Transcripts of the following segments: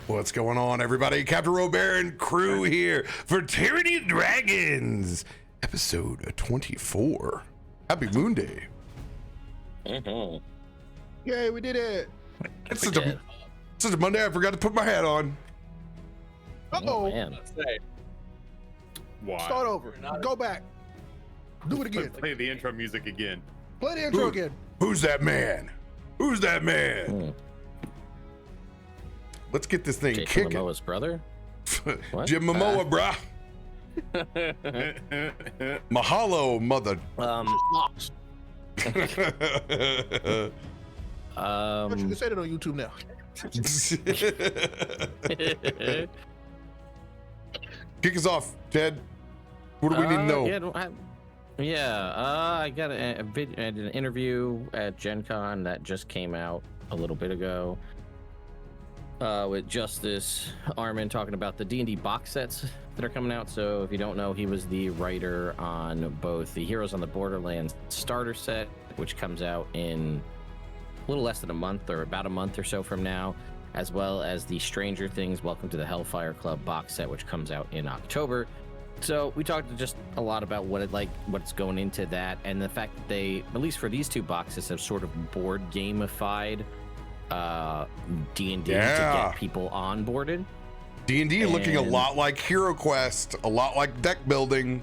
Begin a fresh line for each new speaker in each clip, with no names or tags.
What's going on, everybody? CaptainRoBear and crew here for Tyranny of Dragons, episode 24. Happy Moon Day.
Mm-hmm.
Yay, we did it.
It's such a Monday, I forgot to put my hat on.
Uh-oh.
Man.
Why?
Start over. Go back. Do it again.
Play the intro music again.
Play the intro again.
Who's that man? Who's that man? Let's get this thing
Jason
kicking.
Momoa's brother? What?
Jim Momoa, brah. Mahalo, mother.
But you can say that on YouTube now.
Kick us off, Ted. What do we need to know?
I got an interview at Gen Con that just came out a little bit ago with Justice Armin talking about the D&D box sets that are coming out. So if you don't know, he was the writer on both the Heroes on the Borderlands starter set, which comes out in a little less than a month or about a month or so from now, as well as the Stranger Things Welcome to the Hellfire Club box set, which comes out in October. So we talked just a lot about what's going into that, and the fact that they, at least for these two boxes, have sort of board gamified D&D to get people onboarded.
D&D looking a lot like Hero Quest, a lot like deck building.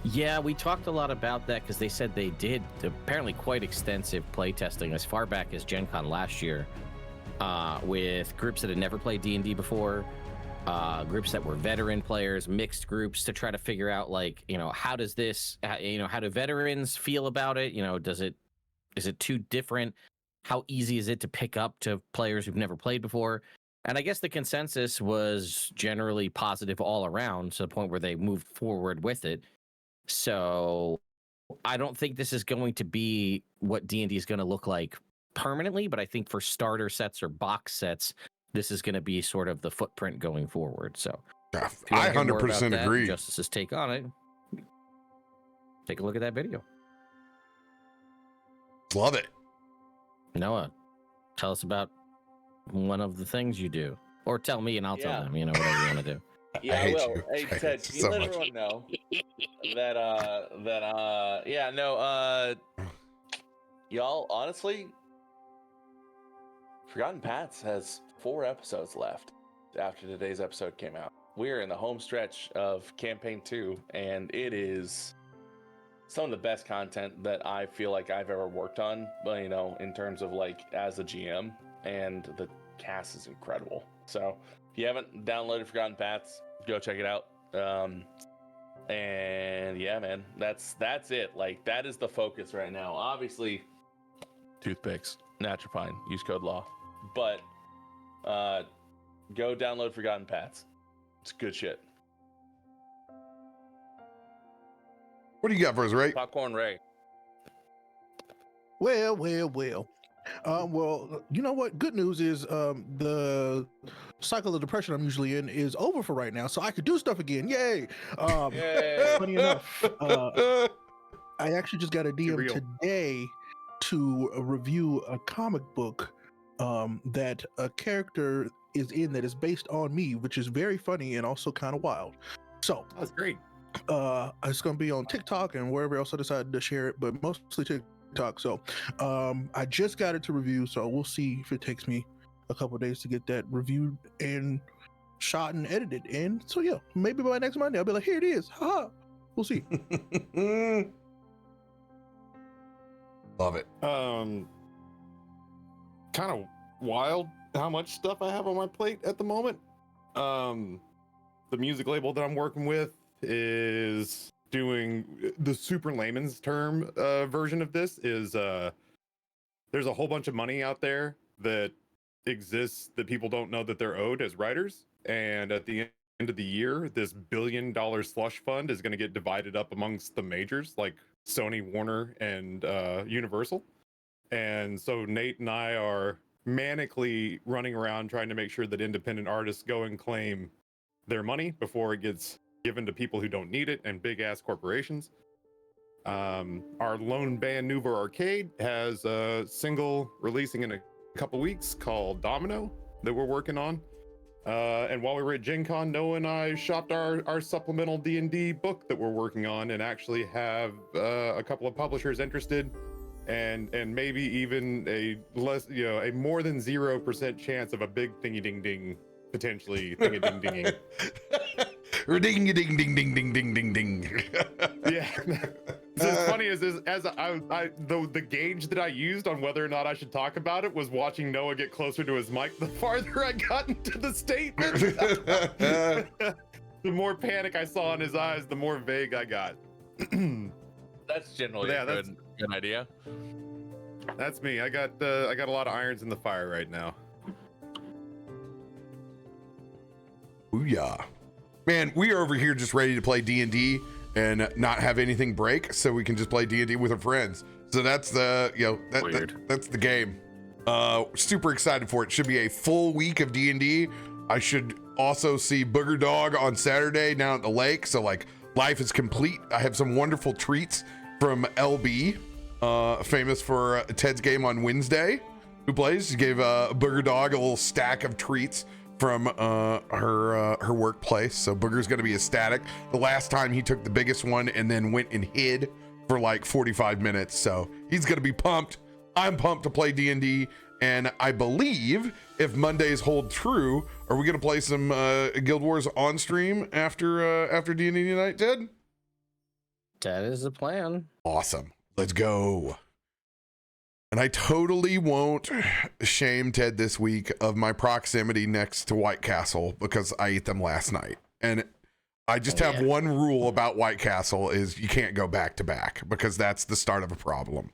Yeah, we talked a lot about that because they said they did apparently quite extensive play testing as far back as Gen Con last year with groups that had never played D&D before, groups that were veteran players, mixed groups, to try to figure out, how does this, how do veterans feel about it? Is it too different? How easy is it to pick up to players who've never played before? And I guess the consensus was generally positive all around, to the point where they moved forward with it. So I don't think this is going to be what D&D is going to look like permanently, but I think for starter sets or box sets, this is going to be sort of the footprint going forward. So
I 100% agree.
Justice's take on it. Take a look at that video.
Love it.
Noah, tell us about one of the things you do, or tell me and I'll tell them, whatever you want to do.
I hate
well,
you.
hey
I
Ted,
hate
can
you
you
so
let
much.
everyone know y'all, honestly, Forgotten Paths has 4 episodes left after today's episode came out. We're in the home stretch of campaign 2, and it is some of the best content that I feel like I've ever worked on, in terms of as a GM, and the cast is incredible. So if you haven't downloaded Forgotten Paths, go check it out. And yeah, man, that's it. That is the focus right now. Obviously, toothpicks, Naturefine, use code LAW. But go download Forgotten Paths. It's good shit.
What do you got for us, Ray?
Popcorn Ray.
Well. Well, you know what? Good news is the cycle of depression I'm usually in is over for right now, so I could do stuff again. Yay!
Yay.
Funny enough, I actually just got a DM today to review a comic book that a character is in that is based on me, which is very funny and also kind of wild. So
That's great.
it's going to be on TikTok and wherever else I decided to share it, but mostly TikTok. So I just got it to review, so we'll see if it takes me a couple of days to get that reviewed and shot and edited. And so yeah, maybe by next Monday I'll be like, here it is. Ha! We'll see.
Love it.
Kind of wild how much stuff I have on my plate at the moment. The music label that I'm working with is doing the super layman's term version of this. Is there's a whole bunch of money out there that exists that people don't know that they're owed as writers, and at the end of the year, this $1 billion slush fund is going to get divided up amongst the majors like Sony, Warner, and Universal. And so Nate and I are manically running around trying to make sure that independent artists go and claim their money before it gets given to people who don't need it and big ass corporations. Our lone band Nouveau Arcade has a single releasing in couple weeks called Domino that we're working on. And while we were at Gen Con, Noah and I shopped our supplemental D&D book that we're working on, and actually have a couple of publishers interested, and maybe even a less, a more than 0% chance of a big thingy ding ding potentially thingy ding dinging.
Ding ding ding ding ding ding ding ding.
Yeah. So it's funny as the gauge that I used on whether or not I should talk about it was watching Noah get closer to his mic. The farther I got into the statement, the more panic I saw in his eyes, the more vague I got.
That's generally a good idea.
That's me. I got a lot of irons in the fire right now.
Booyah. Man, we are over here just ready to play D&D and not have anything break, so we can just play D&D with our friends. So that's the, that's the game. Super excited for it. Should be a full week of D&D. I should also see Booger Dog on Saturday down at the lake. So like life is complete. I have some wonderful treats from LB, famous for Ted's game on Wednesday, who plays. She gave Booger Dog a little stack of treats from her workplace. So Booger's gonna be ecstatic. The last time he took the biggest one and then went and hid for like 45 minutes. So he's gonna be pumped. I'm pumped to play D&D. And I believe if Mondays hold true, are we gonna play some Guild Wars on stream after D&D tonight, Ted?
That is the plan.
Awesome. Let's go. And I totally won't shame Ted this week of my proximity next to White Castle because I ate them last night. And I just have one rule about White Castle is you can't go back to back because that's the start of a problem.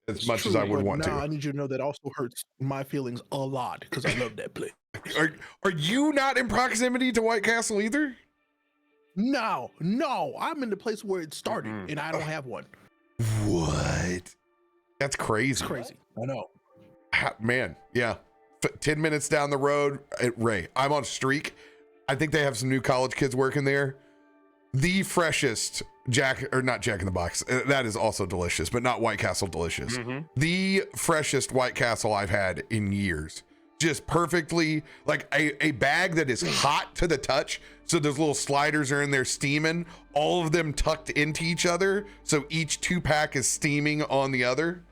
As much as I would want to.
I need you to know that also hurts my feelings a lot because I love that place.
Are you not in proximity to White Castle either?
No, I'm in the place where it started and I don't have one.
What? That's crazy.
It's crazy. I know.
Man, yeah. 10 minutes down the road at Ray. I'm on Streak. I think they have some new college kids working there. The freshest not Jack in the Box. That is also delicious, but not White Castle delicious. The freshest White Castle I've had in years. Just perfectly, like a bag that is hot to the touch. So those little sliders are in there steaming, all of them tucked into each other. So each 2-pack is steaming on the other.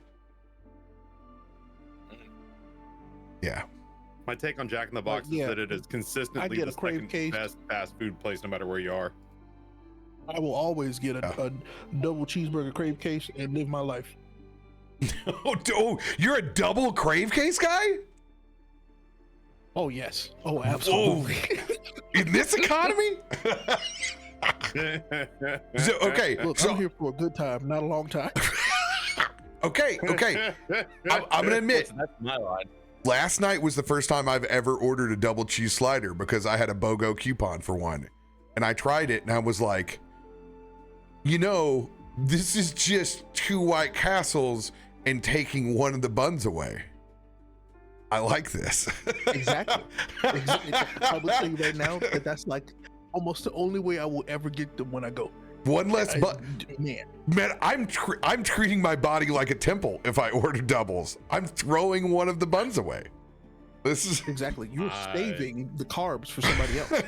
Yeah.
My take on Jack in the Box is that it is consistently the second best fast food place no matter where you are.
I will always get a double cheeseburger crave case and live my life.
Oh, you're a double crave case guy?
Oh, yes. Oh, absolutely.
In this economy?
Look, I'm here for a good time, not a long time.
Okay. I'm gonna admit,
that's my line.
Last night was the first time I've ever ordered a double cheese slider because I had a BOGO coupon for one. And I tried it and I was like, this is just 2 White Castles and taking one of the buns away. I like this.
Exactly. I will tell you right now that that's like almost the only way I will ever get them when I go.
One less man, I'm treating my body like a temple if I order doubles. I'm throwing one of the buns away. This is
exactly, you're saving the carbs for somebody else.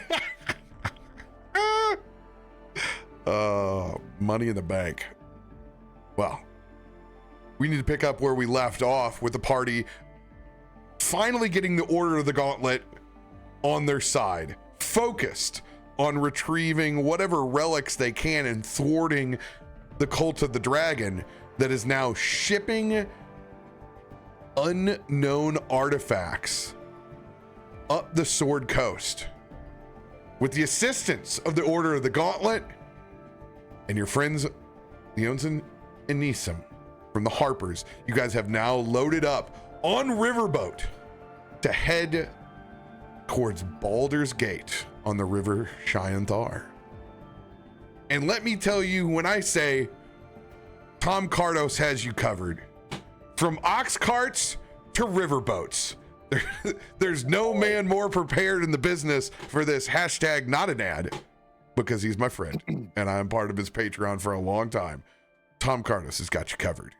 Money in the bank. Well, we need to pick up where we left off with the party finally getting the Order of the Gauntlet on their side, focused on retrieving whatever relics they can and thwarting the Cult of the Dragon that is now shipping unknown artifacts up the Sword Coast with the assistance of the Order of the Gauntlet and your friends Leonson and Neeson from the Harpers. You guys have now loaded up on Riverboat to head towards Baldur's Gate on the River Shianthar. And let me tell you, when I say Tom Cardos has you covered, from ox carts to riverboats, there's no man more prepared in the business for this hashtag not an ad, because he's my friend and I'm part of his Patreon for a long time. Tom Cardos has got you covered.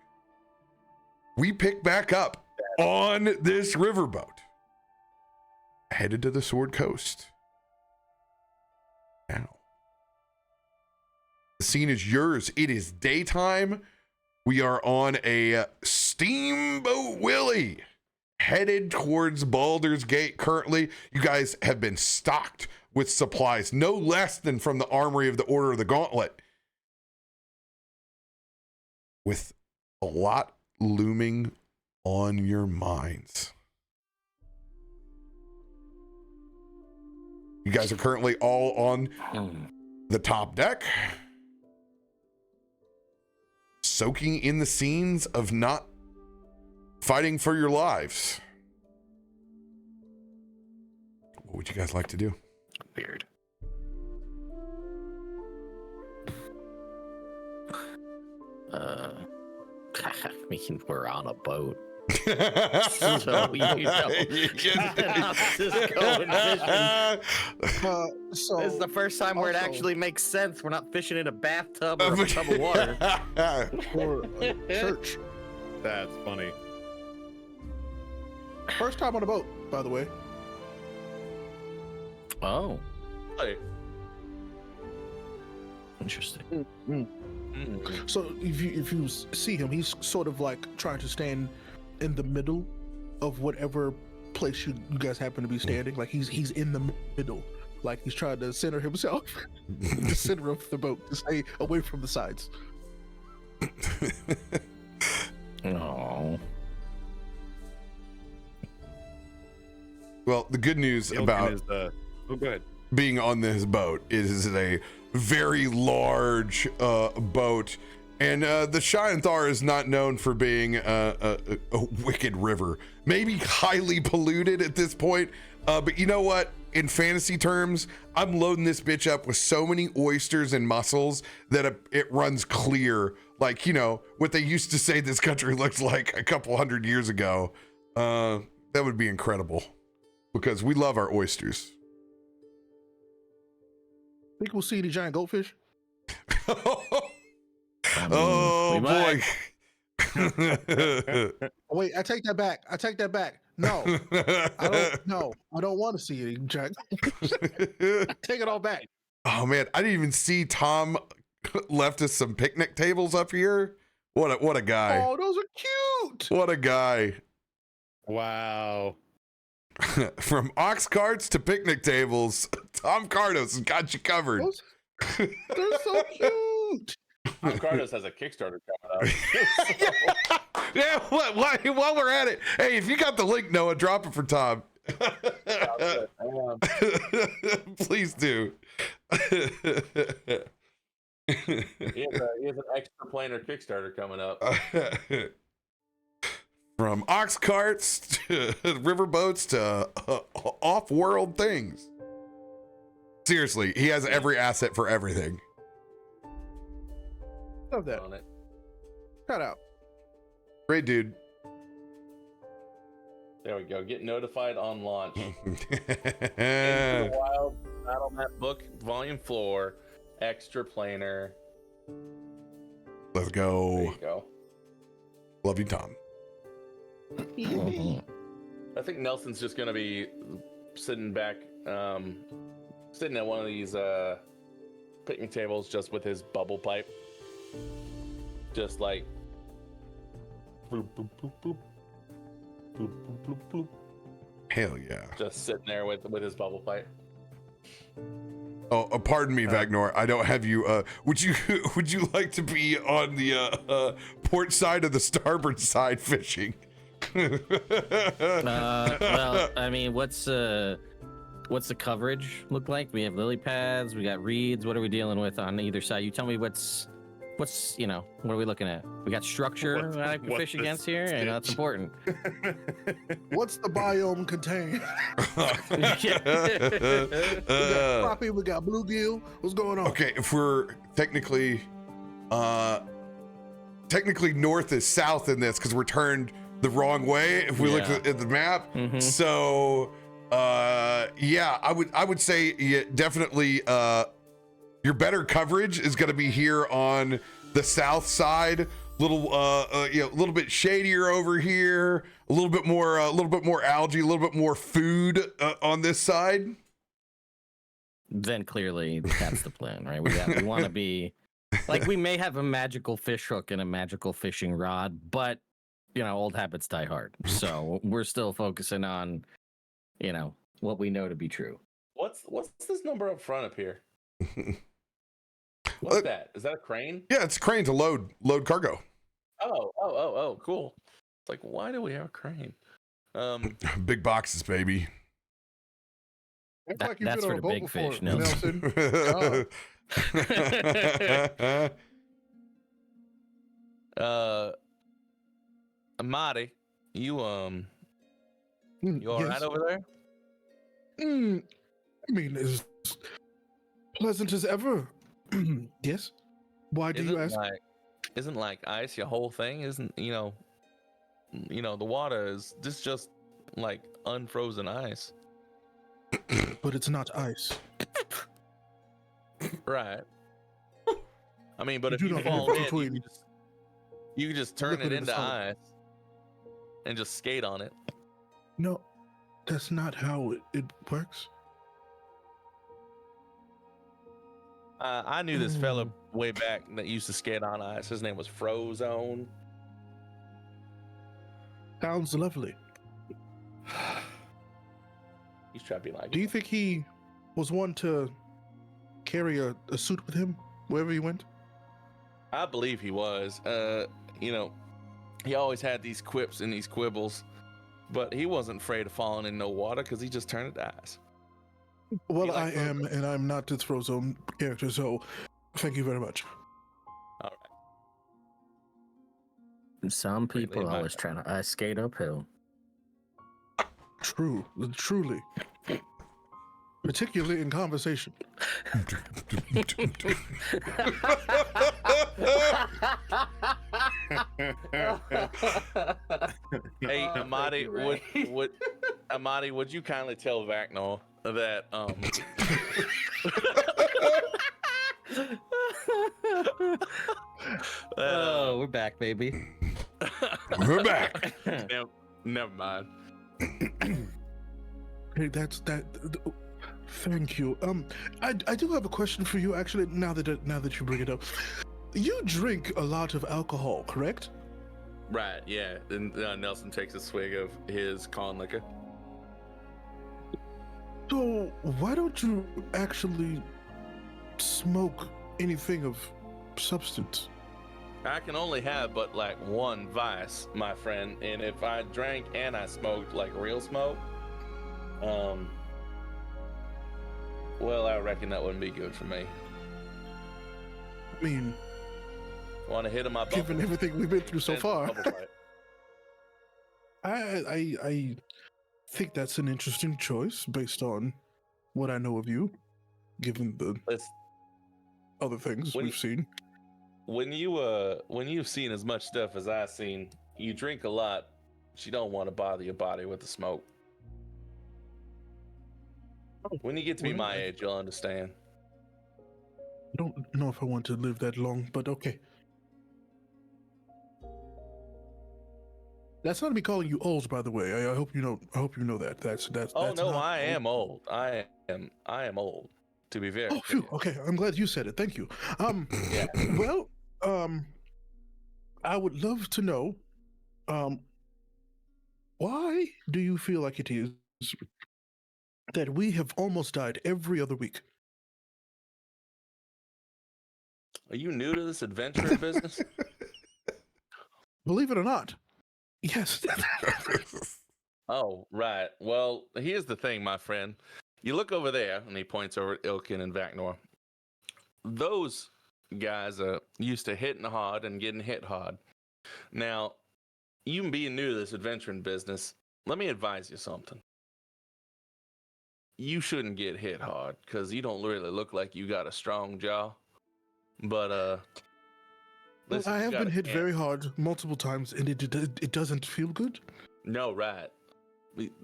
We pick back up on this riverboat, headed to the Sword Coast. Now, the scene is yours. It is daytime. We are on a Steamboat Willie, headed towards Baldur's Gate. Currently, you guys have been stocked with supplies, no less than from the armory of the Order of the Gauntlet, with a lot looming on your minds. You guys are currently all on the top deck, soaking in the scenes of not fighting for your lives. What would you guys like to do?
Weird. I mean, we're on a boat. So, just go and fishing.
So
This is the first time where it
also-
actually makes sense. We're not fishing in a bathtub or a tub of water.
for a church.
That's funny.
First time on a boat, by the way.
Oh,
Hey,
interesting.
So if you see him, he's sort of like trying to stand in the middle of whatever place you guys happen to be standing. Like he's in the middle, like he's trying to center himself, the center of the boat, to stay away from the sides.
Oh,
Well, the good news about
oh, go ahead.
being on this boat is a very large boat, and the Shianthar is not known for being a wicked river, maybe highly polluted at this point, but you know what, in fantasy terms, I'm loading this bitch up with so many oysters and mussels that it runs clear, like, you know, what they used to say this country looked like a couple hundred years ago. That would be incredible, because we love our oysters.
Think we'll see the giant goldfish?
Oh
we
boy.
Oh, wait, I take that back. No, I don't. No, I don't want to see it, Jack. Take it all back.
Oh man, I didn't even see Tom left us some picnic tables up here. What a guy.
Oh, those are cute.
What a guy.
Wow.
From ox carts to picnic tables, Tom Cardos has got you covered.
They're so cute.
Tom Cardos has a Kickstarter coming up.
Yeah, while we're at it, hey, if you got the link, Noah, drop it for Tom. Please do.
He has an extra planar Kickstarter coming up.
From ox carts to riverboats to off-world things. Seriously, he has every asset for everything.
Love that.
On it.
Shout out.
Great dude.
There we go. Get notified on launch. Into the Wild Battle Map Book Volume 4, extra planar.
Let's
There
go.
you go.
Love you, Tom.
I think Nelson's just gonna be sitting back, sitting at one of these picnic tables, just with his bubble pipe, just like. Bloop, bloop, bloop, bloop. Bloop, bloop, bloop, bloop.
Hell yeah.
Just sitting there with his bubble pipe.
Oh, pardon me, Vaknor. I don't have you. Would you like to be on the port side or the starboard side fishing?
well, I mean, what's the coverage look like? We have lily pads, we got reeds. What are we dealing with on either side? You tell me what's what are we looking at? We got structure that I can fish against here, and that's important.
What's the biome contain? We got crappie, we got bluegill. What's going on?
Okay, if we're technically north is south in this because we're turned the wrong way if we look at the map.
Mhm.
So yeah, I would say definitely your better coverage is going to be here on the south side, little bit shadier over here, a little bit more algae, a little bit more food on this side.
Then clearly that's the plan, right? We want to be like, we may have a magical fish hook and a magical fishing rod, but old habits die hard. So we're still focusing on, what we know to be true.
What's this number up front up here? What's that? Is that a crane?
Yeah, it's a crane to load cargo.
Oh, cool. It's like, why do we have a crane?
Big boxes, baby.
Like
That's for the big fish,
Nelson.
Amatti, you all
yes.
right over there?
I mean, as pleasant as ever. Yes. Why do you ask?
Isn't like ice your whole thing? Isn't the water is just like unfrozen ice?
But it's not ice.
Right. I mean, but if
do
you
not
fall
know
in,
between
you can just turn it
liquid and
into
solid.
ice and just skate on it.
No, that's not how it works.
I knew this fella way back that used to skate on ice. His name was Frozone.
Sounds lovely.
He's trying to be like.
Do you think he was one to carry a suit with him wherever he went?
I believe he was. He always had these quips and these quibbles, but he wasn't afraid of falling in no water because he just turned it to ice.
Well, I am, and I'm not the Frozone character, so thank you very much.
All right.
Some people are always trying to ice skate uphill.
Truly. Particularly in conversation.
Hey, Amatti, would you kindly tell Vaknor that
we're back, baby.
We're back.
Never mind.
Hey, that's that. Thank you. I do have a question for you. Actually, now that you bring it up, you drink a lot of alcohol, correct?
Right. Yeah. And Nelson takes a swig of his con liquor.
So why don't you actually smoke anything of substance?
I can only have but like one vice, my friend, and if I drank and I smoked like real smoke, well, I reckon that wouldn't be good for me.
I mean,
Want to hit him up?
given everything we've been through so far, I think that's an interesting choice based on what I know of you, given the other things we've seen.
When you've seen as much stuff as I've seen, you drink a lot, but you don't want to bother your body with the smoke. When you get to be my age, you'll understand.
I don't know if I want to live that long, but okay. That's not me calling you old, by the way. I hope you know. I hope you know that. That's.
Oh no, I am old. I am old. To be very.
Oh, phew. Okay. I'm glad you said it. Thank you.
Yeah.
Well, I would love to know, why do you feel like it is that we have almost died every other week?
Are you new to this adventure business?
Believe it or not, yes.
Oh, right. Well, here's the thing, my friend. You look over there, and he points over at Ilkun and Vaknor. Those guys are used to hitting hard and getting hit hard. Now, you being new to this adventuring business, let me advise you something. You shouldn't get hit hard, because you don't really look like you got a strong jaw. But, listen,
I have been hit very hard multiple times, and it doesn't feel good.
No, right.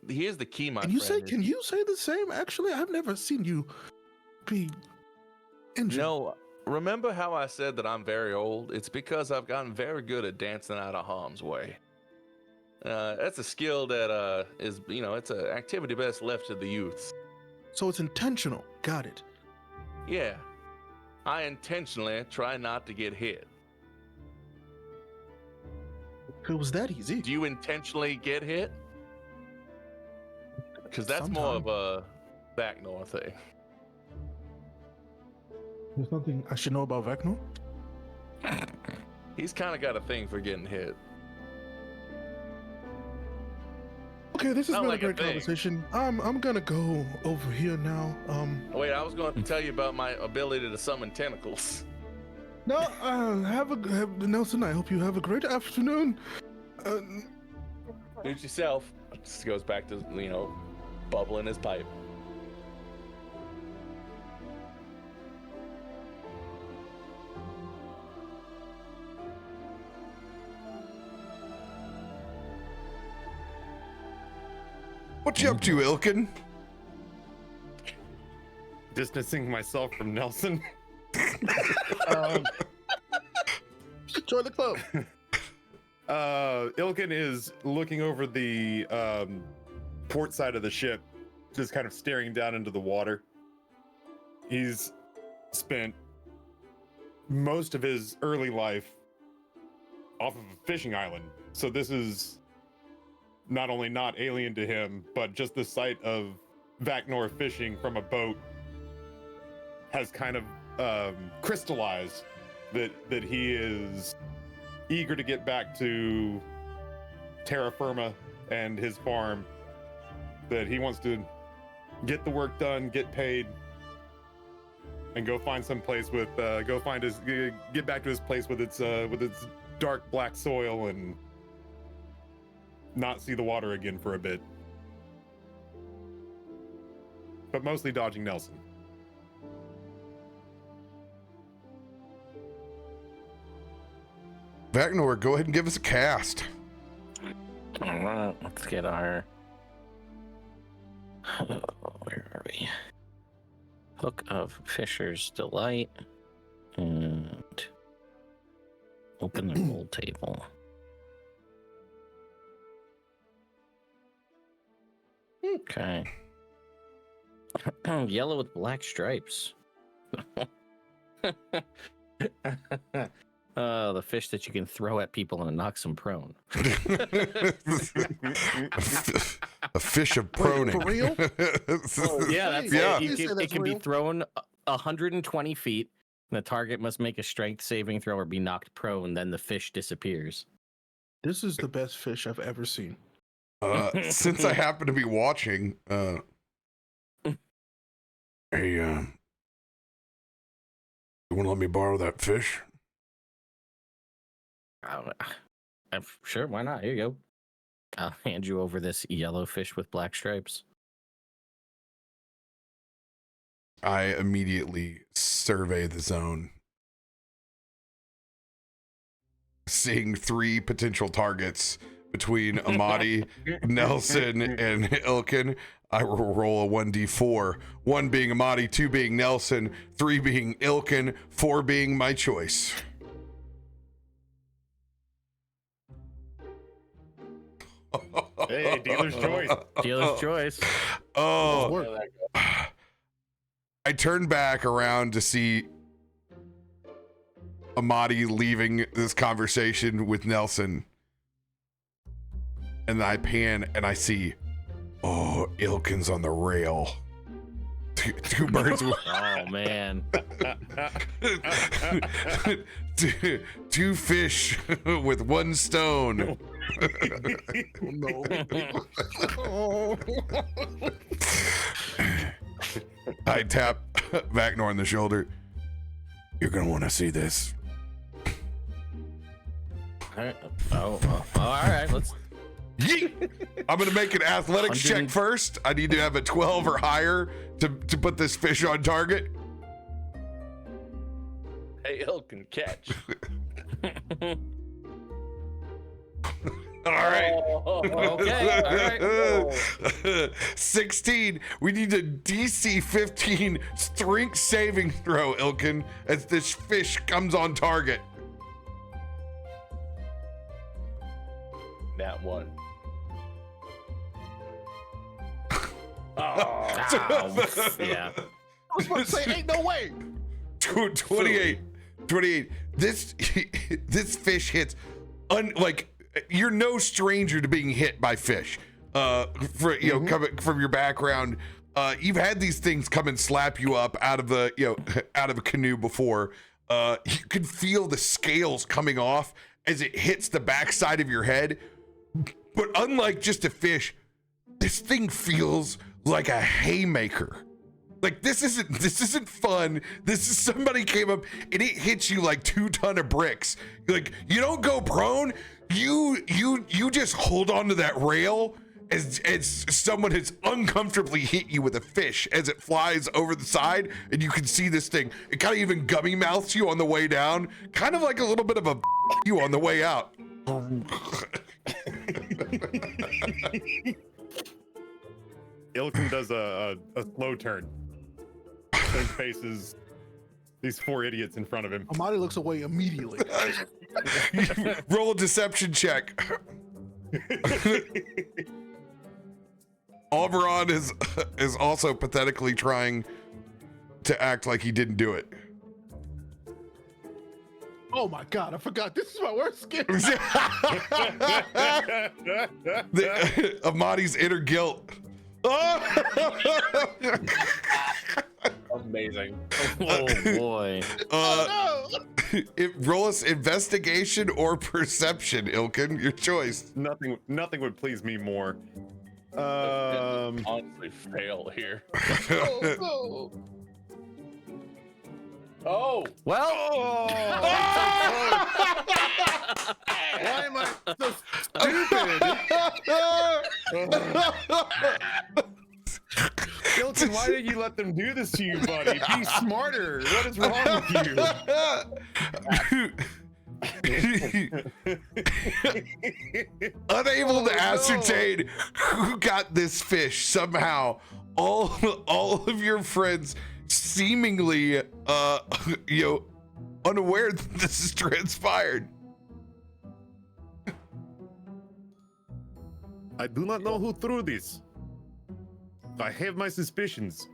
Here's the key, my
friend. Can you say the same? Actually, I've never seen you be injured.
No, remember how I said that I'm very old? It's because I've gotten very good at dancing out of harm's way. That's a skill that is, it's an activity best left to the youths.
So it's intentional. Got it.
Yeah. I intentionally try not to get hit.
It was that easy.
Do you intentionally get hit? Because that's more of a Vaknor thing.
There's nothing I should know about Vaknor?
He's kind of got a thing for getting hit.
Okay, this has
Not
been
like
a
a
great
thing.
conversation. I'm gonna go over here now.
Wait, I was going to tell you about my ability to summon tentacles.
No, Nelson, I hope you have a great afternoon.
Suit yourself. Just goes back to, bubbling his pipe.
What you up to, Ilkun?
Distancing myself from Nelson.
Join the club.
Ilkun is looking over the port side of the ship, just kind of staring down into the water. He's spent most of his early life off of a fishing island, so this is not only not alien to him, but just the sight of Vaknor fishing from a boat has kind of crystallized that he is eager to get back to terra firma and his farm, that he wants to get the work done, get paid, and go find some place with get back to his place with its dark black soil and not see the water again for a bit. But mostly dodging Nelson.
Vaknor, go ahead and give us a cast.
All right, let's get our. Where are we? Hook of Fisher's Delight. And open the roll table. Okay. Yellow with black stripes. The fish that you can throw at people and knock them prone.
A fish of proning.
For real?
Yeah, that's
Yeah.
it.
You say
It can
real?
be thrown 120 feet. And the target must make a strength saving throw or be knocked prone. Then the fish disappears.
This is the best fish I've ever seen.
Since I happen to be watching, hey, you want to let me borrow that fish?
I'm sure, why not? Here you go. I'll hand you over this yellow fish with black stripes.
I immediately survey the zone, seeing 3 potential targets between Amatti, Nelson, and Ilkun. I will roll a 1d4, 1 being Amatti, 2 being Nelson, 3 being Ilkun, 4 being my choice.
Hey, dealer's choice.
Dealer's choice.
Oh, I turned back around to see Amatti leaving this conversation with Nelson. And then I pan and I see, Ilkun's on the rail. Two birds with
Oh, man.
two fish with 1 stone.
No.
I tap Vaknor on the shoulder. You're gonna want to see this.
All right. All right. Let's.
Yeet! I'm gonna make an athletics check
100
first. I need to have a 12 or higher to put this fish on target.
Hey, Ilkun, catch.
All right.
Okay, all right.
16. We need a DC 15 strength saving throw, Ilkun, as this fish comes on target.
That one.
Yeah.
I was about to say, ain't no way.
28. This fish hits like you're no stranger to being hit by fish. Coming from your background, you've had these things come and slap you up out of a canoe before. You can feel the scales coming off as it hits the backside of your head. But unlike just a fish, this thing feels like a haymaker. Like this isn't fun. This is somebody came up and it hits you like 2 tons of bricks. Like you don't go prone. You just hold on to that rail as someone has uncomfortably hit you with a fish as it flies over the side, and you can see this thing. It kind of even gummy mouths you on the way down, kind of like a little bit of a you on the way out.
Ilkun does a slow turn. And faces these 4 idiots in front of him.
Amatti looks away immediately.
Roll a deception check. Almuron is also pathetically trying to act like he didn't do it.
Oh my god, I forgot. This is my worst skin.
Amatti's inner guilt.
Amazing.
Oh boy.
Roll us investigation or perception, Ilkun. Your choice.
Nothing would please me more.
Honestly, fail here. Oh,
Well,
Why am I so stupid? Ilkun, why did you let them do this to you, buddy? Be smarter. What is wrong with you?
Unable to ascertain who got this fish, somehow all of your friends seemingly unaware that this has transpired.
I do not know who threw this. I have my suspicions.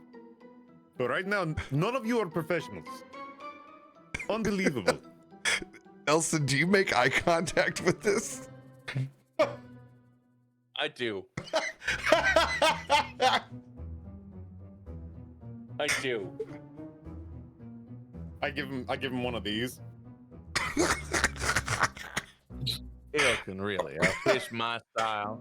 But right now, none of you are professionals. Unbelievable.
Elsa, do you make eye contact with this?
I do. I do.
I give him one of these.
Ilkun, really? A fish my style.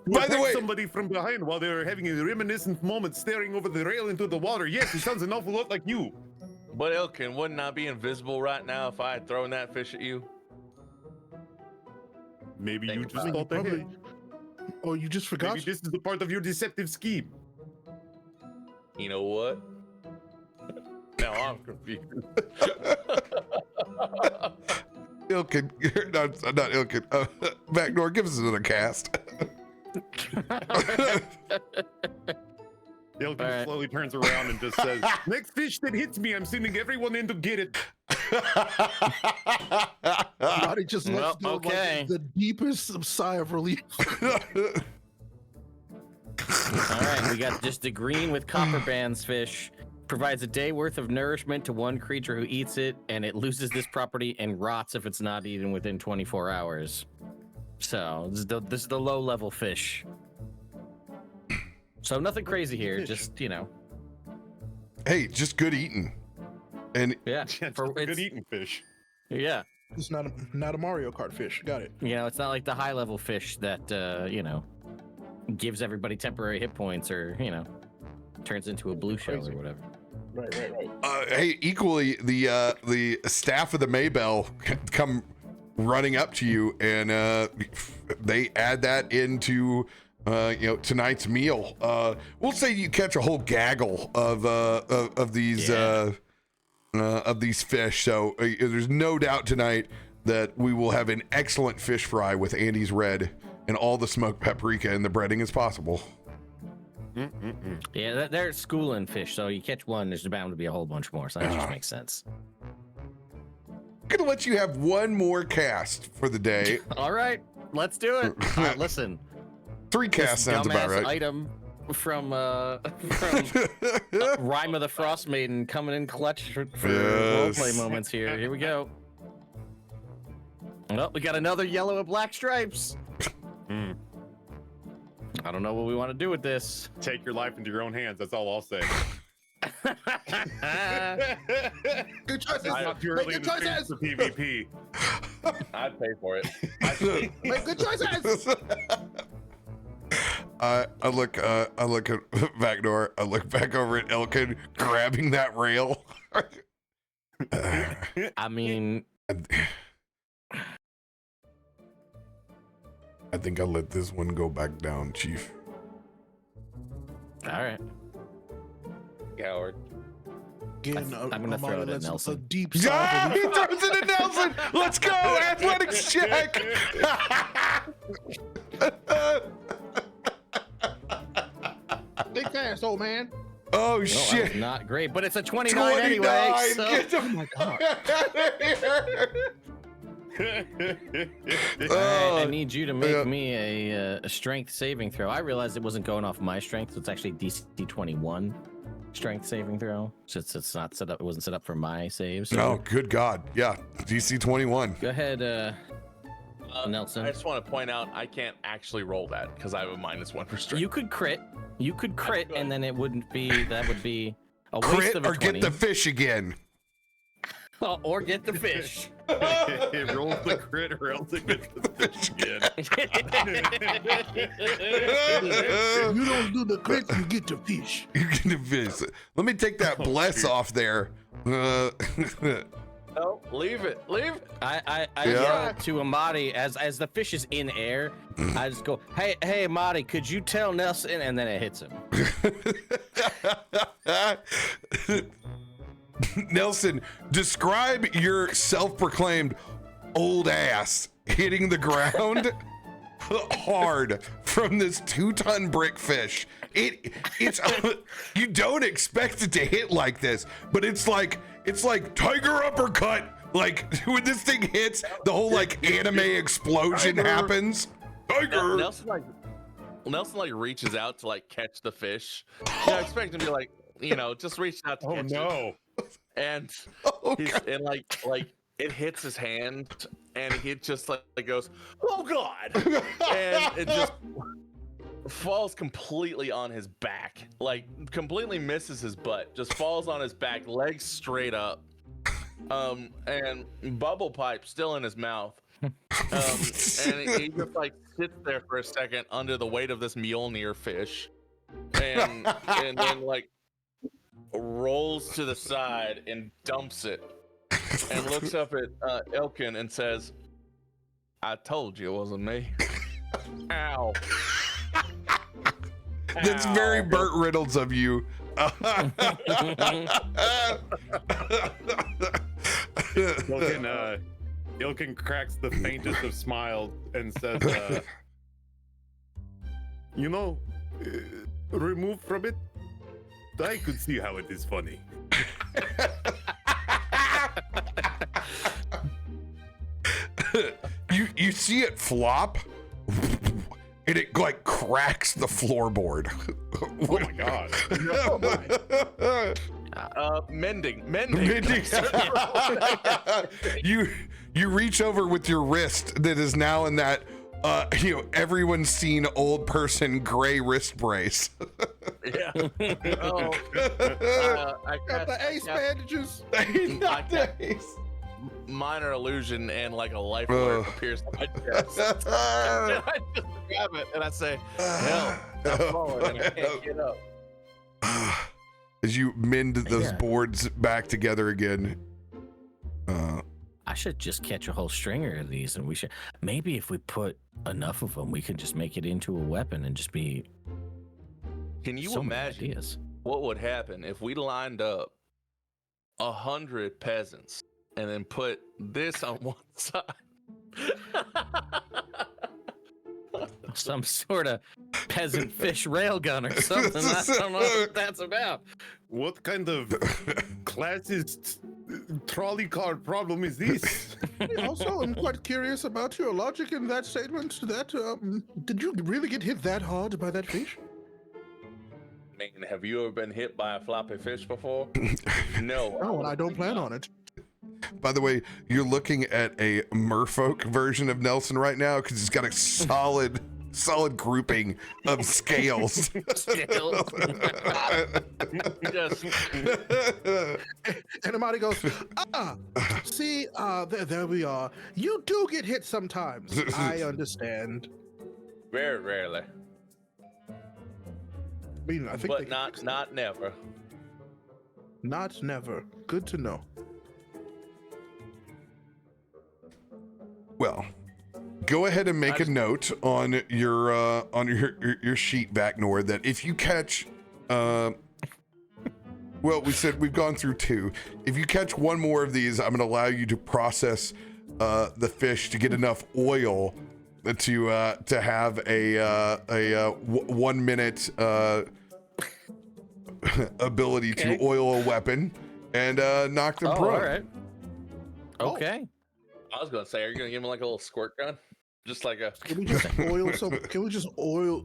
By the way,
somebody from behind while they were having a reminiscent moment staring over the rail into the water. Yes, he sounds an awful lot like you.
But Ilkun, wouldn't I be invisible right now if I had thrown that fish at you?
Maybe
Think
you just
about
thought ahead.
Oh, you just forgot?
Maybe this is a part of your deceptive scheme.
You know what? Now I'm confused.
Ilkun, not Ilkun. Vaknor, give us another cast.
Ilkun
Right.
slowly turns around and just says, "Next fish that hits me, I'm sending everyone in to get it."
Amatti just lets go of, like,
okay.
the deepest sigh of relief.
all right. We got just the green with copper bands fish. Provides a day worth of nourishment to one creature who eats it, and it loses this property and rots if it's not eaten within 24 hours. So this is the low level fish. So nothing crazy here,
Fish.
just
Hey, just good eating. And
yeah,
Good eating fish.
yeah.
It's not a Mario Kart fish. Got it.
It's not like the high level fish that gives everybody temporary hit points or turns into a blue shell or whatever.
Right.
hey, equally, the staff of the Maybell come running up to you, and they add that into tonight's meal. We'll say you catch a whole gaggle of these fish. So there's no doubt tonight that we will have an excellent fish fry with Andy's red and all the smoked paprika and the breading as possible.
Yeah, they're schooling fish, so you catch one, there's bound to be a whole bunch more, so that just makes sense.
I'm gonna let you have one more cast for the day.
All right, let's do it. Listen,
3 casts sounds about right.
Item from Rhyme of the Frost Maiden coming in clutch for roleplay moments here. Here we go. Oh, we got another yellow and black stripes. I don't know what we want to do with this.
Take your life into your own hands. That's all I'll say.
Good choices.
Not purely in the space for PvP.
I'd pay for it.
Make good choices.
I look at Vaknor. I look back over at Ilkun grabbing that rail.
I mean,
I think I'll let this one go back down, Chief.
all right.
Coward.
Again,
I'm gonna throw it at Nelson.
A deep
Yeah,
sigh.
he throws it at Nelson. Let's go, athletics check.
Big fast, old man.
Oh
Well,
shit!
that's not great, but it's a 29 anyway. So.
Get the
Oh my god.
All right, I need you to make me a strength saving throw. I realized it wasn't going off my strength, so it's actually DC 21 strength saving throw. Since it's not set up, it wasn't set up for my saves. So
Oh, good God! Yeah, DC 21.
go ahead, Nelson.
I just want to point out I can't actually roll that because I have a -1 for strength.
You could crit. You could crit,
could.
and then it wouldn't be. That would be a waste
Crit
of a
or
20.
get the fish again.
Or get the fish.
It rolls the crit or else it gets the fish again.
You don't do the crit, you get the fish.
You get the fish. Let me take that bless off there.
No, leave it. Leave it.
I
Yeah.
yell to Amatti as the fish is in air. I just go, hey, Amatti, could you tell Nelson? And then it hits him.
Nelson, describe your self-proclaimed old ass hitting the ground hard from this 2-ton brick fish. It's you don't expect it to hit like this, but it's like tiger uppercut. Like when this thing hits, the whole like anime explosion happens. Tiger.
Nelson reaches out to like catch the fish. I expect him to be like, just reach out to
Oh
catch it.
no.
And and like it hits his hand and he just like goes, oh god, and it just falls completely on his back, like completely misses his butt, just falls on his back, legs straight up, and bubble pipe still in his mouth, and he just like sits there for a second under the weight of this Mjolnir fish, and then like rolls to the side and dumps it and looks up at Ilkun and says, I told you it wasn't me. Ow.
That's very Burt Reynolds of you.
Ilkun cracks the faintest of smiles and says, remove from it. I could see how it is funny.
You see it flop, and it like cracks the floorboard.
Oh my god!
Mending.
You reach over with your wrist that is now in that everyone's seen old person gray wrist brace.
Yeah. Oh. I
Got the ace bandages.
Not the ace.
Minor illusion and like a life alert appears on my chest. And I just grab it and I say, "Help! I'm falling and I can't get up."
As you mend those boards back together again.
I should just catch a whole stringer of these, and we should maybe if we put enough of them, we can just make it into a weapon and just be.
Can you
so many
imagine
ideas.
what would happen if we lined up 100 peasants and then put this on one side.
Some sort of peasant fish railgun or something. I don't know what that's about.
What kind of classist trolley car problem is this?
Also, I'm quite curious about your logic in that statement. That did you really get hit that hard by that fish?
I mean, have you ever been hit by a floppy fish before? No.
Oh, and I don't plan on it.
By the way, you're looking at a merfolk version of Nelson right now because he's got a solid grouping of scales.
Scales.
Just
And Amatti goes, see, there we are. You do get hit sometimes. I understand.
very rarely,
I mean, I think
but
they can fix
not never.
it. Not never. Good to know.
Well, go ahead and make a note on your sheet, Vaknor, that if you catch, well, we said we've gone through 2. If you catch one more of these, I'm going to allow you to process the fish to get enough oil to have a 1 minute ability to oil a weapon and knock them prone.
All right. Okay.
I was gonna say, are you gonna give him like a little squirt gun, just like a?
Can we just oil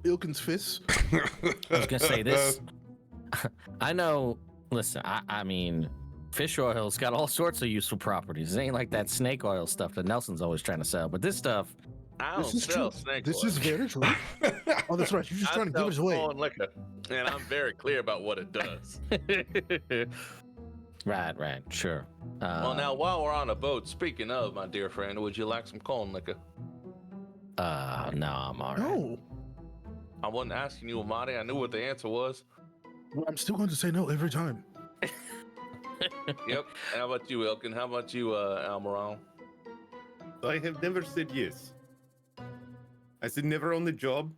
Ilkun's fists?
I was gonna say this. I know. Listen, I mean, fish oil's got all sorts of useful properties. It ain't like that snake oil stuff that Nelson's always trying to sell. But this stuff,
I don't
This is
sell
true.
snake
This
oil.
is very true. Oh, that's right. You're just
I
trying to give
sell
it away.
corn liquor, and I'm very clear about what it does.
right, sure.
Well, now while we're on a boat, speaking of, my dear friend, would you like some corn liquor?
no, I'm all right.
No.
I wasn't asking you, Amatti. I knew what the answer was.
Well, I'm still going to say no every time.
Yep. How about you, Ilkun? How about you, Almuron?
I have never said yes. I said never on the job,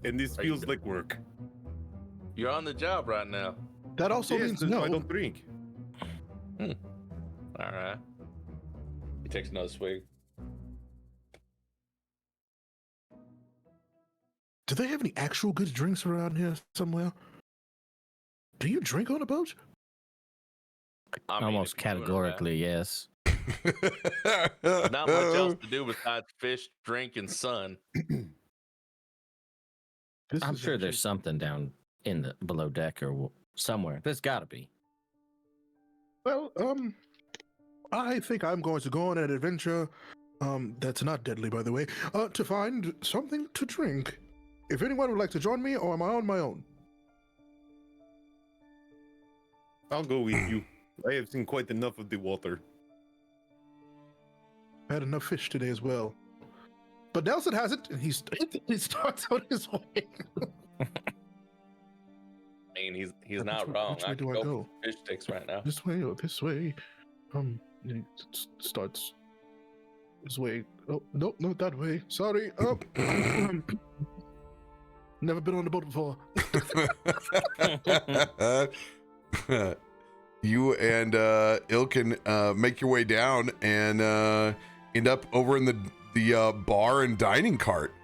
and this
Are you
feels like work.
You're on the job right now.
That also
Yes,
means
that's
no.
why I don't drink.
All right. He takes another swig.
Do they have any actual good drinks around here somewhere? Do you drink on a boat?
I mean,
Almost
if you're doing it
categorically, yes.
right. Not much else to do besides fish, drink, and sun.
This
I'm
is
sure
actually-
there's something down in the below deck or somewhere. There's got to be.
Well, I think I'm going to go on an adventure, that's not deadly, by the way, to find something to drink. If anyone would like to join me, or am I on my own?
I'll go with you. I have seen quite enough of the water.
I had enough fish today as well. But Nelson hasn't, and he starts on his way.
I mean, he's not
Which
wrong.
way
I
do
can
I
go
go?
for fish sticks right now.
This way or this way? He starts this way. Oh, no, not that way. Sorry. Oh, never been on a boat before.
You and Ilkun make your way down and end up over in the bar and dining cart.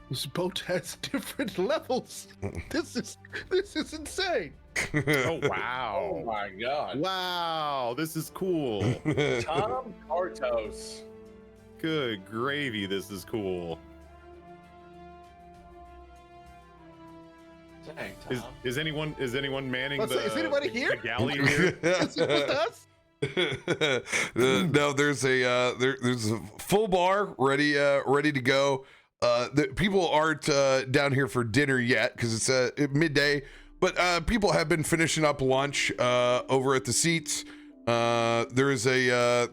This boat has different levels. This is insane.
Oh wow!
Oh my god.
Wow, this is cool.
Tom Cartos.
Good gravy, this is cool.
Dang, Tom.
Is anyone manning
Let's
the,
say, is anybody here?
the galley here?
Is it just us?
No, there's a full bar ready to go. The people aren't down here for dinner yet because it's midday, but people have been finishing up lunch over at the seats. There's a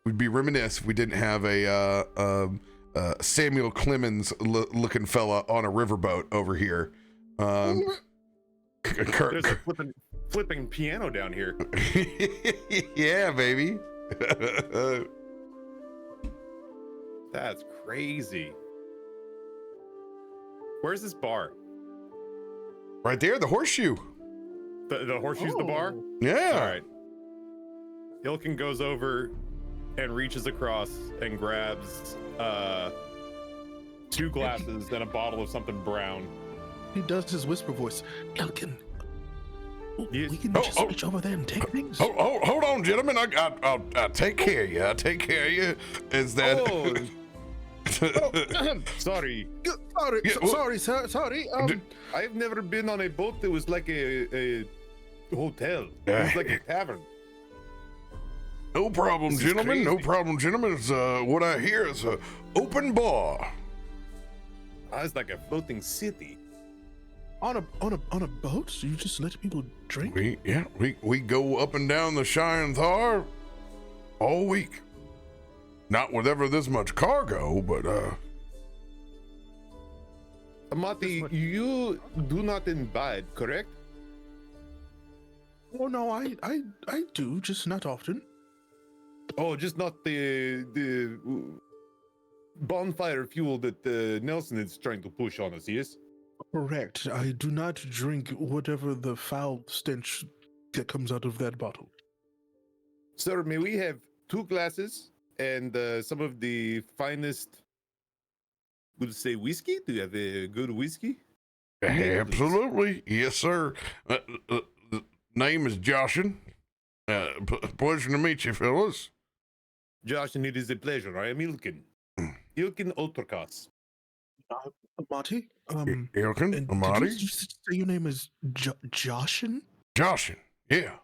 we'd be remiss if we didn't have a Samuel Clemens looking fella on a riverboat over here.
There's a flipping piano down here.
Yeah, baby.
That's crazy. Where's this bar?
Right there, the horseshoe.
The horseshoe's the bar?
Yeah.
All right. Ilkun goes over and reaches across and grabs 2 glasses and a bottle of something brown.
He does his whisper voice. Ilkun,
Yes.
we can just reach over there and take things.
Hold on, gentlemen. I'll take care of you. I'll take care of you. Is that?
Sorry.
Sorry, sir. Sorry.
I've never been on a boat that was like a hotel. It was like a tavern.
No problem,
This is
gentlemen. No
crazy.
problem, gentlemen. It's what I hear is a open bar.
It's like a floating city.
On a boat? So you just let people drink?
We go up and down the Cheyenne Thar all week. Not with ever this much cargo, but
Amatti, you do not imbibe, correct?
Oh no, I do, just not often.
Oh, just not the bonfire fuel that Nelson is trying to push on us, yes?
Correct. I do not drink whatever the foul stench that comes out of that bottle.
Sir, may we have 2 glasses and some of the finest, we'll say whiskey? Do you have a good whiskey?
absolutely, yes, sir. The name is Joshin. Pleasure to meet you, fellas.
Josh, and it is a pleasure. I am Ilkun. Ilkun Ultrakas.
Amatti?
Ilkun,
And
Amatti,
did you say your name is Joshin?
Joshin. Yeah.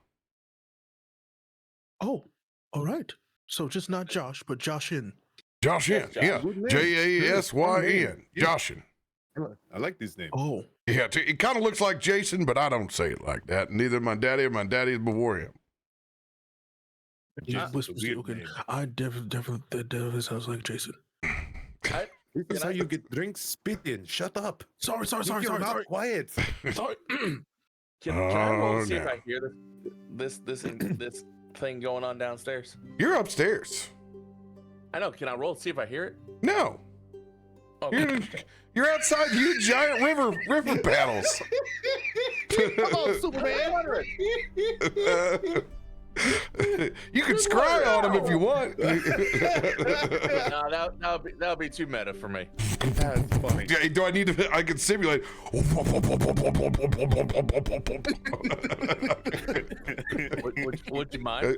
Oh, all right. So just not Josh, but Joshin.
Joshin.
Josh.
Yeah.
Good name.
Jasyn.
Yeah.
Joshin.
I like this name.
Oh,
Yeah, it kind of looks like Jason, but I don't say it like that. Neither my daddy or my daddy's before him.
yeah, whispers to
weird
Ilkun.
name.
I definitely sounds like Jason.
This is how you get drinks spit in. Shut up.
Sorry.
You're not quiet.
Sorry.
Can I roll and see if
no.
I hear this thing going on downstairs?
You're upstairs.
I know. Can I roll and see if I hear it?
No.
Okay.
You're outside you giant river paddles.
Come on, Superman.
You can scry on them if you want.
No, that'll be too meta for me.
That's funny.
Do I need to? I can simulate.
Would you mind?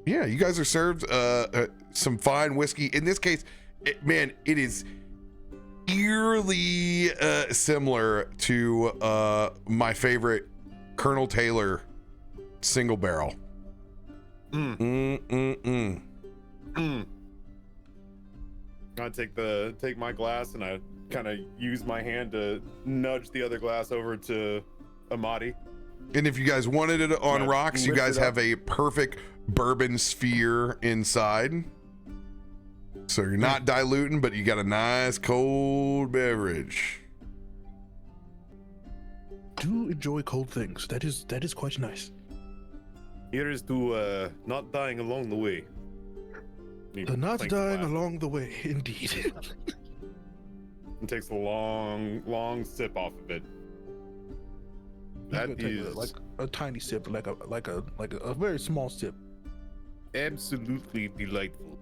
Yeah, you guys are served some fine whiskey. In this case, it is eerily similar to my favorite Colonel Taylor single barrel.
I take my glass and I kind of use my hand to nudge the other glass over to Amatti.
And if you guys wanted it on
Yeah,
rocks, you
lift
guys
it up.
have a perfect bourbon sphere inside. So you're not diluting, but you got a nice cold beverage.
Do enjoy cold things. That is quite nice.
Here is to not dying along the way.
The not dying along the way, indeed.
And takes a long sip off of it. That is
like a tiny sip, like a very small sip.
absolutely delightful.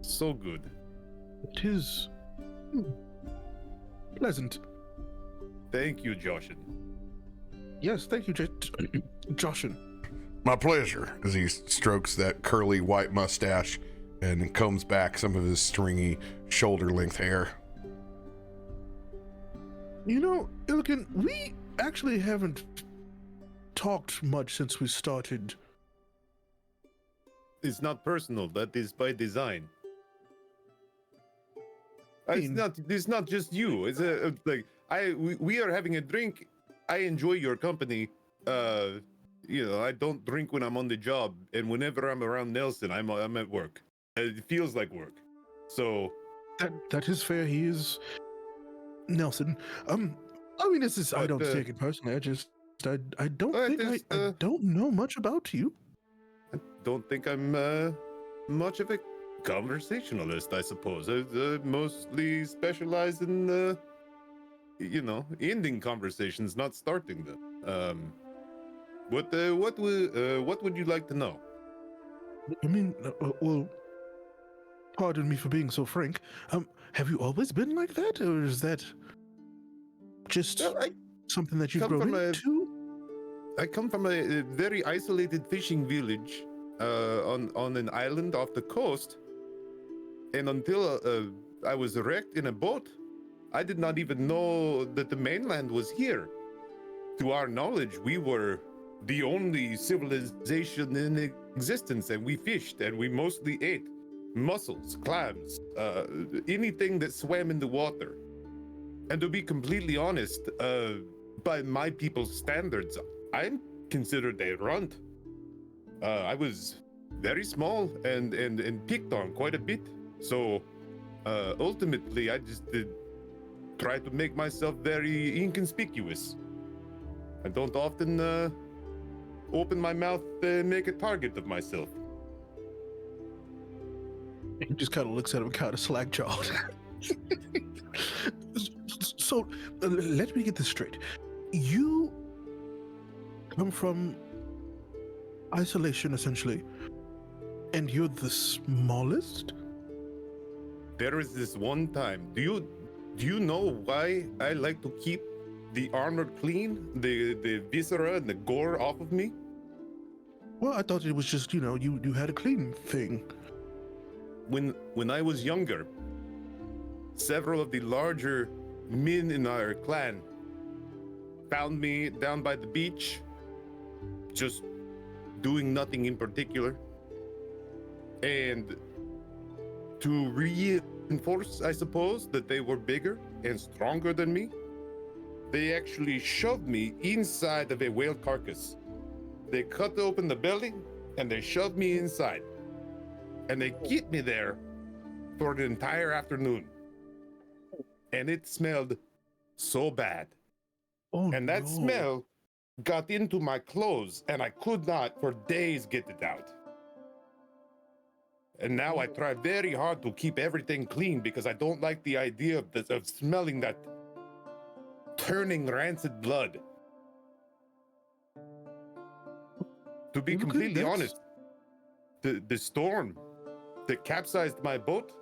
So good.
It is pleasant.
Thank you, Joshin.
Yes, thank you, Joshin.
My pleasure, as he strokes that curly white mustache and combs back some of his stringy shoulder-length hair.
You know, Ilkun, we actually haven't talked much since we started.
It's not personal. That is by design.
mean-
It's not just you. It's we are having a drink. I enjoy your company. I don't drink when I'm on the job, and whenever I'm around Nelson, I'm at work. It feels like work. So
That is fair. He is Nelson. I mean, this is. I
But,
don't take it personally. I don't
But
think
this,
I don't know much about you.
I don't think I'm much of a conversationalist, I suppose. I mostly specialize in, ending conversations, not starting them. What would you like to know?
I mean, well, pardon me for being so frank. Have you always been like that, or is that just something that you've grown into?
I come from a very isolated fishing village on an island off the coast, and until I was wrecked in a boat, I did not even know that the mainland was here. To our knowledge, we were the only civilization in existence, and we fished, and we mostly ate mussels, clams, anything that swam in the water. And to be completely honest, by my people's standards, I'm considered a runt. I was very small and picked on quite a bit. So ultimately, I just try to make myself very inconspicuous. I don't often open my mouth and make a target of myself.
He just kind of looks at him, kind of slack-jawed. So, let me get this straight. You come from isolation, essentially, and you're the smallest?
There was this one time. Do you know why I like to keep the armor clean, the viscera and the gore off of me?
Well, I thought it was just, you had a clean thing.
When I was younger, several of the larger men in our clan found me down by the beach, just doing nothing in particular. And to reinforce, I suppose, that they were bigger and stronger than me, they actually shoved me inside of a whale carcass. They cut open the belly and they shoved me inside. And they kept me there for the entire afternoon. And it smelled so bad.
Oh,
and that smell got into my clothes, and I could not for days get it out. And now I try very hard to keep everything clean because I don't like the idea of smelling that turning rancid blood. To be completely honest, the storm that capsized my boat,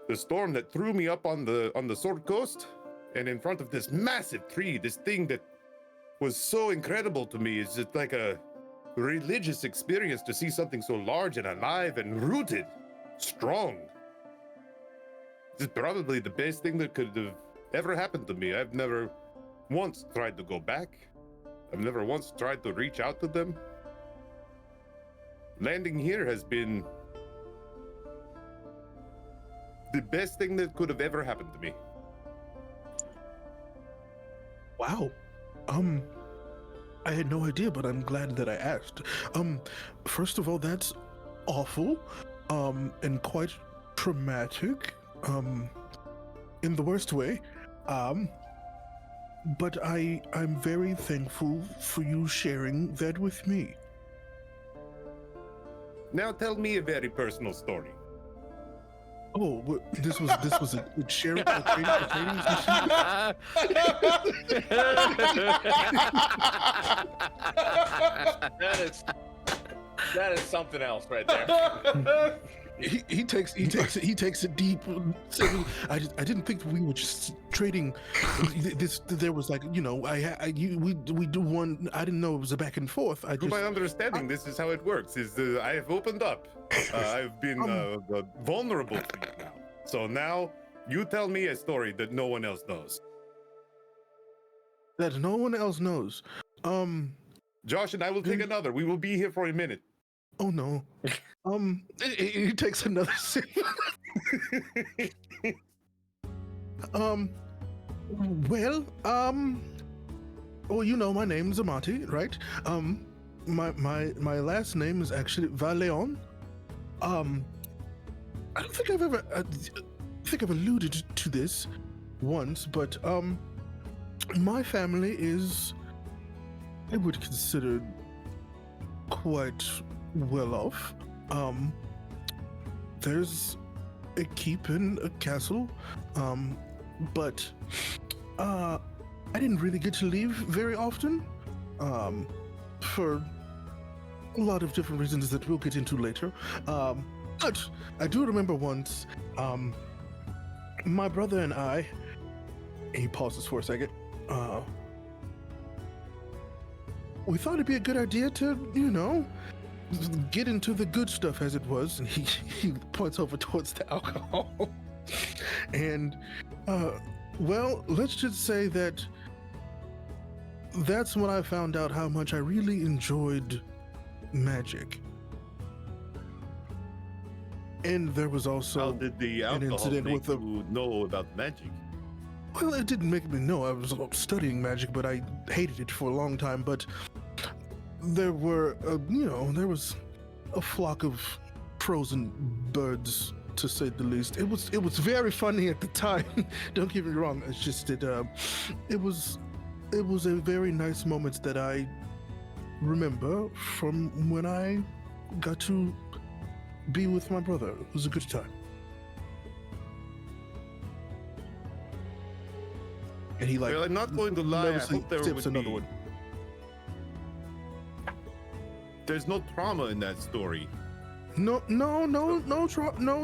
the storm that threw me up on the Sword Coast and in front of this massive tree, this thing that was so incredible to me, is just like a religious experience to see something so large and alive and rooted, strong. This is probably the best thing that could have ever happened to me. I've never once tried to go back. I've never once tried to reach out to them. Landing here has been the best thing that could have ever happened to me.
Wow. I had no idea, but I'm glad that I asked. First of all, that's awful, and quite traumatic, in the worst way. But I'm very thankful for you sharing that with me.
Now tell me a very personal story.
Oh, this was a sharing a trading session?
That is something else right there.
He takes a deep. I didn't think we were just trading. There was like, we do one. I didn't know it was a back and forth.
To my understanding, this is how it works. I have opened up. I've been vulnerable to you now. So now you tell me a story that no one else knows.
That no one else knows.
Josh and I will take another. We will be here for a minute.
Oh no. He takes another sip. Well, my name's Amatti, right? My last name is actually Valeon. I don't think I've alluded to this once, but my family is, I would consider, quite well off. there's a keep in a castle, but I didn't really get to leave very often, for a lot of different reasons that we'll get into later. But I do remember once, my brother and I, he pauses for a second, we thought it'd be a good idea to, get into the good stuff, as it was, and he points over towards the alcohol. And well, let's just say that's when I found out how much I really enjoyed magic. And there was also
How did the
an
alcohol
incident
make
with the
you know about magic?
Well, it didn't make me know I was studying magic, but I hated it for a long time. But there were, there was a flock of frozen birds, to say the least. It was very funny at the time. Don't get me wrong. It's just that it was a very nice moment that I remember from when I got to be with my brother. It was a good time. And he
Well, I'm not going to lie. I
nervously
hope there
sips
would
another
be.
one.
There's no trauma in that story.
No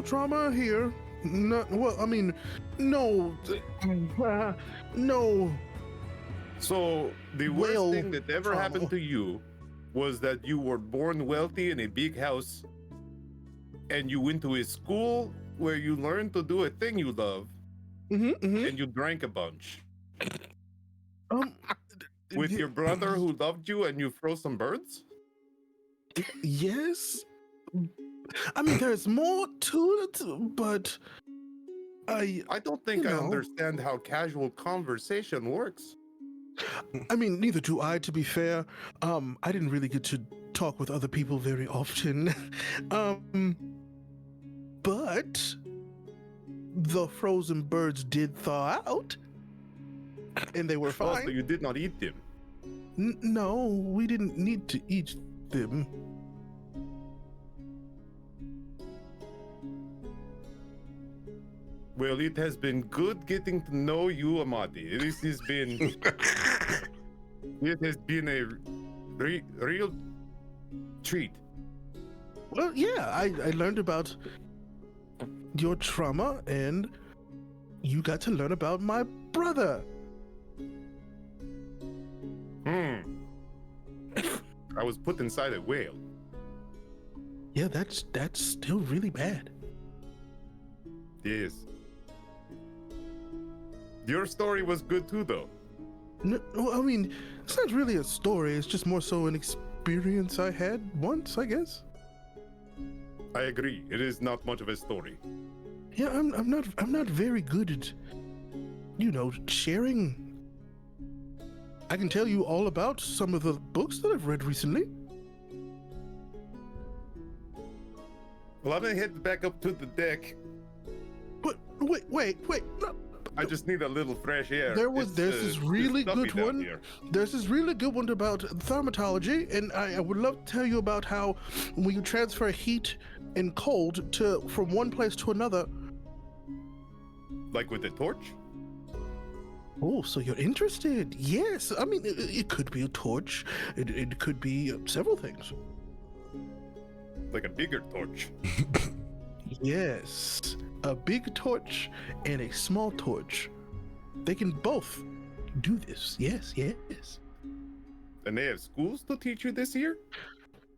trauma here. No, well, I mean, no, no.
So the worst
Well,
thing that ever
trauma.
happened to you was that you were born wealthy in a big house, and you went to a school where you learned to do a thing you love, and you drank a bunch with your brother who loved you, and you froze some birds.
Yes. I mean, there's more to it, but I
don't think I
know.
understand how casual conversation works.
I mean, neither do I, to be fair. I didn't really get to talk with other people very often. But the frozen birds did thaw out, and they were
Oh,
fine.
so you did not eat them.
No, we didn't need to eat them.
Well, it has been good getting to know you, Amatti. This has been it has been a real treat.
Well, yeah, I learned about your trauma, and you got to learn about my brother.
I was put inside a whale.
Yeah, that's still really bad.
Yes. Your story was good too, though.
No, I mean, it's not really a story. It's just more so an experience I had once, I guess.
I agree. It is not much of a story.
Yeah, I'm not very good at, sharing. I can tell you all about some of the books that I've read recently.
Well, I'm gonna head back up to the deck.
But wait. No.
I just need a little fresh air.
There's this really
stuffy
good
down
one.
here.
There's this really good one about thermatology, and I would love to tell you about how when you transfer heat and cold from one place to another.
Like with a torch?
Oh, so you're interested? Yes. I mean, it could be a torch. It could be several things.
Like a bigger torch.
Yes. A big torch and a small torch. They can both do this. Yes.
And they have schools to teach you this year?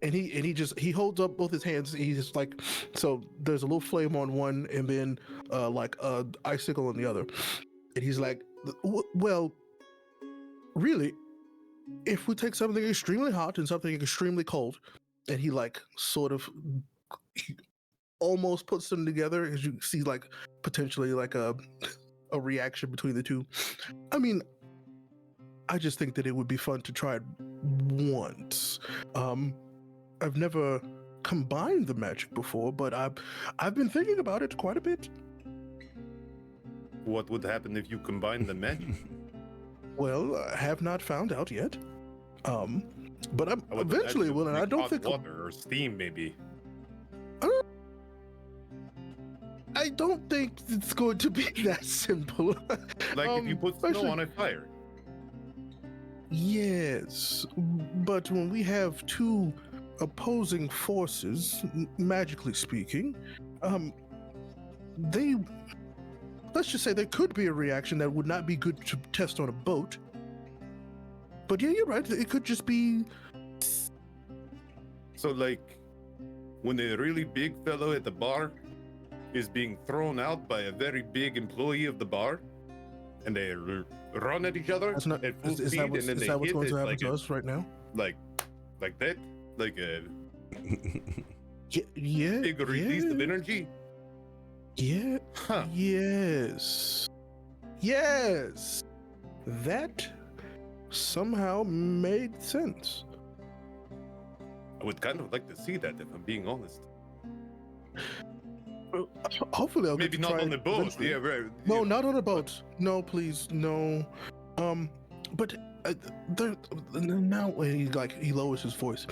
And he holds up both his hands. He's just like, so there's a little flame on one, and then like a icicle on the other. And he's like, well, really, if we take something extremely hot and something extremely cold, and he like sort of he almost puts them together, as you see, like potentially like a reaction between the two. I mean, I just think that it would be fun to try it once. I've never combined the magic before, but I've been thinking about it quite a bit.
What would happen if you combine the magic?
Well, I have not found out yet. But I'm
I would
eventually
imagine
will, and I
make
don't
hot
think
water or steam maybe.
don't think it's going to be that simple.
Like if you put snow
actually-
on a fire.
Yes, but when we have two opposing forces, magically speaking, they, let's just say there could be a reaction that would not be good to test on a boat. But yeah, you're right. It could just be.
So like when a really big fellow at the bar is being thrown out by a very big employee of the bar, and they run at each other
That's not.
at full
Is
speed,
that what's,
and then
is
they
that what's
hit
going
it
to happen
like
to us right now?
like that, like a
Yeah.
big release of
yeah,
energy.
Yeah.
Huh.
Yes. Yes. That somehow made sense.
I would kind of like to see that, if I'm being honest.
Hopefully, I'll
Maybe
get to
not
try
on
it
the boat.
eventually.
Yeah, right.
No,
yeah.
not on a boat. No, please, no. But there now he lowers his voice.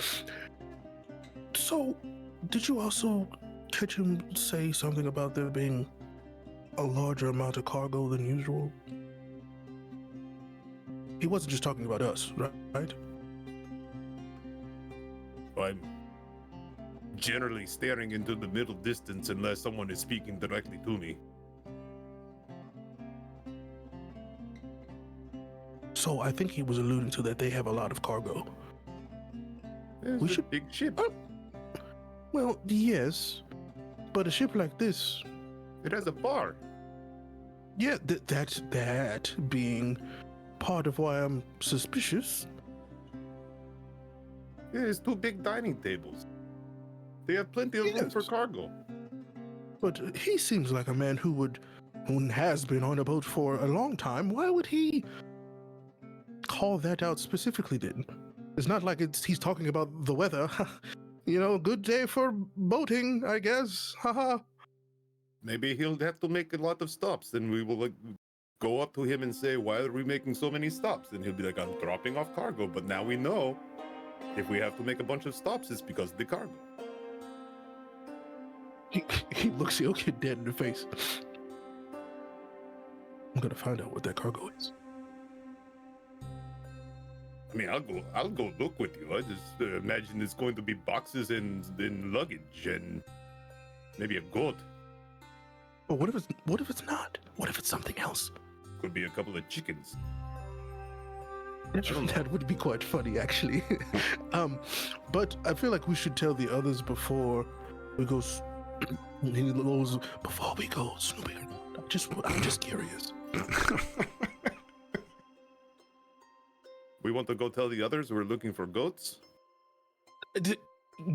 So, did you also catch him say something about there being a larger amount of cargo than usual? He wasn't just talking about us, right?
I'm generally staring into the middle distance unless someone is speaking directly to me.
So I think he was alluding to that they have a lot of cargo.
It's
We
a
should-
big ship.
Well, yes, but a ship like this,
It has a bar.
yeah, that's that being part of why I'm suspicious.
It has two big dining tables. They have plenty of room for
Yes.
cargo.
But he seems like a man who has been on a boat for a long time. Why would he call that out specifically then? It's not like he's talking about the weather. Good day for boating, I guess. Haha.
Maybe he'll have to make a lot of stops, and we will go up to him and say, "Why are we making so many stops?" And he'll be like, "I'm dropping off cargo." But now we know if we have to make a bunch of stops, it's because of the cargo.
He looks Ilkun dead in the face. I'm gonna find out what that cargo is.
I mean, I'll go look with you. I just imagine it's going to be boxes and luggage and maybe a goat.
But what if it's not? What if it's something else?
Could be a couple of chickens. don't know.
That would be quite funny, actually. But I feel like we should tell the others before we go. Before we go snooping. I'm just curious.
We want to go tell the others we're looking for goats.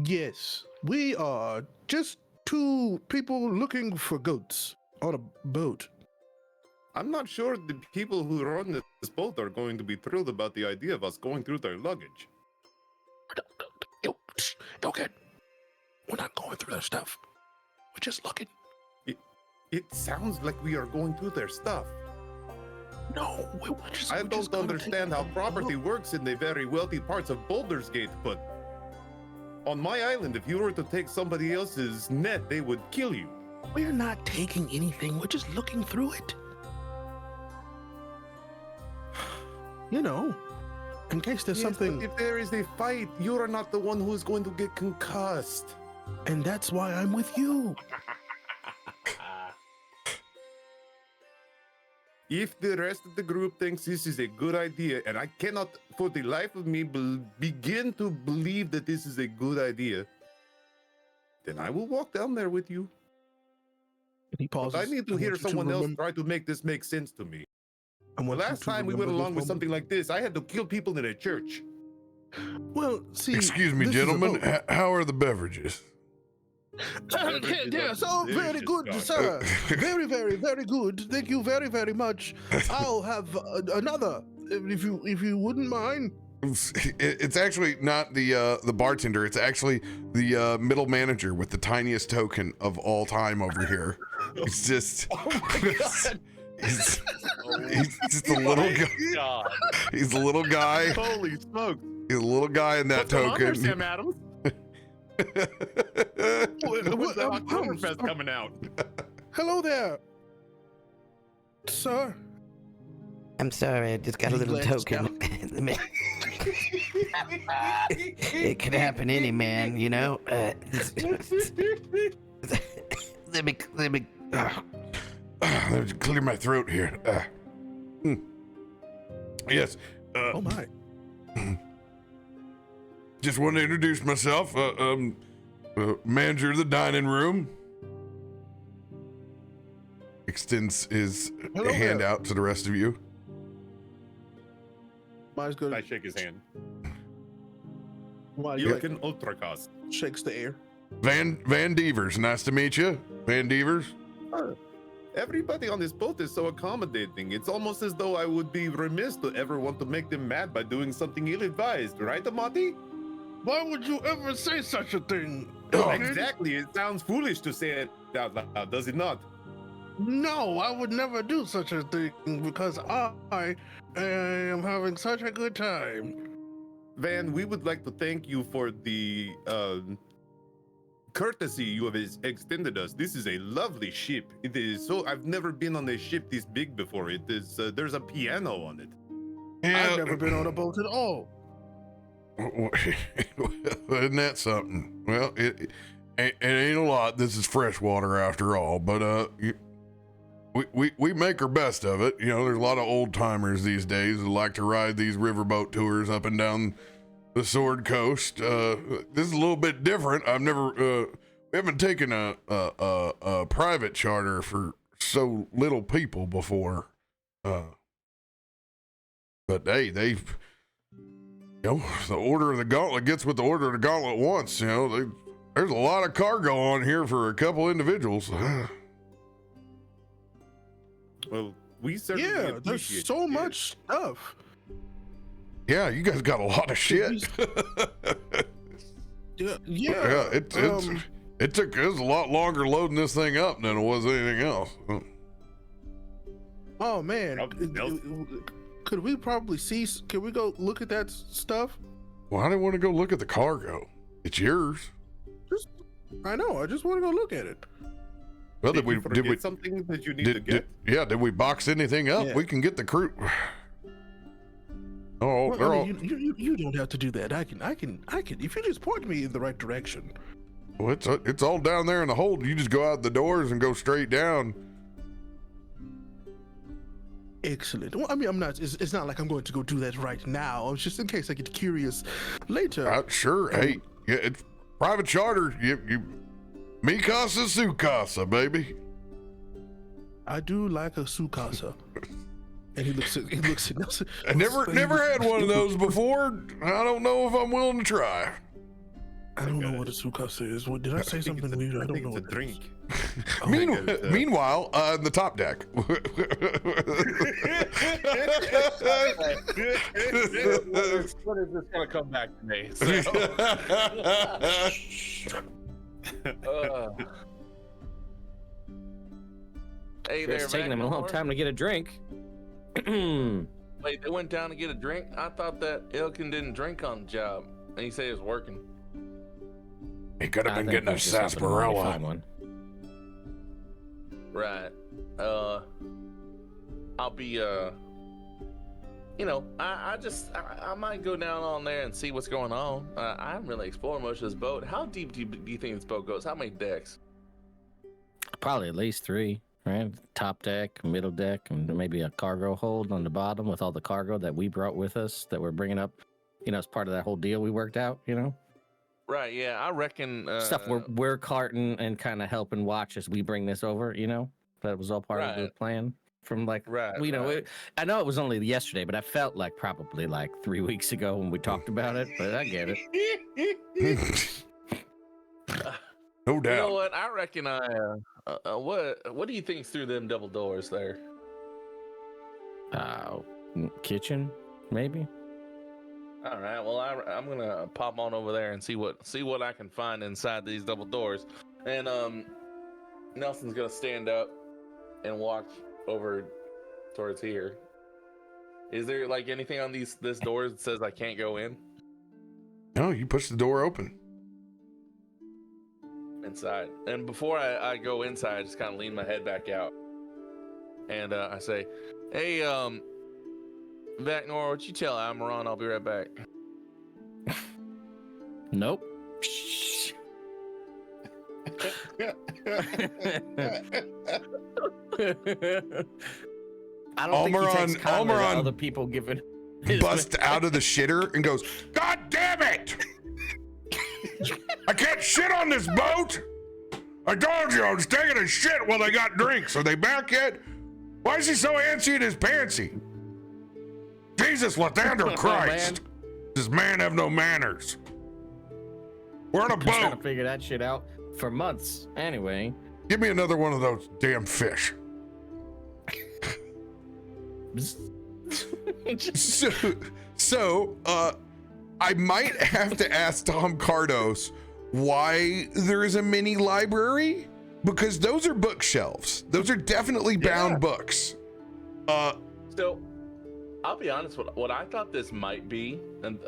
Yes, we are just two people looking for goats on a boat.
I'm not sure the people who run this boat are going to be thrilled about the idea of us going through their luggage.
Okay, we're not going through their stuff. We're just looking.
It sounds like we are going through their stuff.
No, we're just.
I
we're just
don't
gonna
understand
take
how
a
property
look.
works in the very wealthy parts of Baldur's Gate, but on my island, if you were to take somebody else's net, they would kill you.
We're not taking anything. We're just looking through it. In case there's
Yes, but
something.
if there is a fight, you are not the one who is going to get concussed.
And that's why I'm with you.
If the rest of the group thinks this is a good idea, and I cannot for the life of me begin to believe that this is a good idea, then I will walk down there with you.
And he pauses.
But I need to
I
hear
want you
someone else
remember-
try to make this make sense to me.
I
The
want you
last
to
time we went
remember
along
this
with something
moment.
like this, I had to kill people in a church.
Well, see.
Excuse me,
this is a
gentlemen.
boat.
How are the beverages?
Yes, oh, very good,
Delicious,
sir. Very, very, very good. Thank you very, very much. I'll have another, if you wouldn't mind.
It's actually not the bartender. It's actually the middle manager with the tiniest token of all time over here. It's just.
Oh my God.
He's just a little guy.
God.
He's a little guy.
Holy smoke!
He's a little guy in that
What's going on there,
token.
Sam Adams? When's that Oktoberfest coming out?
Hello there, sir.
I'm sorry, I just got a little token. It could happen any man, you know. Let me.
Let me clear my throat here. Yes.
Oh my.
Just want to introduce myself. Manager of the dining room. Extends his hand out to the rest of you.
Mine's good.
I shake his hand.
Why
You
you
can ultracast.
shakes the air?
Van Devers, nice to meet you. Van Devers.
Everybody on this boat is so accommodating. It's almost as though I would be remiss to ever want to make them mad by doing something ill-advised, right, Amatti?
Why would you ever say such a thing?
Oh,
Exactly. It sounds foolish to say it out loud, does it not?
No, I would never do such a thing because I am having such a good time.
Van, we would like to thank you for the courtesy you have extended us. This is a lovely ship. It is so. I've never been on a ship this big before. It is. There's a piano on it.
I've never been on a boat at all.
Isn't that something? Well, it ain't a lot. This is freshwater after all, but we make our best of it. You know, there's a lot of old timers these days who like to ride these riverboat tours up and down the Sword Coast. This is a little bit different. I've never we haven't taken a private charter for so little people before. But hey, they've, you know, the Order of the Gauntlet gets what the Order of the Gauntlet wants. You know, there's a lot of cargo on here for a couple individuals.
Well, we certainly
Yeah, there's
appreciate
so
it.
much stuff.
Yeah, you guys got a lot of shit.
Yeah.
It was a lot longer loading this thing up than it was anything else.
Oh man,
Something else.
could we probably see? Can we go look at that stuff?
Well, I didn't want to go look at the cargo. It's yours.
I know. I just want to go look at it.
Well,
Did
did
you
we
forget something that you need to get?
did we box anything up?
Yeah.
We can get the crew. Oh,
Well,
they're
I
all.
mean, you don't have to do that. I can. If you just point me in the right direction.
Well, it's all down there in the hold. You just go out the doors and go straight down.
Excellent. Well, I mean, I'm not. It's not like I'm going to go do that right now. It's just in case I get curious later.
Sure. Hey, yeah, it's private charter. You, mi casa, su casa, baby.
I do like a sukasa. And he looks at Nelson.
I never had one of those before. I don't know if I'm willing to try.
I don't know what a sukasa is. What did I say something weird? I don't know.
It's a
what
drink.
Oh,
Meanwhile, in the top deck.
What is this gonna come back to me? So, hey there,
It's taking him a long
Vaknor.
time to get a drink.
Wait, they went down to get a drink? I thought that Ilkun didn't drink on the job. And he said he was working.
He could have
I
been
think
getting a
that's just happened when we
sarsaparilla.
find one.
Right. I'll be you know, I might go down on there and see what's going on. I haven't really explored much of this boat. How deep do you think this boat goes? How many decks?
Probably at least 3, right? Top deck, middle deck, and maybe a cargo hold on the bottom with all the cargo that we brought with us that we're bringing up, you know, as part of that whole deal we worked out, you know?
Right, yeah, I reckon
Stuff we're carting and kind of helping watch as we bring this over, you know? That was all part of the
Right.
plan from like,
Right,
you know,
right.
I know it was only yesterday, but I felt like probably like 3 weeks ago when we talked about it, but I get it.
No
You know
doubt.
what? I reckon what do you think's through them double doors there?
Kitchen, maybe?
All right. Well, I'm gonna pop on over there and see what I can find inside these double doors. And Nelson's gonna stand up and walk over towards here. Is there like anything on this door that says I can't go in?
No, you push the door open.
inside. And before I go inside, I just kind of lean my head back out. And I say, hey, Vaknor, what you tell Almuron? I'll be right back.
Nope. I don't think he takes kindly to other people giving
bust out of the shitter and goes, God damn it! I can't shit on this boat! I told you I was taking a shit while they got drinks. Are they back yet? Why is he so antsy in his pantsy? Jesus, Lathander Christ! Does man have no manners? We're on a boat.
Trying to figure that shit out for months. Anyway.
Give me another one of those damn fish. So, I might have to ask Tom Cardos why there is a mini library, because those are bookshelves. Those are definitely bound books.
So, I'll be honest. What I thought this might be, and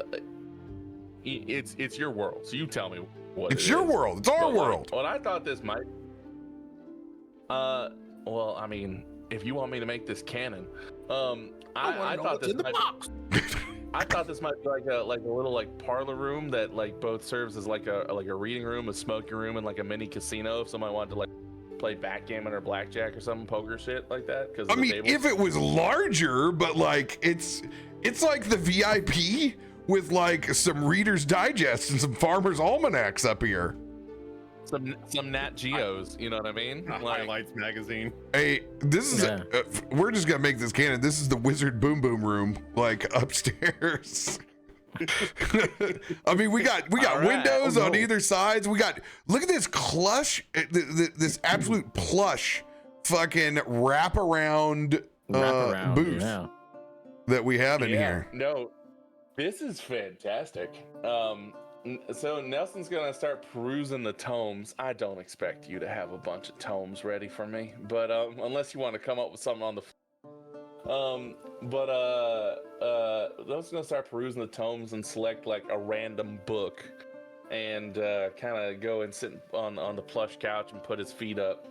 it's your world. So you tell me what
it's your world. It's our world.
What I thought this might. Well, I mean, if you want me to make this canon, I thought this might. I thought this might be like a little parlor room that both serves as like a reading room, a smoking room, and like a mini casino if somebody wanted to play backgammon or blackjack or something, poker shit like that. Because
I mean, if it was larger, but it's like the VIP with some Reader's Digest and some Farmer's Almanacs up here.
Some Nat Geos, you know what I mean?
Highlights magazine.
Hey, this is we're just gonna make this canon. This is the Wizard Boom Boom room, upstairs. I mean, we got windows on either sides. Look at this plush, this absolute plush, fucking wraparound booth that we have in here.
No, this is fantastic. So Nelson's gonna start perusing the tomes. I don't expect you to have a bunch of tomes ready for me, but unless you want to come up with something on the Nelson's gonna start perusing the tomes and select a random book and kind of go and sit on the plush couch and put his feet up,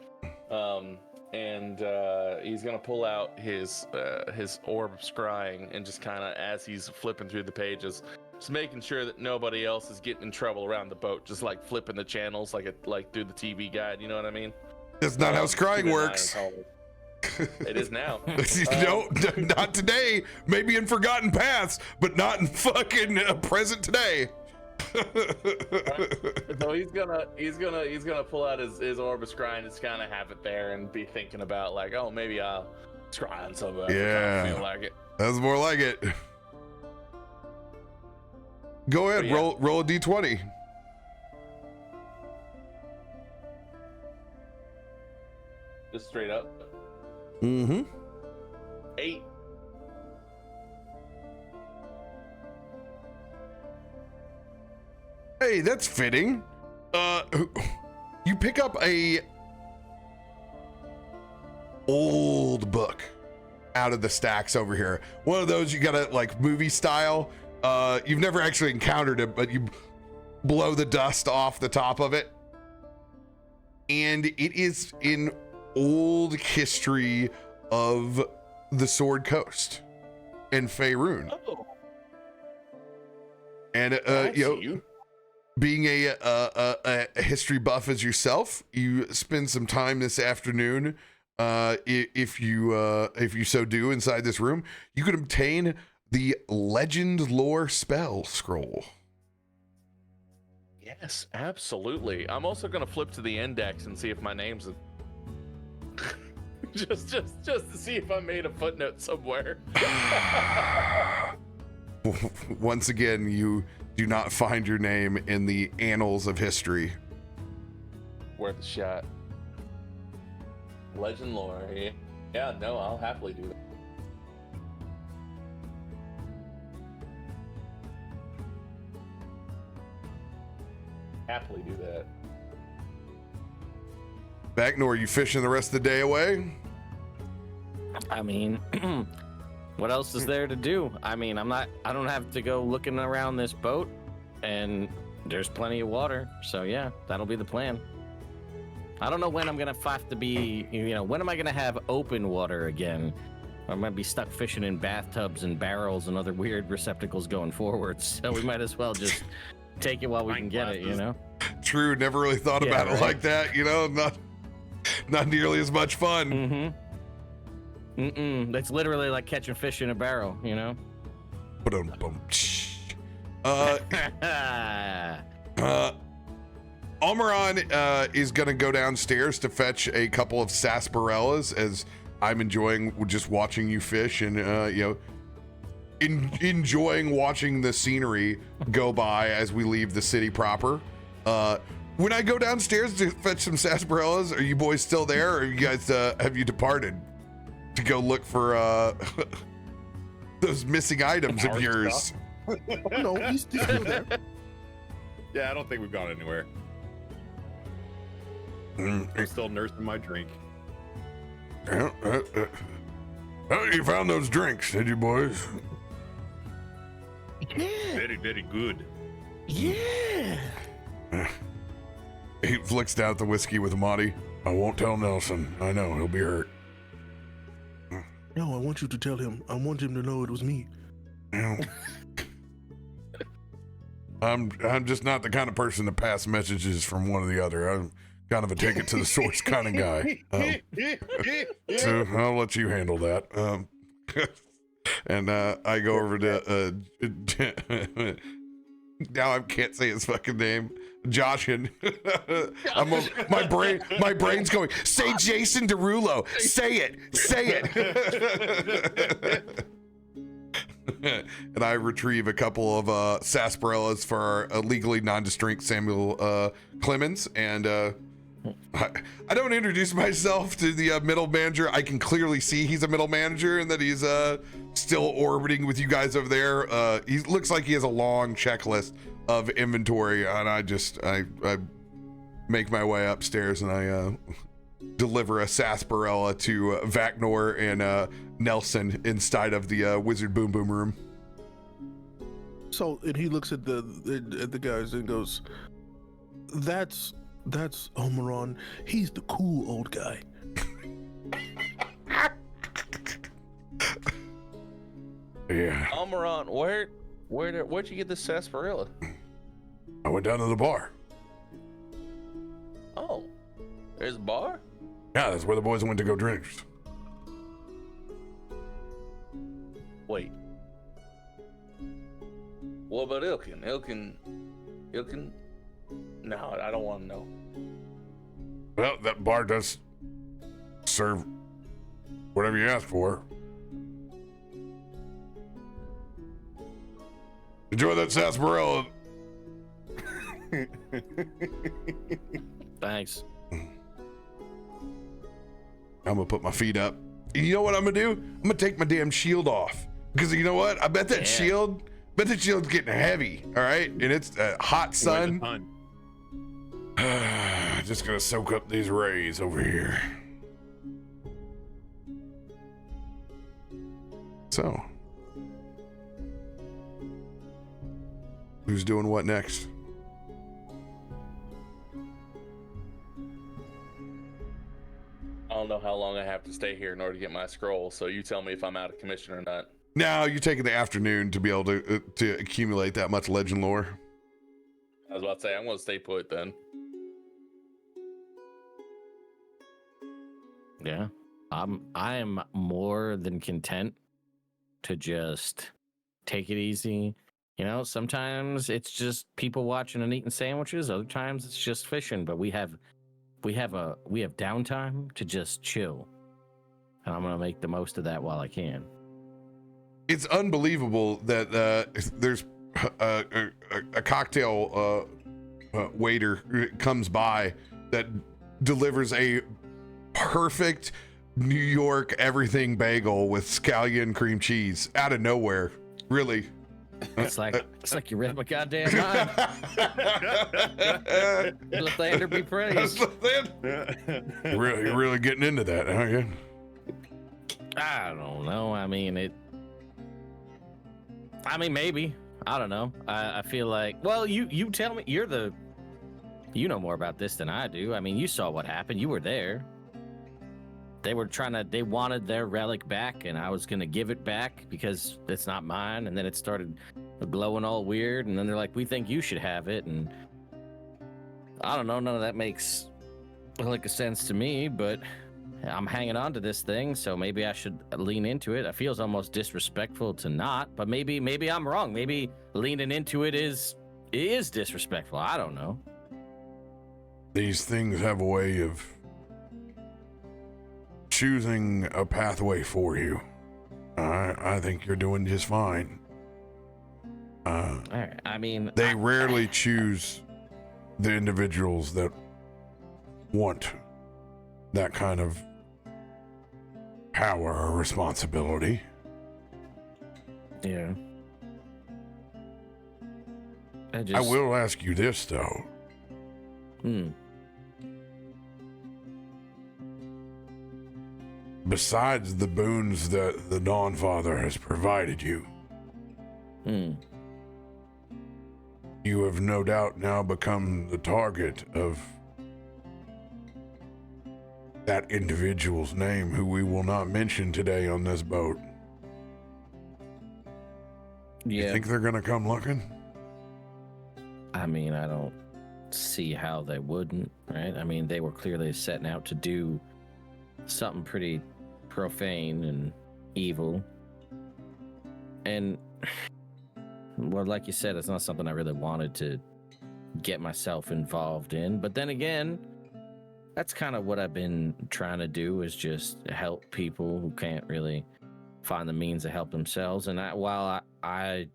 and he's gonna pull out his orb of scrying and just kind of, as he's flipping through the pages, just making sure that nobody else is getting in trouble around the boat, just flipping the channels through the TV guide, you know what I mean?
That's not how scrying works.
It is now.
No, not today. Maybe in forgotten paths, but not in fucking present today.
So he's gonna pull out his orb of scrying and just kind of have it there and be thinking about oh, maybe I'll scry on somebody.
Yeah,
I feel like it.
That's more like it. Go ahead, roll a d20.
Just straight up. 8.
Hey, that's fitting. You pick up a old book out of the stacks over here. One of those you gotta movie style. You've never actually encountered it, but you blow the dust off the top of it. And it is in old history of the Sword Coast and Faerun.
Oh.
And being a history buff as yourself, you spend some time this afternoon, if you so do, inside this room. You can obtain the Legend Lore Spell Scroll.
Yes, absolutely. I'm also gonna flip to the index and see if my name's just to see if I made a footnote somewhere.
Once again, you do not find your name in the annals of history.
Worth a shot. Legend lore. Yeah, no, I'll happily do that. Happily do that.
Vaknor, you fishing the rest of the day away?
I mean, what else is there to do? I mean, I don't have to go looking around this boat, and there's plenty of water. So yeah, that'll be the plan. I don't know when I'm gonna have to be. When am I gonna have open water again? I'm gonna be stuck fishing in bathtubs and barrels and other weird receptacles going forward. So we might as well just take it while we can get it.
True. Never really thought about it like that. Not nearly as much fun.
That's literally like catching fish in a barrel.
Almuron is going to go downstairs to fetch a couple of sarsaparillas as I'm enjoying just watching you fish and, enjoying watching the scenery go by as we leave the city proper. When I go downstairs to fetch some sarsaparillas, are you boys still there, or you guys have you departed to go look for those missing items of yours?
No, he's still there.
Yeah, I don't think we've gone anywhere. I'm still nursing my drink.
You found those drinks, did you, boys?
Yeah.
Very, very good.
Yeah.
He flicks down at the whiskey with Amatti. I won't tell Nelson. I know he'll be hurt.
No, I want you to tell him. I want him to know it was me.
No. I'm just not the kind of person to pass messages from one to the other. I'm kind of a take it to the source kind of guy. So I'll let you handle that. And I go over to now I can't say his fucking name. Joshin. My brain's going, say Jason Derulo. Say it. And I retrieve a couple of sarsaparillas for our legally non-distinct Samuel Clemens, and I don't introduce myself to the middle manager. I can clearly see he's a middle manager and that he's still orbiting with you guys over there. He looks like he has a long checklist of inventory, and I make my way upstairs and I deliver a sarsaparilla to Vaknor and Nelson inside of the wizard boom boom room.
So, and he looks at the guys and goes, "That's Almuron. He's the cool old guy."
Yeah.
Almuron, where'd you get this sarsaparilla?
I went down to the bar.
Oh, there's a bar?
Yeah, that's where the boys went to go drink.
Wait. What about Ilkun? Ilkun? No, I don't want to know.
Well, that bar does serve whatever you ask for. Enjoy that sarsaparilla.
Thanks.
I'm gonna put my feet up. You know what I'm gonna do? I'm gonna take my damn shield off. Because you know what? I bet that shield's getting heavy, all right? And it's a hot sun. Just gonna soak up these rays over here. So, who's doing what next?
I don't know how long I have to stay here in order to get my scroll, so you tell me if I'm out of commission or not.
Now you're taking the afternoon to be able to accumulate that much legend lore.
I was about to say, I'm going to stay put then.
Yeah. I am more than content to just take it easy. Sometimes it's just people watching and eating sandwiches. Other times it's just fishing, but we have downtime to just chill. And I'm going to make the most of that while I can.
It's unbelievable that there's a cocktail waiter comes by that delivers a perfect New York everything bagel with scallion cream cheese out of nowhere. Really.
It's like you read my goddamn mind. Lathander be praised.
You're really getting into that, aren't you?
I don't know. I mean, maybe. I don't know. I feel like, well, you tell me. You're the you know more about this than I do. I mean, you saw what happened. You were there. They wanted their relic back, and I was going to give it back because it's not mine. And then it started glowing all weird. And then they're like, we think you should have it. And I don't know. None of that makes like a sense to me, but I'm hanging on to this thing. So maybe I should lean into it. It feels almost disrespectful to not, but maybe I'm wrong. Maybe leaning into it is disrespectful. I don't know.
These things have a way of choosing a pathway for you. I think you're doing just fine.
All right. I mean,
they rarely choose the individuals that want that kind of power or responsibility.
Yeah.
I will ask you this, though. Besides the boons that the Dawn Father has provided you, you have no doubt now become the target of that individual's name, who we will not mention today on this boat.
Yeah.
You think they're gonna come looking?
I mean, I don't see how they wouldn't, right? I mean, they were clearly setting out to do something pretty profane and evil. And, well, like you said, it's not something I really wanted to get myself involved in. But then again, that's kind of what I've been trying to do, is just help people who can't really find the means to help themselves. And while I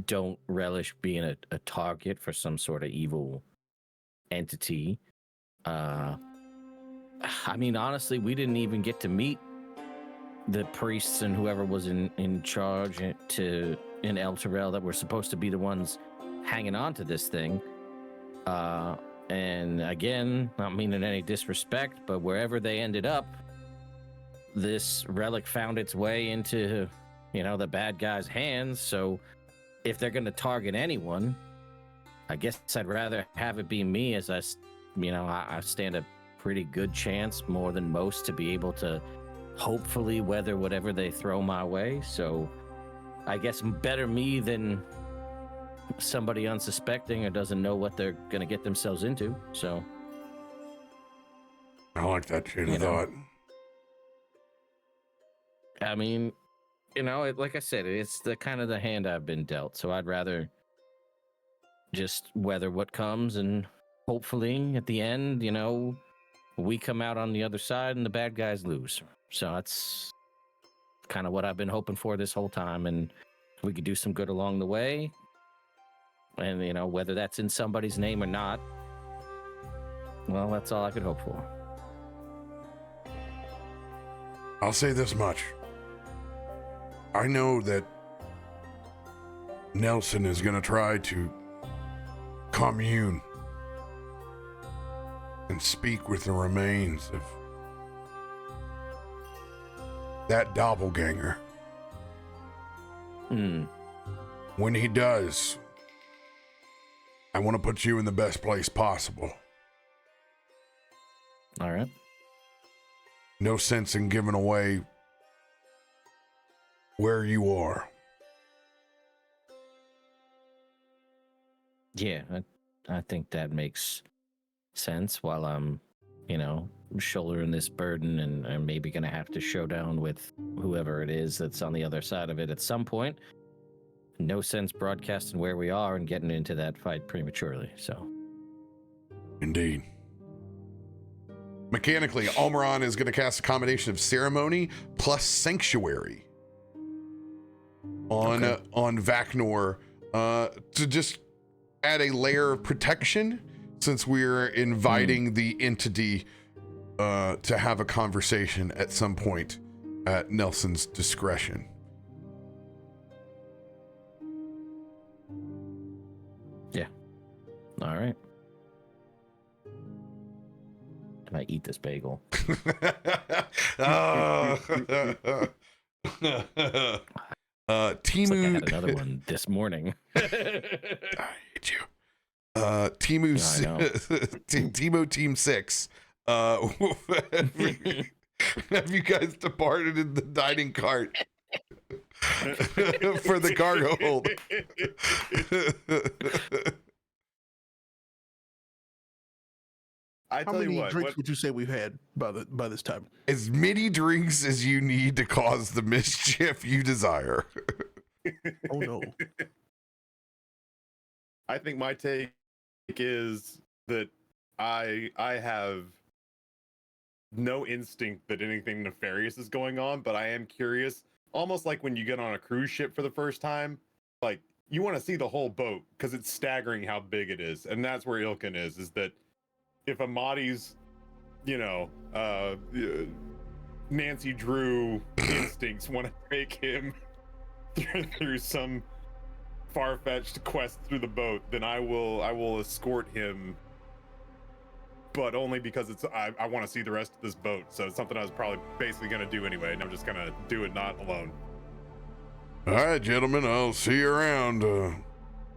don't relish being a target for some sort of evil entity, I mean, honestly, we didn't even get to meet the priests and whoever was in charge in El Terrell that were supposed to be the ones hanging on to this thing. And again, not meaning any disrespect, but wherever they ended up, this relic found its way into, the bad guy's hands. So if they're going to target anyone, I guess I'd rather have it be me, as I stand a pretty good chance, more than most, to be able to hopefully weather whatever they throw my way. So I guess better me than somebody unsuspecting or doesn't know what they're going to get themselves into. So
I like that chain of thought.
I mean, like I said, it's the kind of the hand I've been dealt. So I'd rather just weather what comes, and hopefully at the end, we come out on the other side and the bad guys lose. So that's kind of what I've been hoping for this whole time. And we could do some good along the way. And, whether that's in somebody's name or not, well, that's all I could hope for.
I'll say this much. I know that Nelson is going to try to commune and speak with the remains of that doppelganger. When he does, I want to put you in the best place possible.
All right.
No sense in giving away where you are.
Yeah, I think that makes sense. While I'm, shouldering this burden and maybe going to have to show down with whoever it is that's on the other side of it at some point. No sense broadcasting where we are and getting into that fight prematurely. So,
indeed. Mechanically, Almuron is going to cast a combination of Ceremony plus Sanctuary on Vaknor to just add a layer of protection, since we're inviting the entity to have a conversation at some point at Nelson's discretion.
Yeah. All right. Can I eat this bagel?
Timu.
It's like I had another one this morning.
I hate you. Timu,
Yeah,
Timo Team 6. Have you guys departed in the dining cart for the cargo hold?
I
How
tell you
many
what,
drinks would you say we've had by this time?
As many drinks as you need to cause the mischief you desire.
Oh no.
I think my take is that I have no instinct that anything nefarious is going on, but I am curious, almost like when you get on a cruise ship for the first time, like you want to see the whole boat because it's staggering how big it is. And that's where Ilkun is that if Amatti's, Nancy Drew instincts want to take him through some far-fetched quest through the boat, then I will escort him, but only because I want to see the rest of this boat. So it's something I was probably basically going to do anyway, and I'm just going to do it not alone.
All right, gentlemen, I'll see you around.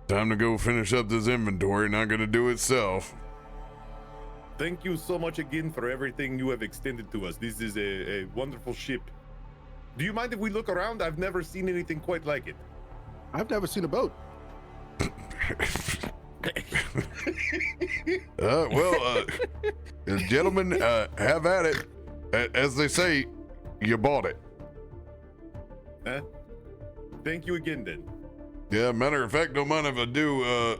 Time to go finish up this inventory. Not going to do itself.
Thank you so much again for everything you have extended to us. This is a wonderful ship. Do you mind if we look around? I've never seen anything quite like it.
I've never seen a boat.
Gentlemen, have at it. As they say, you bought it.
Thank you again, then.
Yeah, matter of fact, don't mind if I do.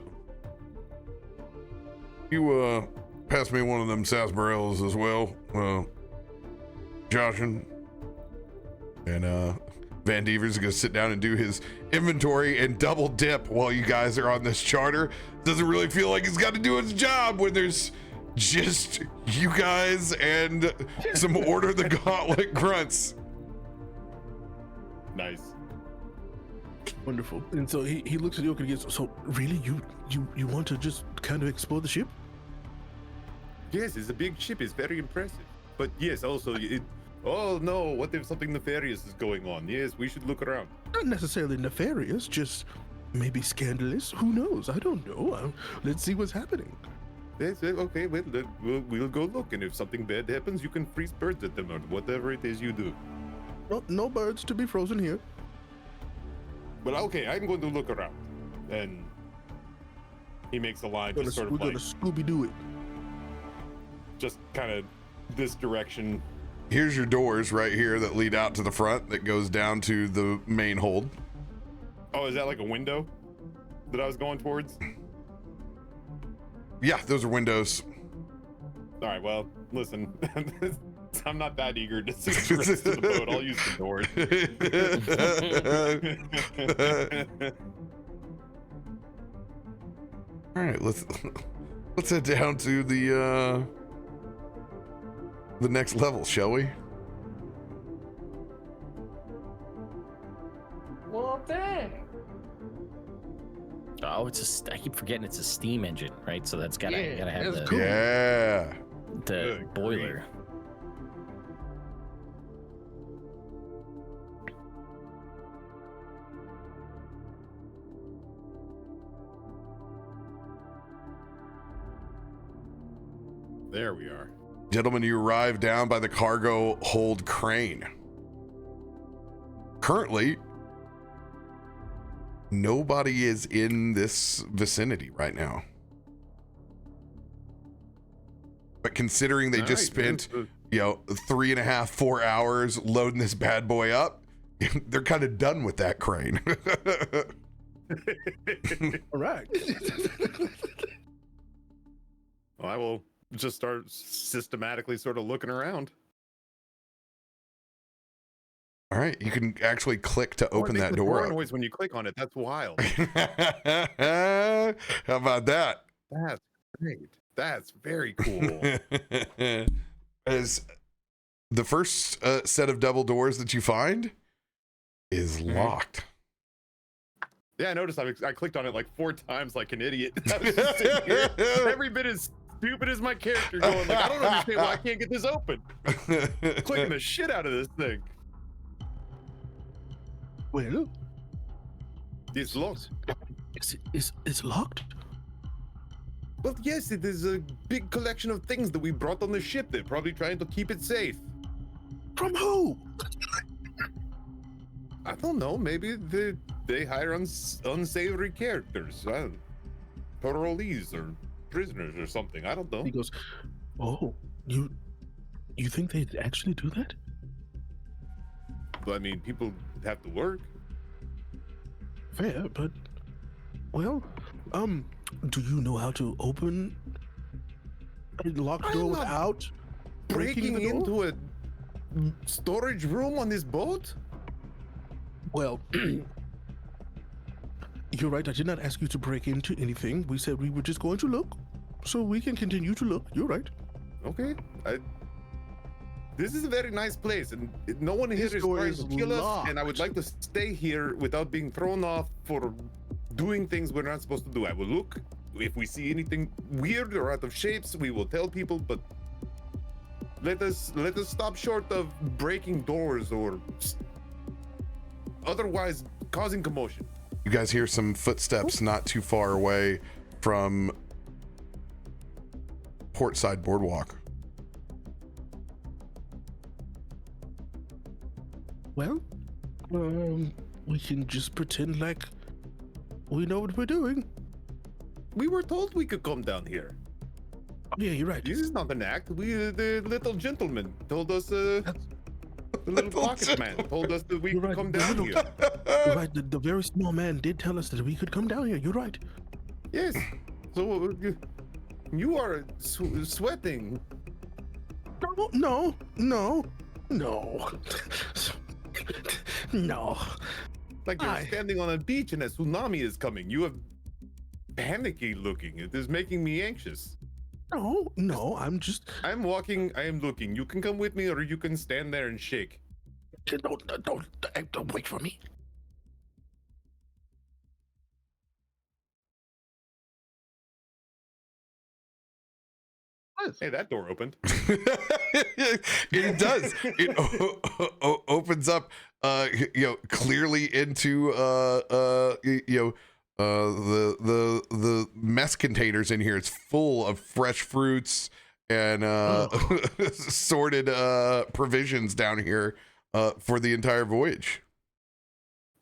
You pass me one of them sarsaparillas as well, Joshin. And Van Dever's gonna sit down and do his inventory and double dip while you guys are on this charter. Doesn't really feel like he's got to do his job when there's just you guys and some Order the Gauntlet grunts.
Nice.
Wonderful. And so he looks at Ilkun again. So really, you want to just kind of explore the ship?
Yes, it's a big ship. It's very impressive. But yes, also oh no, what if something nefarious is going on? Yes, we should look around.
Not necessarily nefarious, just maybe scandalous. Who knows? I don't know. Let's see what's happening.
Yes, okay, we'll go look, and if something bad happens, you can freeze birds at them or whatever it is you do.
No birds to be frozen here.
But okay, I'm going to look around. And he makes a line, just sort of
we're
like,
gonna Scooby-Doo it.
just kind of this direction.
Here's your doors right here that lead out to the front that goes down to the main hold.
Oh, is that like a window that I was going towards?
Yeah, those are windows.
All right, well, listen, I'm not that eager to see the rest of the boat. I'll use the doors.
All right, let's head down to the next level, shall we?
Well, dang.
Oh, I keep forgetting it's a steam engine, right? So that's gotta have
that's
the,
cool.
Yeah.
the
Good
boiler.
There we are.
Gentlemen, you arrive down by the cargo hold crane. Currently, nobody is in this vicinity right now. But considering they just spent, 3.5, 4 hours loading this bad boy up, they're kind of done with that crane.
All right.
Well, I will just start systematically sort of looking around.
All right, you can actually click to open that door up.
Noise when you click on it. That's wild.
How about that?
That's great. That's very cool.
As the first set of double doors that you find is locked.
Yeah, I noticed I clicked on it like 4 times like an idiot. I was just sitting here, every bit as stupid as my character going like, I don't understand why I can't get this open. Clicking the shit out of this thing.
Well,
It's locked.
it's locked.
Well, yes, it is a big collection of things that we brought on the ship. They're probably trying to keep it safe.
From who?
I don't know. Maybe they hire unsavory characters, parolees or prisoners or something. I don't know.
He goes, "Oh, you think they'd actually do that?"
But I mean, people have to work.
Fair, but well, do you know how to open a locked door without breaking the door?
Into a storage room on this boat?
Well, you're right. I did not ask you to break into anything. We said we were just going to look, so we can continue to look. You're right.
Okay. This is a very nice place, and no one here is trying to kill us, and I would like to stay here without being thrown off for doing things we're not supposed to do. I will look. If we see anything weird or out of shapes, we will tell people, but let us stop short of breaking doors or otherwise causing commotion.
You guys hear some footsteps not too far away from Portside Boardwalk.
Well, we can just pretend like we know what we're doing.
We were told we could come down here.
Oh, yeah, you're right.
This is not an act. The little gentleman told us, the little pocket man told us that we could come down here.
You're right. The very small man did tell us that we could come down here. You're right.
Yes. So you are sweating.
No.
Like you're standing on a beach and a tsunami is coming. You have panicky looking. It is making me anxious.
No,
I'm walking, I am looking. You can come with me or you can stand there and shake.
Don't wait for me.
Hey, that door opened.
It does. It opens up, clearly into, the mess containers in here. It's full of fresh fruits and sorted provisions down here for the entire voyage.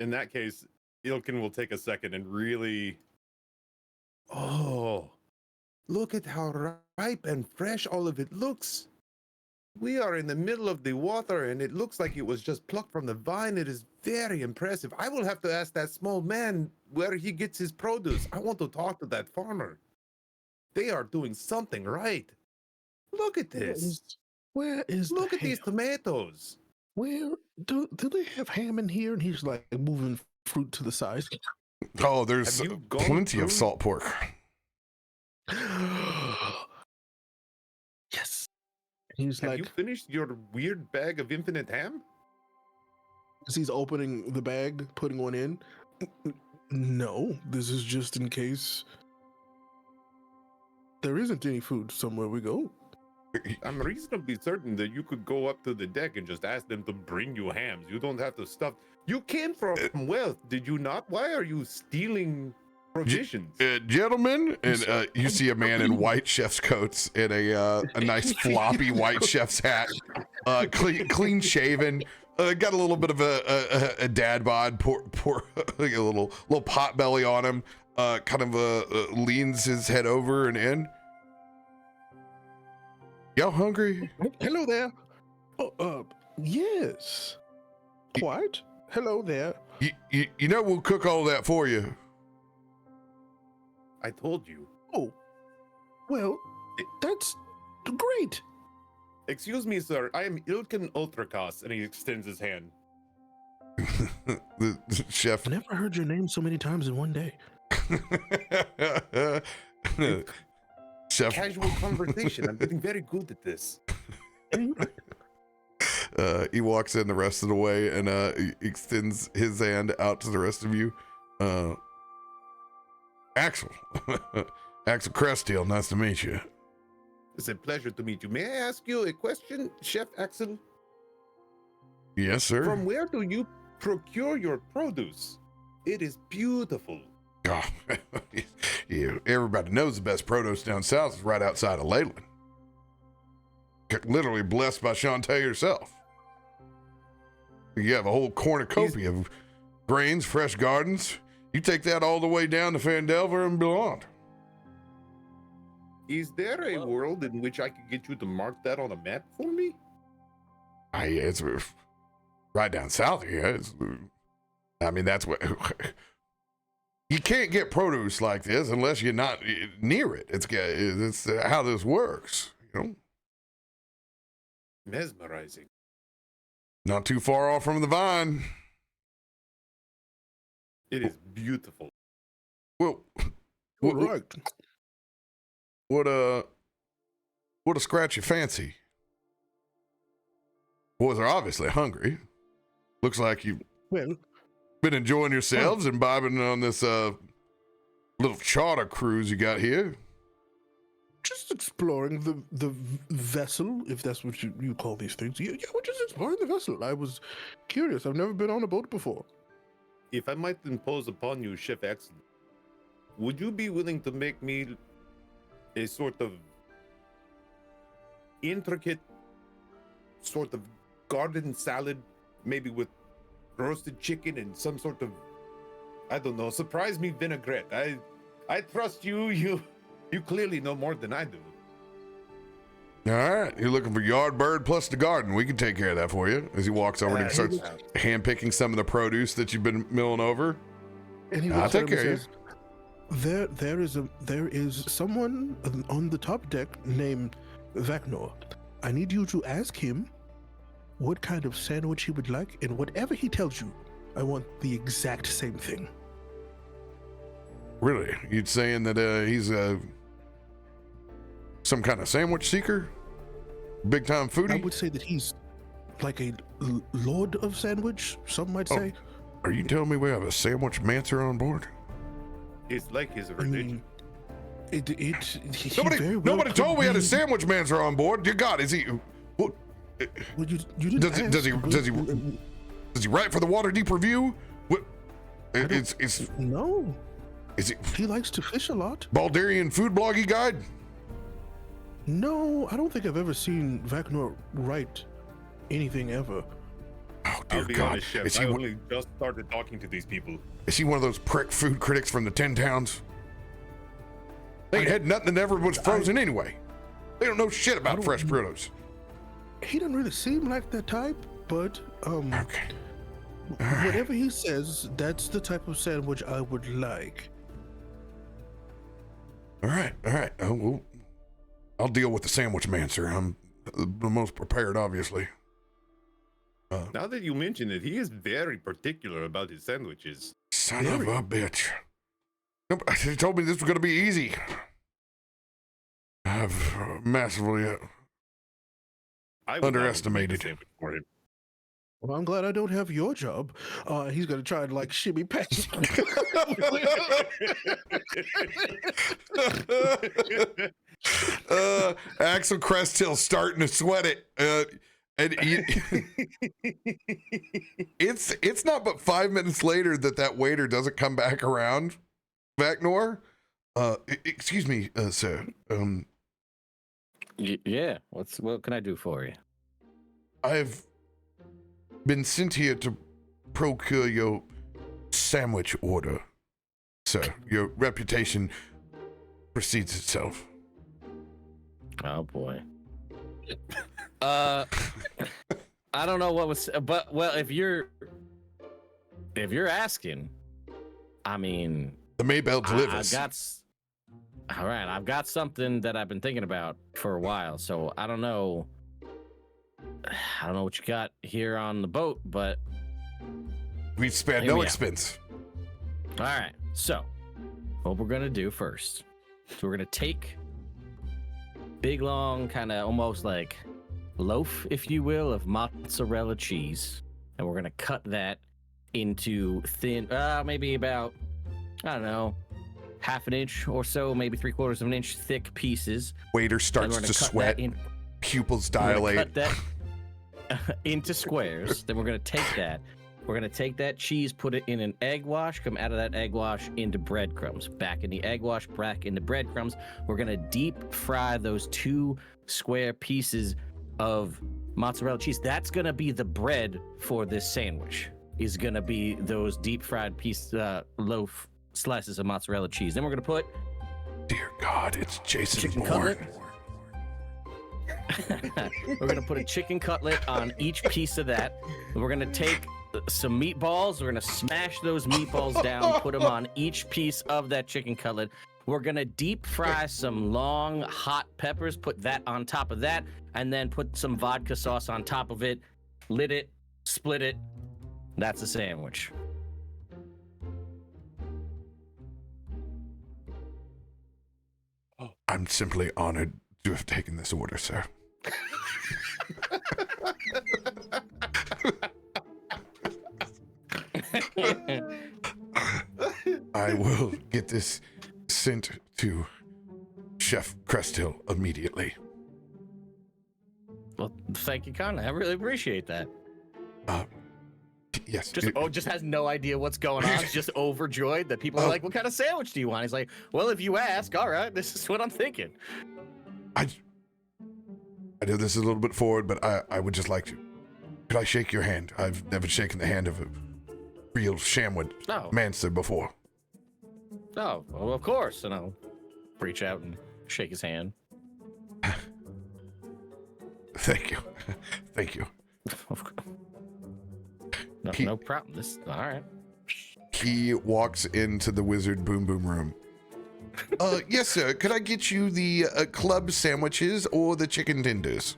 In that case, Ilkun will take a second and really. Oh, look at how ripe and fresh all of it looks. We are in the middle of the water and it looks like it was just plucked from the vine. It is very impressive. I will have to ask that small man where he gets his produce. I want to talk to that farmer. They are doing something right. Look at this.
Where is
Look at these tomatoes.
Where do they have ham in here? And he's like moving fruit to the side.
Oh, there's plenty of salt pork.
Yes. He's
Have you finished your weird bag of infinite ham?
As he's opening the bag, putting one in. No, this is just in case there isn't any food somewhere we go.
I'm reasonably certain that you could go up to the deck and just ask them to bring you hams. You don't have to stuff. You came from wealth, did you not? Why are you stealing provisions?
Gentlemen, and you see a man in white chef's coats and a nice floppy white chef's hat, clean shaven, got a little bit of a dad bod, poor like a little pot belly on him, kind of leans his head over and in. Y'all hungry?
Hello there. Yes. Quite. Hello there.
You know we'll cook all that for you.
I told you.
Oh, well, that's great.
Excuse me, sir. I am Ilkun Ultracos, and he extends his hand.
The chef.
I never heard your name so many times in one day.
Chef.
Casual conversation. I'm getting very good at this.
He walks in the rest of the way and he extends his hand out to the rest of you. Axel. Axel Cresteel, nice to meet you.
It's a pleasure to meet you. May I ask you a question, Chef Axel?
Yes, sir.
From where do you procure your produce? It is beautiful.
Oh, yeah, everybody knows the best produce down south is right outside of Leyland. Literally blessed by Shantae herself. You have a whole cornucopia of grains, fresh gardens. You take that all the way down to Fandelver and beyond.
Is there a world in which I could get you to mark that on a map for me?
It's right down south here. I mean, that's what... You can't get produce like this unless you're not near it. It's how this works, you know?
Mesmerizing.
Not too far off from the vine.
It is beautiful.
Well,
Right.
what a scratch your fancy. Boys are obviously hungry. Looks like you've been enjoying yourselves, imbibing on this little charter cruise you got here.
Just exploring the vessel, if that's what you call these things. Yeah, we're just exploring the vessel. I was curious. I've never been on a boat before.
If I might impose upon you, Chef Excellent, would you be willing to make me a sort of intricate sort of garden salad, maybe with roasted chicken and some sort of, I don't know, surprise me vinaigrette? I trust you. You clearly know more than I do.
All right, you're looking for yard bird plus the garden. We can take care of that for you. As he walks over and he starts handpicking some of the produce that you've been milling over.
And he
I'll take care of
you. There is someone on the top deck named Vaknor. I need you to ask him what kind of sandwich he would like, and whatever he tells you, I want the exact same thing.
Really? You'd saying that he's some kind of sandwich seeker? Big time foodie?
I would say that he's like a lord of sandwich, some might say.
Are you telling me we have a sandwich mancer on board?
It's like his religion.
Nobody told me we had a sandwich mancer on board. Dear God, is he? What?
Well, you didn't ask.
Does he write for the Waterdeep Review? What?
No.
Is it?
He likes to fish a lot.
Baldarian food bloggy guide?
No, I don't think I've ever seen Vaknor write anything ever.
Oh dear
I'll be
God!
honest, Chef, I only just started talking to these people.
Is he one of those prick food critics from the 10 towns? They ain't had nothing that ever was frozen anyway. They don't know shit about fresh produce.
He doesn't really seem like that type, but
Okay.
whatever he says, that's the type of sandwich I would like.
All right. Oh, well, I'll deal with the sandwich man, sir. I'm the most prepared, obviously.
Now that you mention it, he is very particular about his sandwiches.
Son of a bitch. He told me this was going to be easy. I've massively underestimated.
For him.
Well, I'm glad I don't have your job. He's gonna try to like shimmy past.
Axel Cresthill starting to sweat it. And it's not but 5 minutes later that waiter doesn't come back around. Vaknor, excuse me, sir.
Yeah. What can I do for you?
I've been sent here to procure your sandwich order, sir. Your reputation precedes itself.
Oh boy. I don't know what was, but well, if you're asking, I mean,
the Maybell delivers.
I've got something that I've been thinking about for a while, so I don't know what you got here on the boat, but
we've spared no expense.
All right, so what we're gonna do first, so we're gonna take big long kind of almost like loaf, if you will, of mozzarella cheese, and we're gonna cut that into thin, maybe about, I don't know, half an inch or so, maybe 3/4 of an inch thick pieces.
Waiter starts to sweat. Pupils dilate.
Cut that into squares. Then we're gonna take that. We're We're going to take that cheese, put it in an egg wash, come out of that egg wash into breadcrumbs. Back in the egg wash, back into breadcrumbs. We're going to deep fry those 2 square pieces of mozzarella cheese. That's going to be the bread for this sandwich. Is going to be those deep fried loaf slices of mozzarella cheese. Then we're going to put...
Dear God, it's Jason
chicken
Bourne.
cutlet. We're going to put a chicken cutlet on each piece of that. We're going to take some meatballs. We're going to smash those meatballs down, put them on each piece of that chicken cutlet. We're going to deep fry some long hot peppers, put that on top of that, and then put some vodka sauce on top of it, lit it, split it. That's a sandwich.
I'm simply honored to have taken this order, sir. I will get this sent to Chef Cresthill immediately.
Well, thank you kindly. I really appreciate that.
Yes.
Just has no idea what's going on. He's just overjoyed that people are like, what kind of sandwich do you want? He's like, well, if you ask, all right, this is what I'm thinking.
I know this is a little bit forward, but I would just like to. Could I shake your hand? I've never shaken the hand of a real Shamwood Mancer before.
Oh, well, of course. And I'll reach out and shake his hand.
Thank you. Thank you.
No problem. This all right.
He walks into the wizard boom boom room. Yes, sir. Could I get you the club sandwiches or the chicken tenders?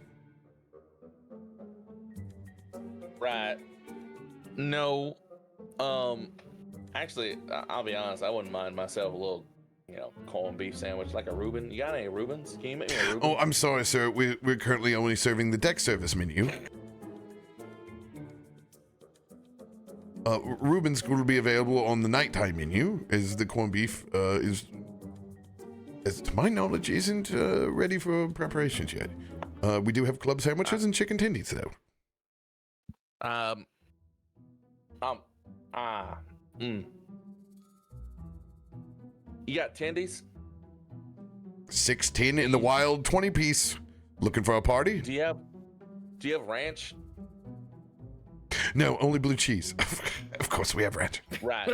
Right. No. Actually, I'll be honest. I wouldn't mind myself a little, corned beef sandwich, like a Reuben. You got any Reubens? Can you make me a Reuben?
Oh, I'm sorry, sir. We're currently only serving the deck service menu. Reubens will be available on the nighttime menu, as the corned beef is, as to my knowledge, isn't ready for preparations yet. We do have club sandwiches and chicken tendies, though.
You got tendies?
610 in the wild, 20 piece. Looking for a party?
Do you have ranch?
No, only blue cheese. Of course we have ranch.
Right.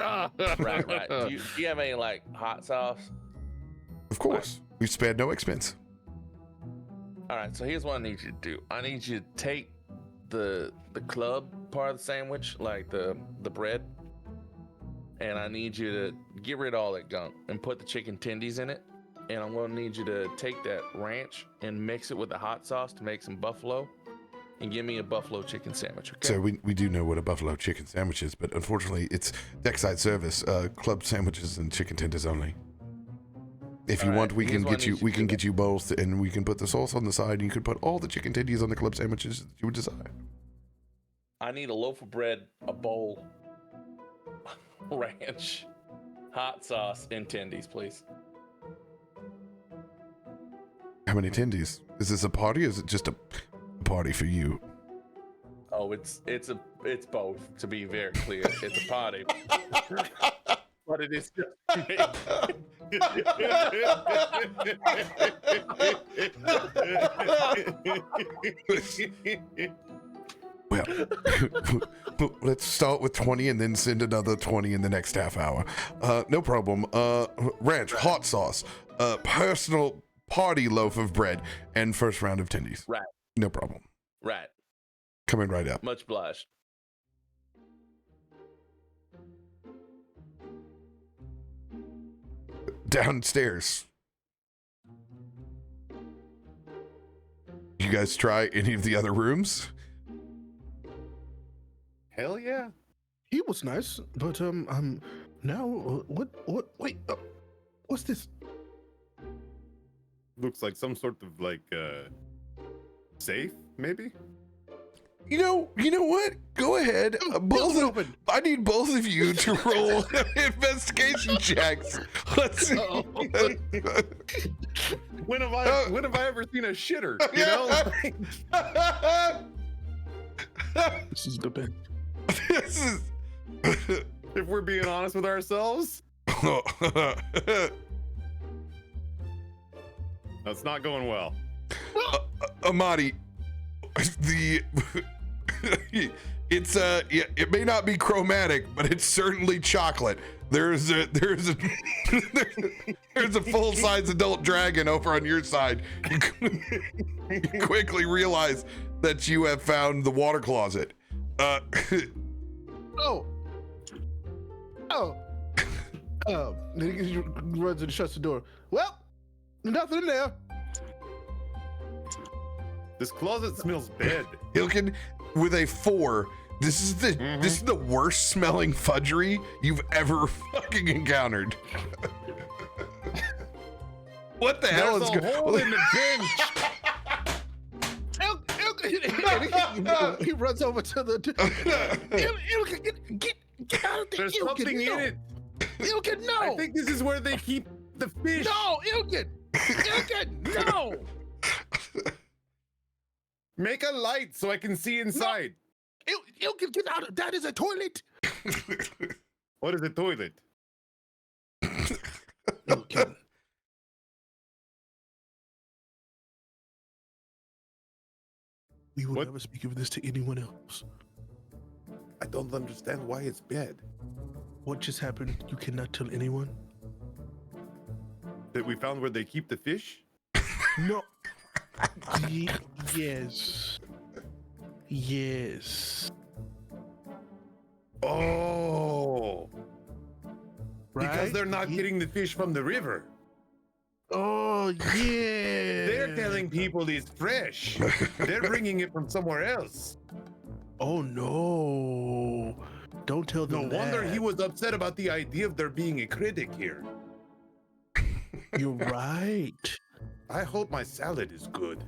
Right. Do you have any like hot sauce?
Of course. We've spared no expense.
All right, so here's what I need you to do. I need you to take the club part of the sandwich, like the bread, and I need you to get rid of all that gunk and put the chicken tendies in it. And I'm gonna need you to take that ranch and mix it with the hot sauce to make some buffalo, and give me a buffalo chicken sandwich, okay?
So we do know what a buffalo chicken sandwich is, but unfortunately it's deckside service, club sandwiches and chicken tenders only. If you want, we can get you both, and we can put the sauce on the side, and you can put all the chicken tendies on the club sandwiches that you would desire.
I need a loaf of bread, a bowl, ranch, hot sauce, and tendies, please.
How many tendies? Is this a party, or is it just a party for you?
Oh, it's both, to be very clear. It's a party. But it is just me.
Well, let's start with 20 and then send another 20 in the next half hour. No problem. Ranch, hot sauce, personal party loaf of bread, and first round of tendies.
Right.
No problem.
Right.
Coming right up.
Much obliged.
Downstairs. You guys try any of the other rooms?
Hell yeah.
He was nice, but now wait, what's this?
Looks like some sort of like safe, maybe.
You know what? Go ahead. I need both of you to roll investigation checks. Let's see.
When have I ever seen a shitter? You know?
This is the best.
This is.
If we're being honest with ourselves, that's not going well.
Amatti, it's it may not be chromatic, but it's certainly chocolate. There's a full-size adult dragon over on your side. You quickly realize that you have found the water closet.
Then he runs and shuts the door. Well, nothing in there.
This closet smells bad.
Ilkun, with a 4, this is the worst smelling fudgery you've ever fucking encountered. What the hell is going on
in the bench?
He runs over to the. Get out of there!
There's something in it.
Ilkun, no!
I think this is where they keep the fish.
No, Ilkun! Ilkun, no!
Make a light so I can see inside.
No. Ilkun, get out of that! Is a toilet.
What is a toilet?
Ilkun. We will never speak of this to anyone else.
I don't understand why it's bad.
What just happened? You cannot tell anyone?
That we found where they keep the fish?
No. Yes. Yes.
Oh.
Right?
Because they're not getting the fish from the river.
Oh, yeah.
They're telling people it's fresh. They're bringing it from somewhere else.
Oh, no. Don't tell them
No wonder he was upset about the idea of there being a critic here.
You're right.
I hope my salad is good.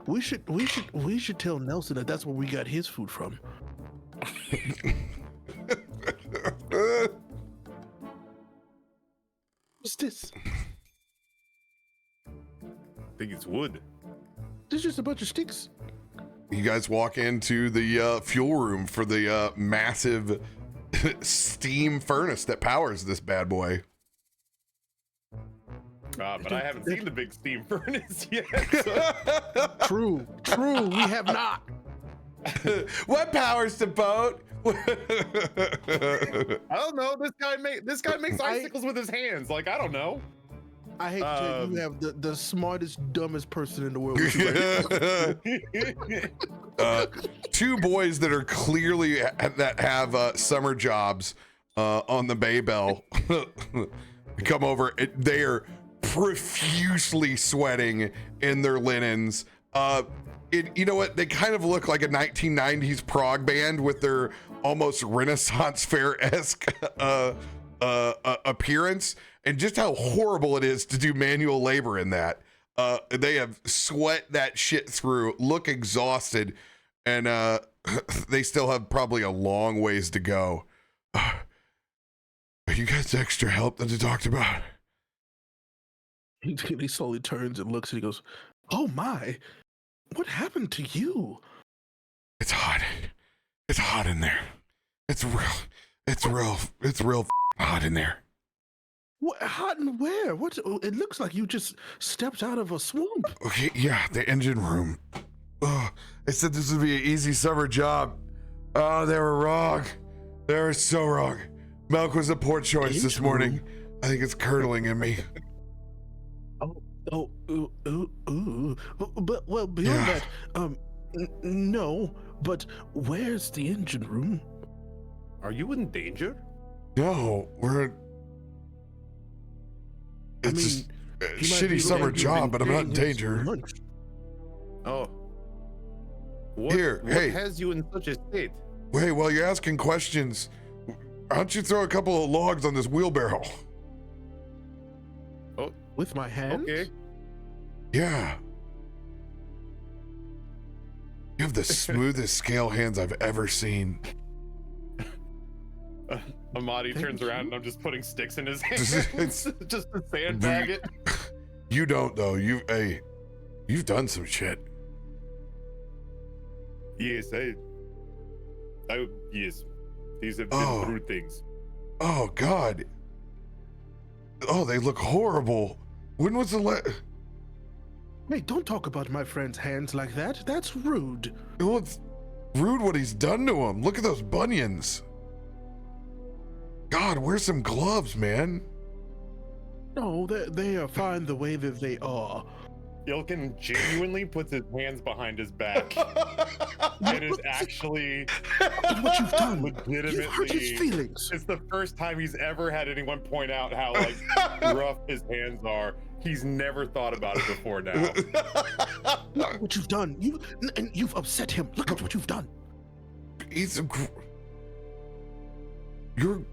We should tell Nelson that that's where we got his food from. What's this?
I think it's wood.
This is just a bunch of sticks.
You guys walk into the fuel room for the massive steam furnace that powers this bad boy.
But I haven't seen the big steam furnace yet. So.
True, we have not.
What powers the boat?
I don't know. This guy makes icicles with his hands. Like, I don't know.
I hate to tell you, you have the smartest, dumbest person in the world.
Two boys that are clearly that have summer jobs on the Baybell come over. They are profusely sweating in their linens. You know what? They kind of look like a 1990s prog band with their almost Renaissance fair-esque appearance, and just how horrible it is to do manual labor in that. They have sweat that shit through, look exhausted, and they still have probably a long ways to go. Are you guys extra help that you talked about?
He slowly turns and looks and he goes, "Oh my, what happened to you?"
It's hot. It's hot in there. It's real hot in there.
What, hot and where? What? It looks like you just stepped out of a swamp.
Okay, yeah, the engine room. Oh, they said this would be an easy summer job. Oh, they were wrong. They were so wrong. Milk was a poor choice this morning. I think it's curdling in me.
But well, beyond that, no. But where's the engine room?
Are you in danger?
No, it's just a shitty summer job, but I'm not in danger.
Oh. What
Hey.
has you in such a state?
Hey, while you're asking questions, why don't you throw a couple of logs on this wheelbarrow?
Oh,
with my hands?
Okay.
Yeah. You have the smoothest scale hands I've ever seen.
Amatti turns around and I'm just putting sticks in his hands just to sandbag it.
You don't though. You've done some shit.
Yes, Yes. These have been through things.
Oh God. Oh, they look horrible. When was the
Hey, don't talk about my friend's hands like that. That's rude.
Well, it's rude what he's done to him. Look at those bunions. God, wear some gloves, man.
No, they are fine the way that they are.
Ilkun genuinely puts his hands behind his back and is actually
What you've done,
legitimately.
you've hurt his feelings.
It's the first time he's ever had anyone point out how like rough his hands are. He's never thought about it before now.
Look at what you've done. You've upset him. Look at what you've done.
He's a.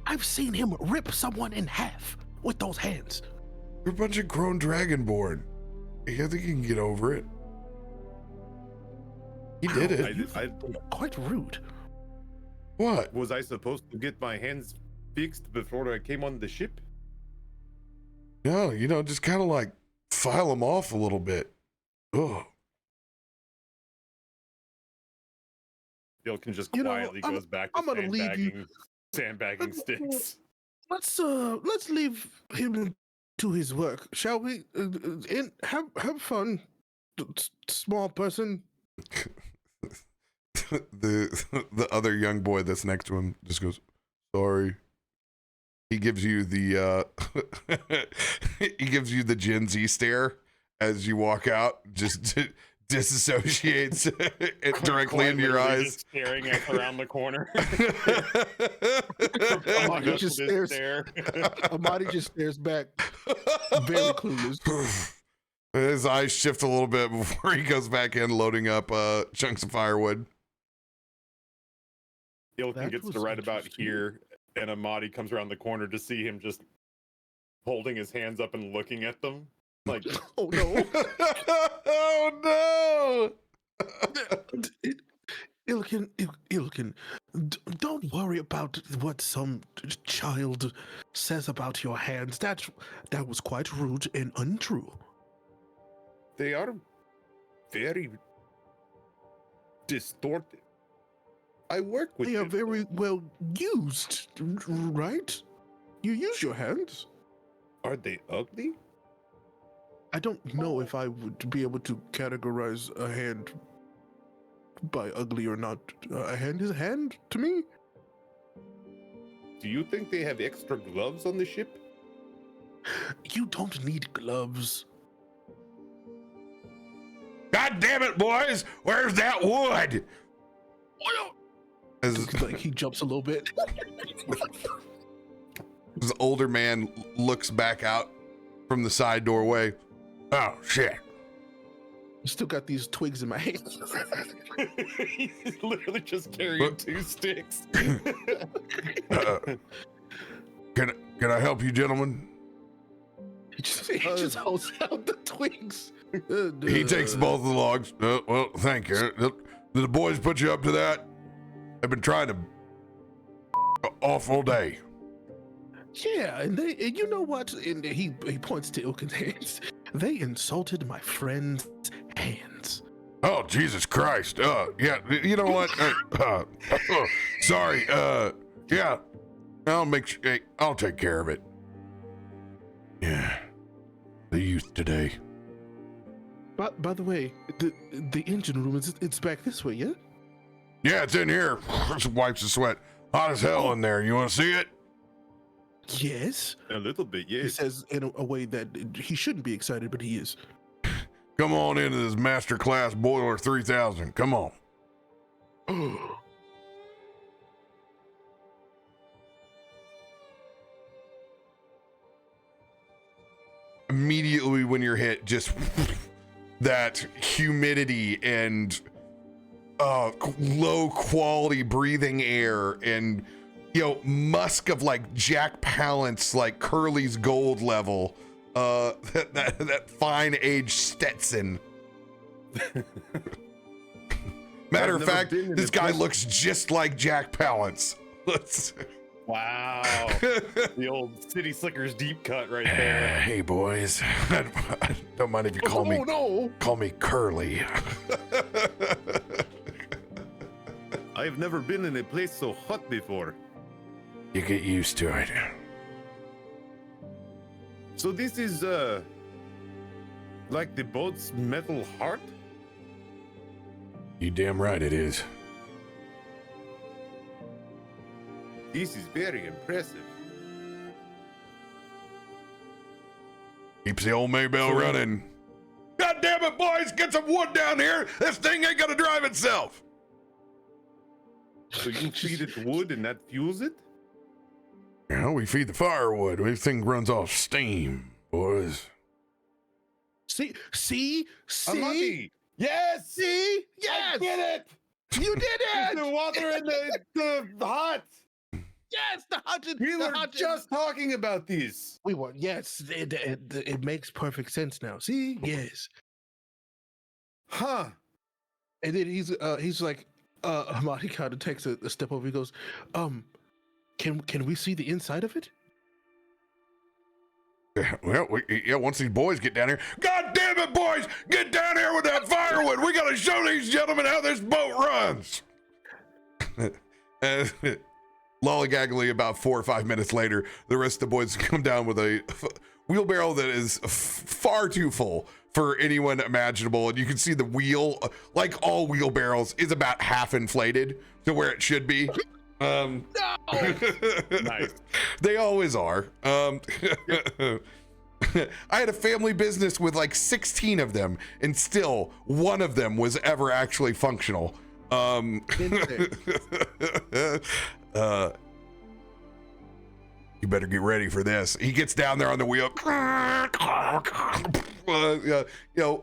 I've seen him rip someone in half with those hands.
You're a bunch of grown Dragonborn. I think you can get over it. He did it.
Quite rude.
What?
Was I supposed to get my hands fixed before I came on the ship?
No, just kind of like file them off a little bit. Oh.
Ilkun just quietly goes back to sandbagging sticks.
Let's leave him to his work, shall we? And have fun, small person.
the other young boy that's next to him just goes, sorry. He gives you the Gen Z stare as you walk out, just disassociates it directly into your eyes.
Just staring at around the corner.
Amatti just stares back, very clueless.
His eyes shift a little bit before he goes back in, loading up chunks of firewood.
Ilkun gets to right about here, and Amatti comes around the corner to see him just holding his hands up and looking at them. Like,
oh no.
Oh no.
Ilkun, don't worry about what some child says about your hands. That was quite rude and untrue.
They are very distorted. I work with
them. They are very well used, right? You use your hands.
Are they ugly?
I don't know if I would be able to categorize a hand by ugly or not. A hand is a hand to me.
Do you think they have extra gloves on the ship?
You don't need gloves.
God damn it, boys! Where's that wood?
Like he jumps a little bit.
This older man looks back out from the side doorway. Oh shit!
I still got these twigs in my hand.
He's literally just carrying 2 sticks.
Can I help you, gentlemen?
He just holds out the twigs.
He takes both of the logs. Well, thank you. Did the boys put you up to that? They've been trying to awful day.
Yeah, and you know what? And he points to Ilkun's hands. They insulted my friend's hands.
Oh, Jesus Christ. Yeah, you know what? Sorry. Yeah, I'll take care of it. Yeah, the youth today.
But by the way, the engine room it's back this way, yeah?
Yeah, it's in here. Just wipes the sweat. Hot as hell in there. You want to see it?
Yes.
A little bit, yes.
He says in a way that he shouldn't be excited, but he is.
Come on into this master class boiler 3000. Come on. Immediately when you're hit, just that humidity and low quality breathing air and musk of like Jack Palance, like Curly's gold level, that fine aged Stetson. Matter of fact, this guy looks just like Jack Palance.
Wow. The old City Slickers deep cut right there.
Hey boys, I don't mind if you call call me Curly.
I I've never been in a place so hot before.
You get used to it.
So this is, like the boat's metal heart?
You damn right it is.
This is very impressive.
Keeps the old Maybell running. God damn it, boys! Get some wood down here! This thing ain't gonna drive itself!
So you feed it wood and that fuels it?
Yeah, we feed the firewood. This thing runs off steam, boys.
See,
Amatti! Yes!
see, yes,
I did it!
you did it.
The water and the hot!
Yes, the 100.
We
the
were
100.
just talking about these.
We were. Yes, it makes perfect sense now. See, yes.
Huh.
And then he's like, Amatti kind of takes a step over. He goes, can we see the inside of it?
Well, once these boys get down here. God damn it, boys! Get down here with that firewood! We gotta show these gentlemen how this boat runs! Lollygaggly, about 4 or 5 minutes later, the rest of the boys come down with a wheelbarrow that is far too full for anyone imaginable. And you can see the wheel, like all wheelbarrows, is about half inflated to where it should be.
No!
Nice.
They always are. I had a family business with like 16 of them, and still one of them was ever actually functional. You better get ready for this. He gets down there on the wheel.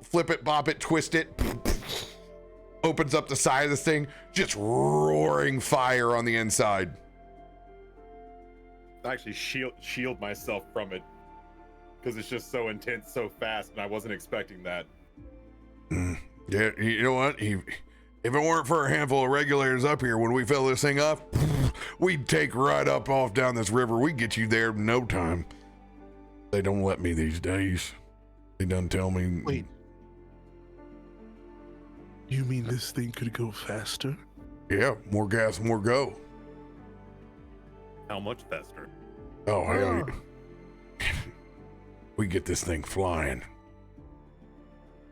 Flip it, bop it, twist it. Opens up the side of this thing, just roaring fire on the inside.
I actually shield myself from it because it's just so intense, so fast, and I wasn't expecting that.
Yeah, you know what? If it weren't for a handful of regulators up here when we fill this thing up, we'd take right up off down this river. We'd get you there in no time. They don't let me these days. They done tell me.
Wait. You mean this thing could go faster?
Yeah, more gas, more go.
How much faster?
Oh, hell yeah. We get this thing flying.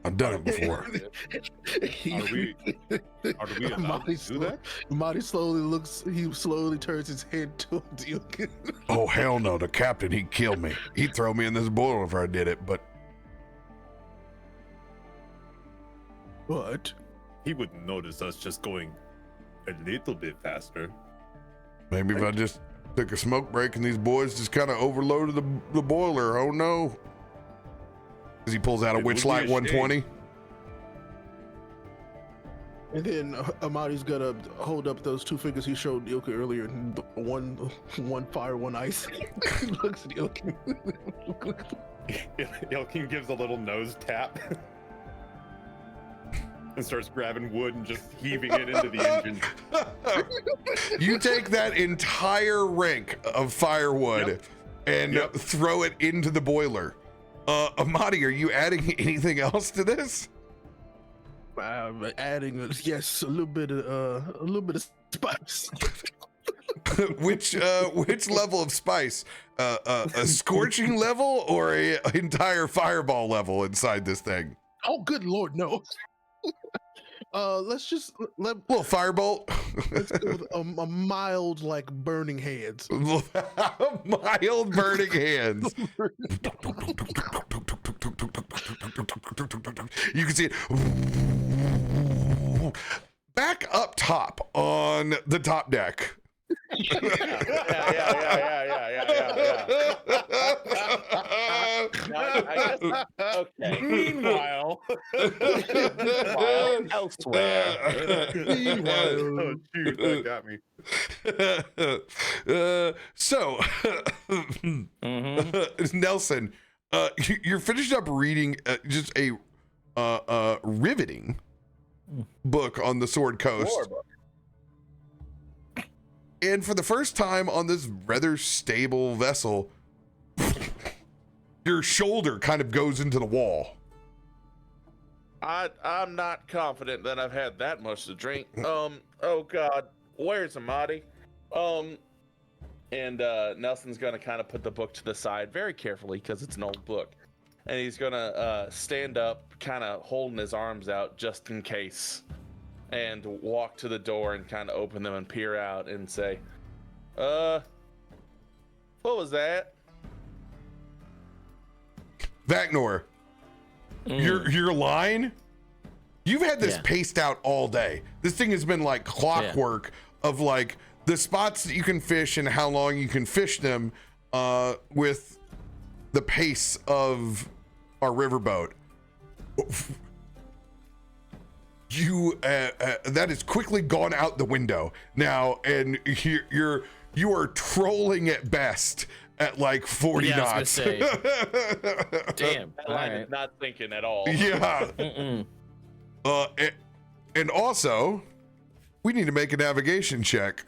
I've done it before.
Are we allowed to do that?
Amatti slowly turns his head towards you.
Oh, hell no. The captain, he'd kill me. He'd throw me in this boiler if I did it, but
What?
He wouldn't notice us just going a little bit faster.
maybe if I just took a smoke break and these boys just kind of overloaded the boiler. Oh no. Because he pulls out a
It would be
Witchlight
a
120.
And then Amatti's gonna hold up those two fingers he showed Ilkun earlier. One fire, one ice. He looks at Ilkun.
Ilkun gives a little nose tap and starts grabbing wood and just heaving it into the engine.
You take that entire rink of firewood and throw it into the boiler. Amatti, are you adding anything else to this?
Adding a little bit of spice.
Which level of spice? A scorching level or a entire fireball level inside this thing?
Oh, good lord, no. Let's
Little firebolt.
let's go with a mild, like, burning hands.
Mild burning hands. You can see it back up top on the top deck.
Okay.
Meanwhile,
elsewhere.
oh shoot, that got me.
So, Nelson, you're finished up reading just a riveting book on the Sword Coast. And for the first time on this rather stable vessel, your shoulder kind of goes into the wall.
I'm not confident that I've had that much to drink. Oh God. Where's Amatti? And Nelson's gonna kind of put the book to the side very carefully because it's an old book, and he's gonna stand up, kind of holding his arms out just in case, and walk to the door and kind of open them and peer out and say, "What was that?"
Vaknor, your line. You've had this paced out all day. This thing has been like clockwork of like the spots that you can fish and how long you can fish them with the pace of our riverboat. You that has quickly gone out the window now, and you are trolling at best at like 40 knots.
Damn,
I'm not thinking at all.
Yeah. And also, we need to make a navigation check.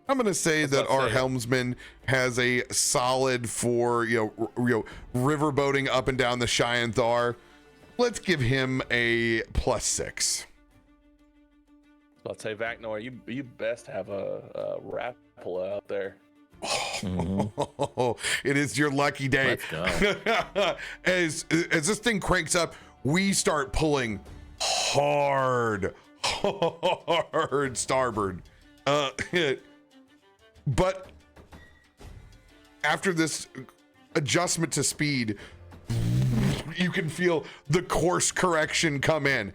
I'm going to say that our helmsman has a solid for riverboating up and down the Cheyenne Thar. Let's give him a +6.
I'll say, Vaknor, you best have a RayApollo out there.
Oh, it is your lucky day.
Let's go.
As this thing cranks up, we start pulling hard starboard. But after this adjustment to speed, you can feel the course correction come in.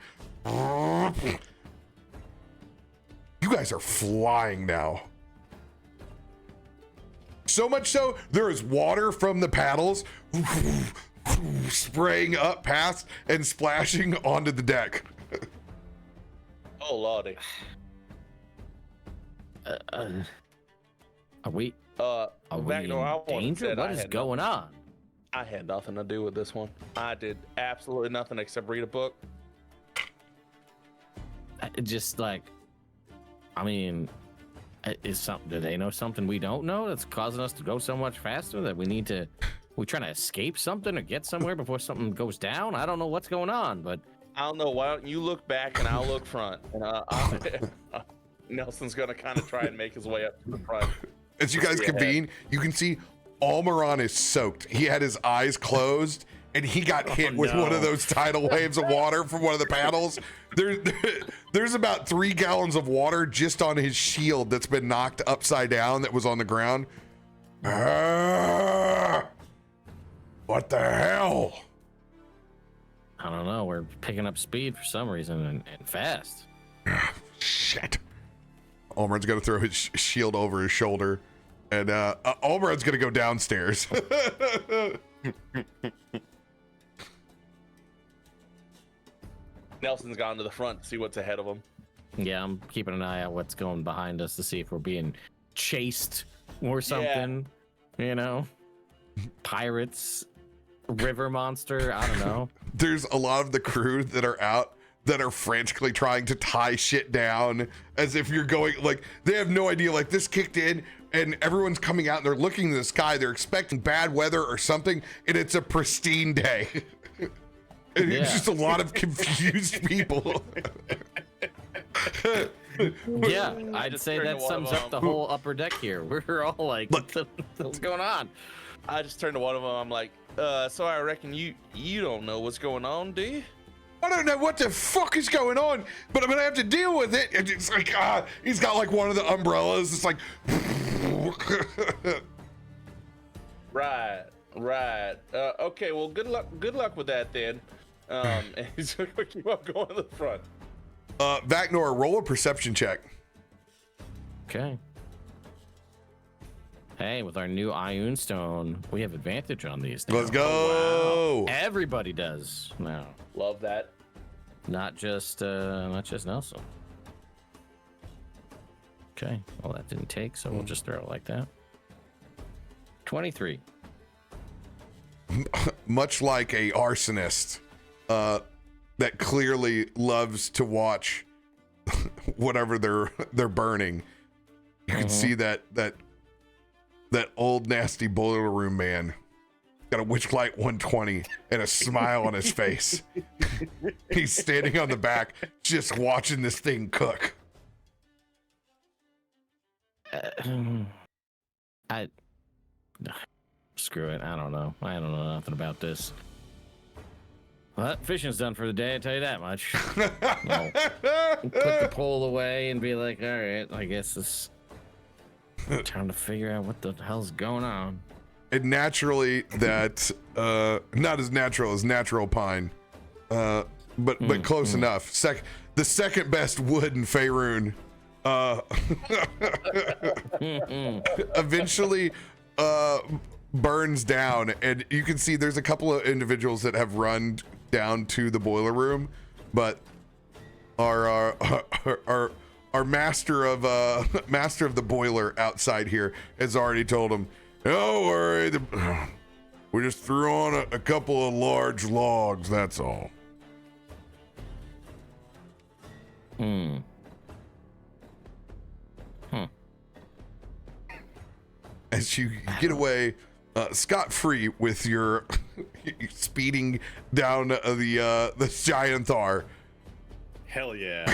You guys are flying now. So much so, there is water from the paddles spraying up past and splashing onto the deck.
Oh, lordy.
Are we
Vaknor,
in danger? What is going on?
I had nothing to do with this one. I did absolutely nothing except read a book.
Just like, I mean, is something? Do they know something we don't know that's causing us to go so much faster that we need to? We trying to escape something or get somewhere before something goes down? I don't know what's going on, but
I don't know. Why don't you look back and I'll look front? And Nelson's gonna kind of try and make his way up to the front.
As you guys convene, you can see Almuron is soaked. He had his eyes closed and he got hit with one of those tidal waves of water from one of the paddles. There's about 3 gallons of water just on his shield that's been knocked upside down that was on the ground. What the hell?
I don't know. We're picking up speed for some reason and fast.
Shit. Almuron's gonna throw his shield over his shoulder, and Almuron's gonna go downstairs.
Nelson's gone to the front to see what's ahead of him.
Yeah, I'm keeping an eye out what's going behind us to see if we're being chased or something. You know, pirates, river monster. I don't know.
There's a lot of the crew that are out that are frantically trying to tie shit down as if you're going, like, they have no idea, like, this kicked in and everyone's coming out and they're looking in the sky, they're expecting bad weather or something, and it's a pristine day. And it's just a lot of confused people.
Yeah, I'd say that sums up the whole upper deck here. We're all like, what's going on?
I just turned to one of them. I'm like, so I reckon you don't know what's going on, do you?
I don't know what the fuck is going on, but I'm gonna have to deal with it. And it's like, he's got like one of the umbrellas. It's like,
right. Okay, well, good luck with that then. And he's gonna keep up going to the front.
Vaknor, roll a perception check.
Okay. Hey, with our new Ioun Stone, we have advantage on these.
Let's go.
Oh, wow. Everybody does now.
Love that.
Not just Nelson. Okay. Well, that didn't take, so we'll just throw it like that. 23.
Much like a arsonist that clearly loves to watch whatever they're burning, you can see that old nasty boiler room man got a Witchlight 120 and a smile on his face. He's standing on the back just watching this thing cook.
Screw it. I don't know nothing about this. Well, fishing's done for the day, I tell you that much. No. Put the pole away and be like, all right, I guess this time to figure out what the hell's going on.
And naturally, that not as natural as natural pine, but close enough. The second best wood in Faerun. Eventually, burns down, and you can see there's a couple of individuals that have run down to the boiler room, but our master of the boiler outside here has already told him, don't worry, we just threw on a couple of large logs, that's all. As you get away scot-free with your speeding down the giant Thar.
Hell yeah.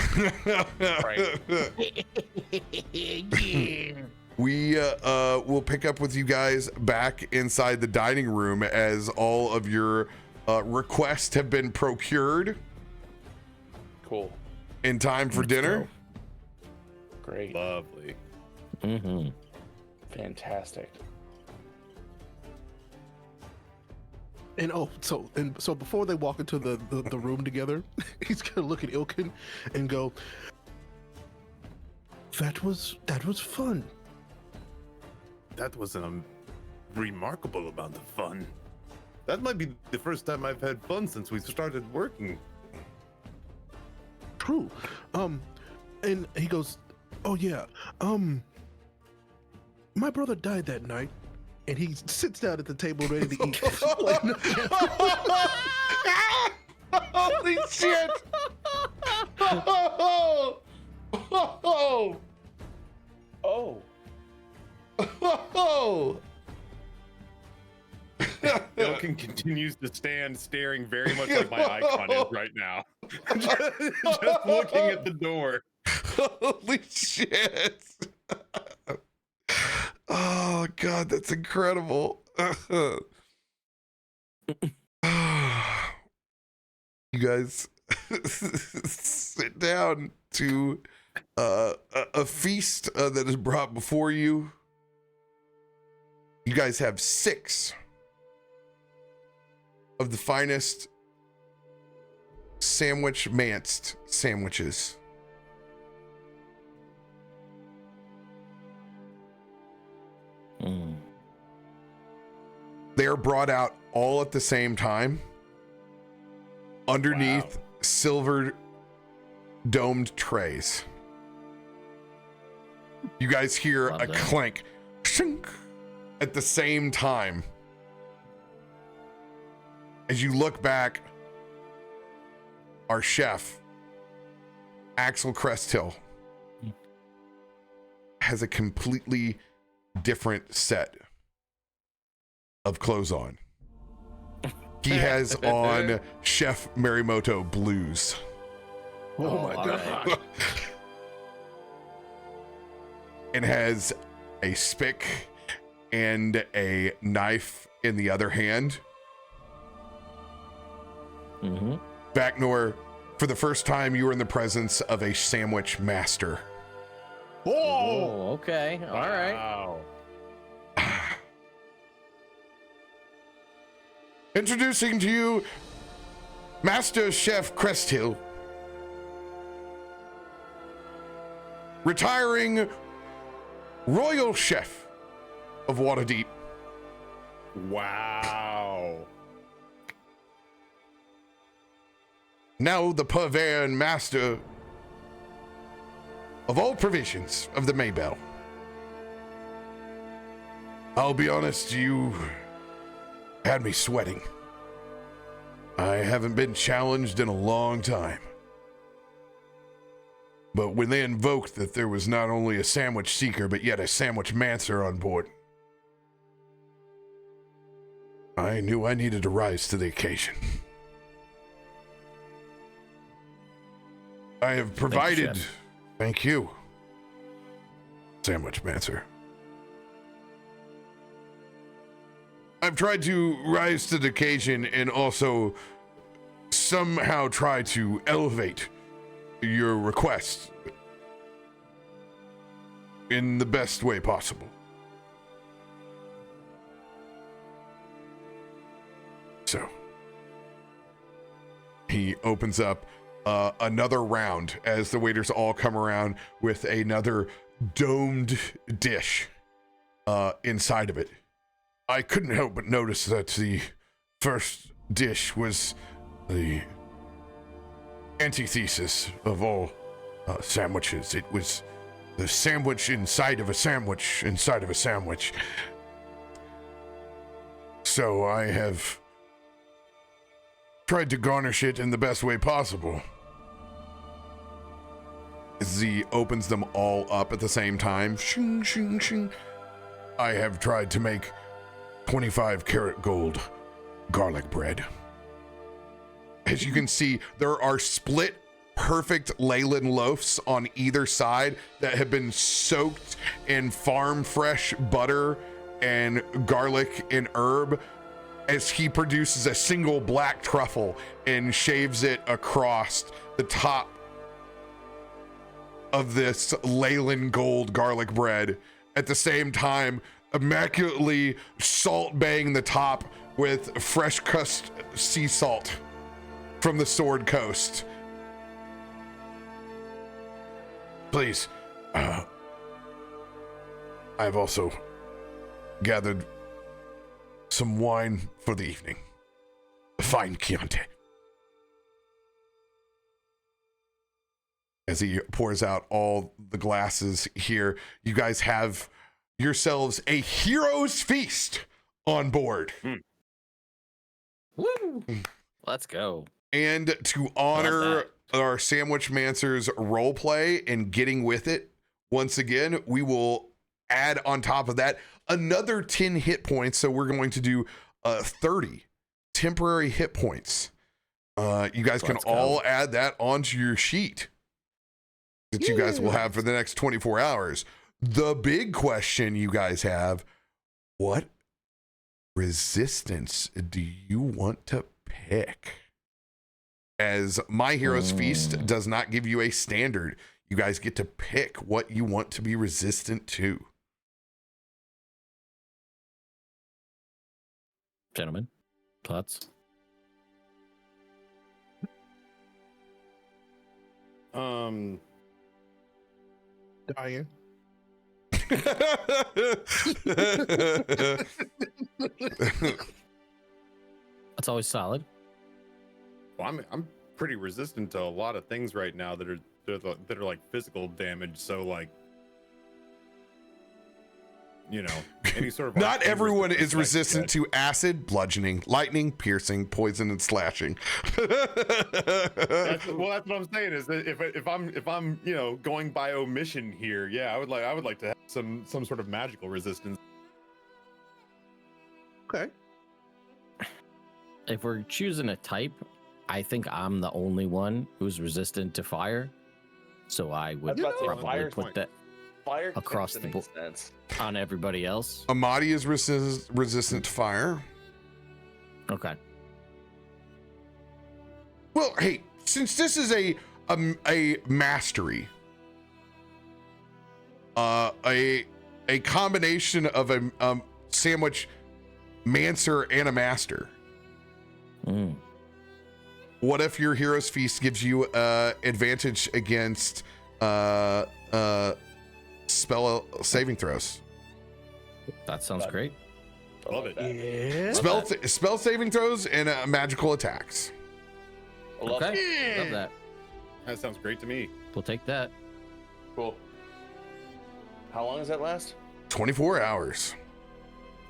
Right.
We will pick up with you guys back inside the dining room as all of your requests have been procured.
Cool.
In time for dinner.
Great.
Lovely.
Fantastic.
And so before they walk into the room together, he's gonna look at Ilkun and go, That was fun.
That was a remarkable amount of fun. That might be the first time I've had fun since we started working.
True. And he goes, oh yeah, my brother died that night, and he sits down at the table ready to eat.
Holy shit!
Ilkun continues to stand staring very much like my icon is right now. just looking at the door.
Holy shit! Oh god, that's incredible. You guys sit down to a feast that is brought before you. You guys have 6 of the finest sandwich-manced sandwiches. They are brought out all at the same time underneath silver domed trays. You guys hear a clank shink, at the same time. As you look back, our chef, Axel Cresthill, has a completely different set of clothes on. He has on Chef Marimoto blues.
Oh my god.
And has a spick and a knife in the other hand. Vaknor, for the first time, you are in the presence of a sandwich master.
Oh, okay. All right.
Wow.
Introducing to you, Master Chef Cresthill. Retiring Royal Chef of Waterdeep.
Wow.
Now the purveyor and master of all provisions of the Maybell. I'll be honest, you had me sweating. I haven't been challenged in a long time. But when they invoked that there was not only a sandwich seeker, but yet a sandwich mancer on board, I knew I needed to rise to the occasion. I have provided, thank you. Sandwich Mancer. I've tried to rise to the occasion and also somehow try to elevate your request in the best way possible. So, he opens up another round as the waiters all come around with another domed dish inside of it. I couldn't help but notice that the first dish was the antithesis of all sandwiches. It was the sandwich inside of a sandwich inside of a sandwich. So I have tried to garnish it in the best way possible. Z opens them all up at the same time. Shing, shing, shing. I have tried to make 25 karat gold garlic bread. As you can see, there are split perfect Leyland loaves on either side that have been soaked in farm fresh butter and garlic and herb, as he produces a single black truffle and shaves it across the top of this Leyland gold garlic bread, at the same time immaculately salt baying the top with fresh crust sea salt from the Sword Coast. Please, I've also gathered some wine for the evening. A fine Chianti. As he pours out all the glasses here, you guys have yourselves a hero's feast on board.
Woo! Let's go.
And to honor our Sandwich Mancer's role play and getting with it, once again, we will add on top of that another 10 hit points. So we're going to do 30 temporary hit points. You guys can all add that onto your sheet that you guys will have for the next 24 hours. The big question you guys have, what resistance do you want to pick? As My Hero's Feast does not give you a standard, you guys get to pick what you want to be resistant to.
Gentlemen, thoughts?
Dying.
That's always solid.
Well, I'm pretty resistant to a lot of things right now that are like physical damage. So like, you know, any sort of
not everyone is resistant to acid, bludgeoning, lightning, piercing, poison, and slashing.
That's what I'm saying is that if I'm you know going by omission here, yeah, I would like to have some sort of magical resistance.
Okay.
If we're choosing a type, I think I'm the only one who's resistant to fire, so I would probably put that
Fire
across the board on everybody else.
Amatti is resistant to fire.
Okay.
Well, hey, since this is a mastery, a combination of a Sandwich Mancer and a master. What if your Hero's Feast gives you advantage against spell saving throws?
That sounds great.
Love it.
Yeah.
Spell saving throws and magical attacks.
Okay. Love that.
That sounds great to me.
We'll take that.
Cool. How long does that last?
24 hours.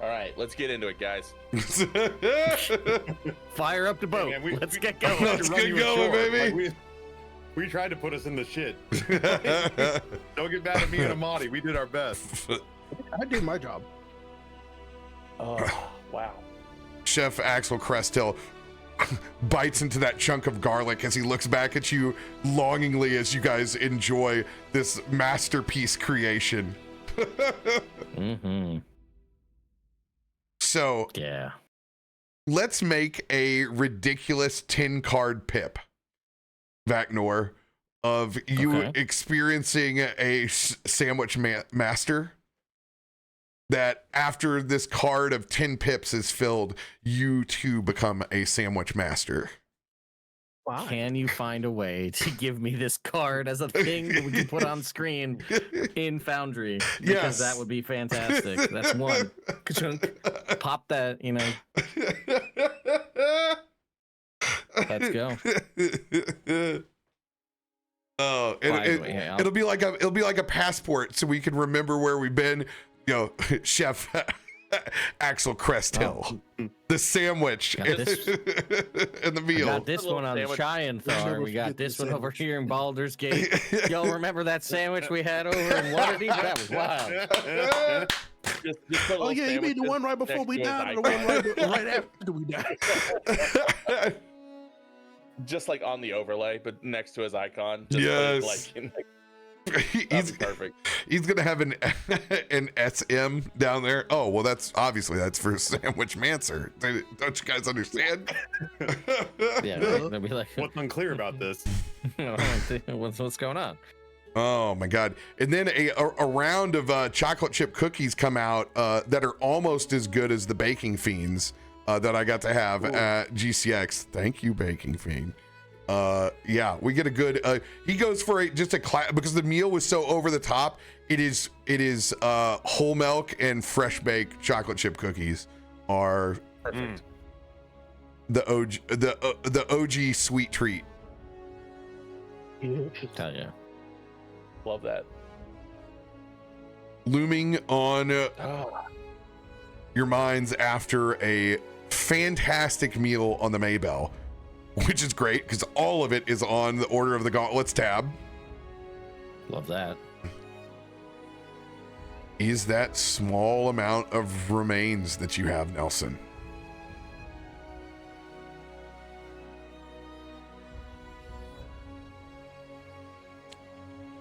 All right, let's get into it, guys.
Fire up the boat.
Man,
Let's get going.
Let's get going, baby.
Like we tried to put us in the shit. Don't get mad at me and Amatti. We did our best.
I did my job.
Oh, wow.
Chef Axel Crestill bites into that chunk of garlic as he looks back at you longingly as you guys enjoy this masterpiece creation.
Mm-hmm.
So
Yeah.
let's make a ridiculous 10-card pip, Vaknor, of you experiencing a sandwich master. That after this card of 10 pips is filled, you too become a sandwich master.
Wow.
Can you find a way to give me this card as a thing that we can put on screen in Foundry? Because that would be fantastic. That's one. Ka-chunk. Pop that, you know. Let's go.
Oh, it'll be like a passport, so we can remember where we've been. You know, Chef Axel Crest Hill, the sandwich, and the meal.
We got this one on Chyanthar. We got this one over here in Baldur's Gate. Y'all remember that sandwich we had over in Waterdeep? That was wild.
Oh yeah, you mean the one right before we died, or the one right after we died?
Just like on the overlay, but next to his icon. Just
yes.
He's perfect.
He's gonna have an SM down there. Oh well, that's for Sandwich Mancer. Don't you guys understand?
Yeah, they'll be like,
what's unclear about this?
What's going on?
Oh my god! And then a round of chocolate chip cookies come out that are almost as good as the Baking Fiends that I got to have at GCX. Thank you, Baking Fiend. Yeah, we get a good he goes for because the meal was so over the top. It is whole milk and fresh baked chocolate chip cookies are
perfect.
The OG sweet treat.
Hell yeah.
Love that.
Looming on your minds after a fantastic meal on the Maybell, which is great because all of it is on the Order of the Gauntlets tab.
Love that.
Is that small amount of remains that you have, Nelson?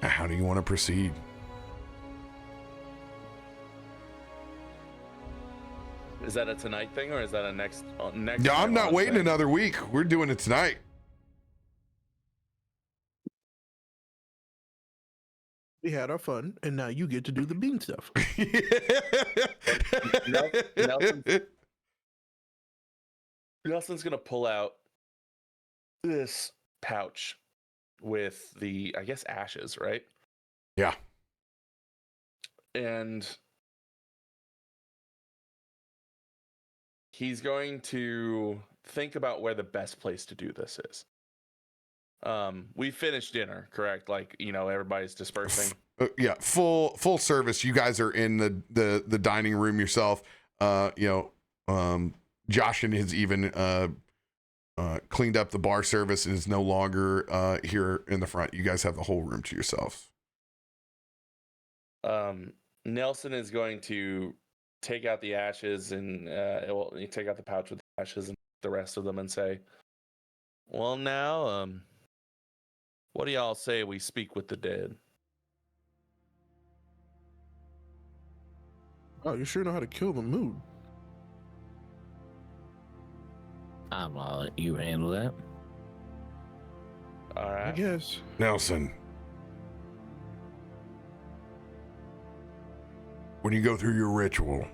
How do you want to proceed?
Is that a tonight thing or is that a next?
No, I'm not waiting another week. We're doing it tonight.
We had our fun, and now you get to do the bean stuff.
Nelson's gonna pull out this pouch with the, I guess, ashes, right?
Yeah.
And he's going to think about where the best place to do this is. We finished dinner, correct? Like, everybody's dispersing.
Yeah, full service. You guys are in the dining room yourself. Joshin has even cleaned up the bar service and is no longer here in the front. You guys have the whole room to yourselves.
Nelson is going to take out the ashes and take out the pouch with the ashes and the rest of them and say, well, now, what do y'all say we speak with the dead?
Oh, you sure know how to kill the mood.
I'm gonna let you handle that.
All right.
I guess.
Nelson, when you go through your ritual,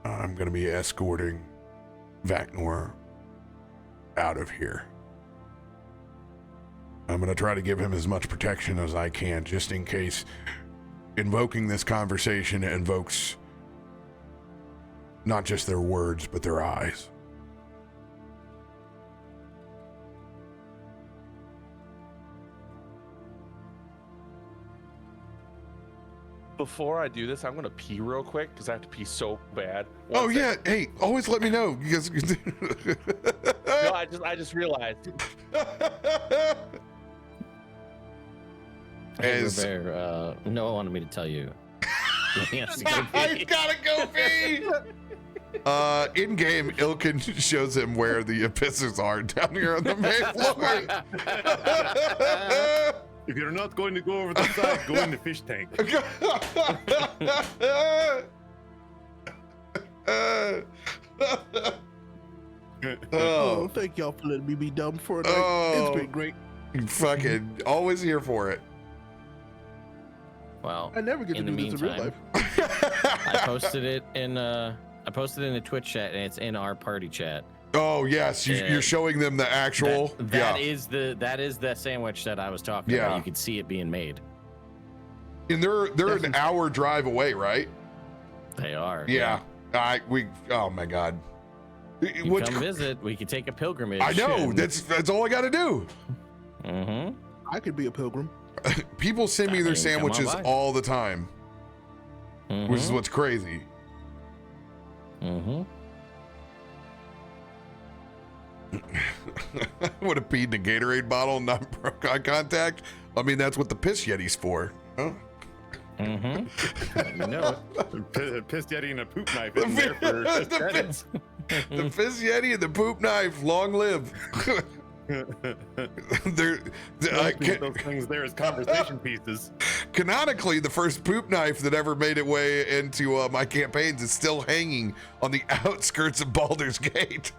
I'm going to be escorting Vaknor out of here. I'm going to try to give him as much protection as I can, just in case invoking this conversation invokes not just their words, but their eyes.
Before I do this, I'm gonna pee real quick because I have to pee so bad.
Oh yeah, hey, always let me know. Because
no, I just realized.
Hey, RoBear, Noah wanted me to tell you.
He's gotta go pee. In game, Ilkun shows him where the abysses are down here on the main floor.
If you're not going to go over the side, go in the fish tank.
Oh, thank y'all for letting me be dumb for a night. It's been great.
Fucking always here for it.
Well,
I never get to
in the
do this in real
meantime,
life.
I posted it in the Twitch chat, and it's in our party chat.
Oh yes, you're showing them the actual.
That is the sandwich that I was talking about. You could see it being made.
And they're an hour drive away, right?
They are.
Yeah. Oh my God.
You come visit. We could take a pilgrimage.
I know. That's all I got to do.
Mm-hmm.
I could be a pilgrim.
People send me their sandwiches all the time, which is what's crazy.
Mm-hmm.
Would have peed in a Gatorade bottle and not broke eye contact. I mean, that's what the piss yeti's for. Huh?
Mm-hmm. You know
it. Piss yeti and a poop knife in there for
the piss yeti and the poop knife. Long live. Those
things there as conversation pieces.
Canonically, the first poop knife that ever made its way into my campaigns is still hanging on the outskirts of Baldur's Gate.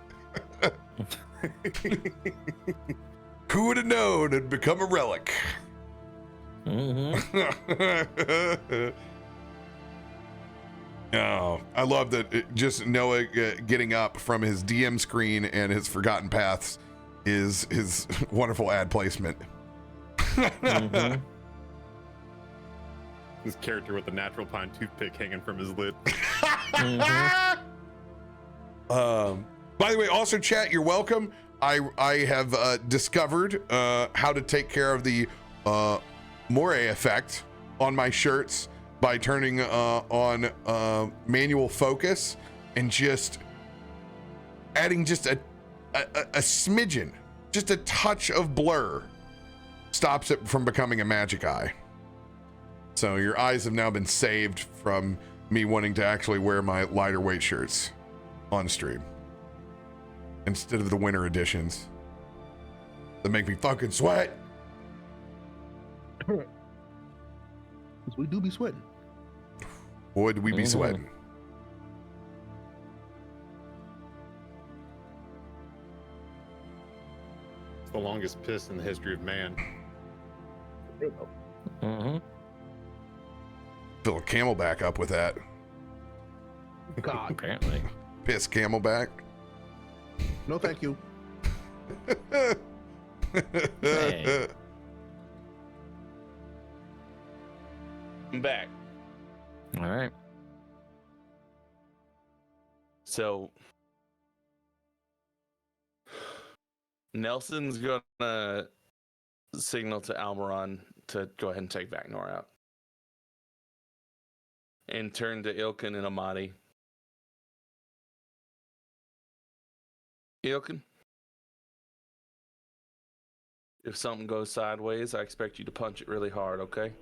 Who would have known it'd become a relic? Oh, I love that. Just Noah getting up from his DM screen and his Forgotten Paths is his wonderful ad placement.
His character with the natural pine toothpick hanging from his lid.
By the way, also chat, you're welcome. I have discovered how to take care of the moire effect on my shirts by turning on manual focus and just adding just a smidgen, just a touch of blur stops it from becoming a magic eye. So your eyes have now been saved from me wanting to actually wear my lighter weight shirts on stream instead of the winter editions that make me fucking sweat.
We do be sweating.
Boy, do we be sweating.
It's the longest piss in the history of man.
Fill a camelback up with that.
God.
Apparently.
Piss camelback.
No, thank you.
Hey.
I'm back.
All right.
So Nelson's gonna signal to Almuron to go ahead and take Vaknor out, and turn to Ilkun and Amatti. Ilkun, if something goes sideways, I expect you to punch it really hard, okay?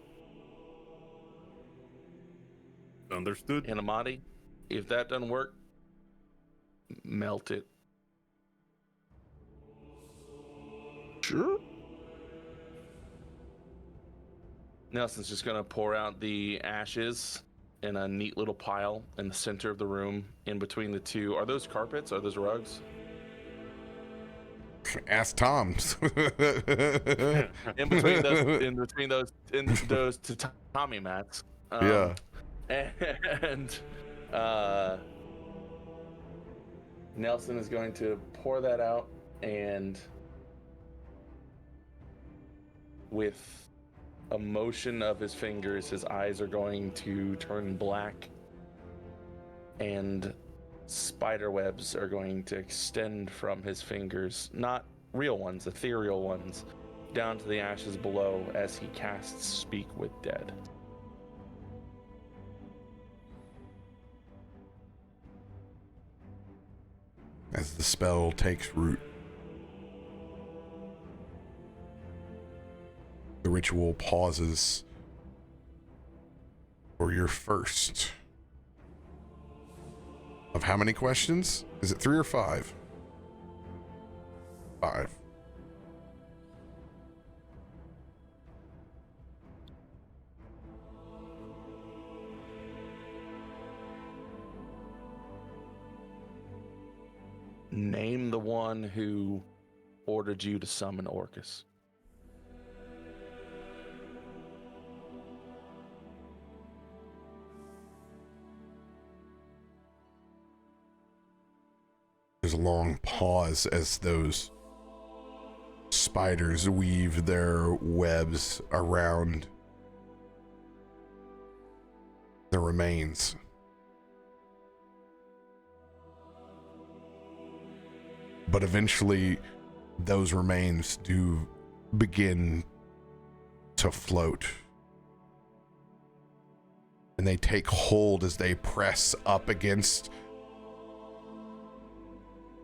Understood.
And Amatti, if that doesn't work, melt it.
Sure.
Nelson's just gonna pour out the ashes in a neat little pile in the center of the room, in between the two. Are those carpets? Are those rugs?
Ask Tom's.
in between those tatami mats.
Yeah.
And Nelson is going to pour that out, and with a motion of his fingers, his eyes are going to turn black, and spider webs are going to extend from his fingers, not real ones, ethereal ones, down to the ashes below as he casts Speak with Dead.
As the spell takes root, the ritual pauses for your first of how many questions? Is it 3 or 5? 5.
Name the one who ordered you to summon Orcus.
There's a long pause as those spiders weave their webs around the remains. But eventually, those remains do begin to float. And they take hold as they press up against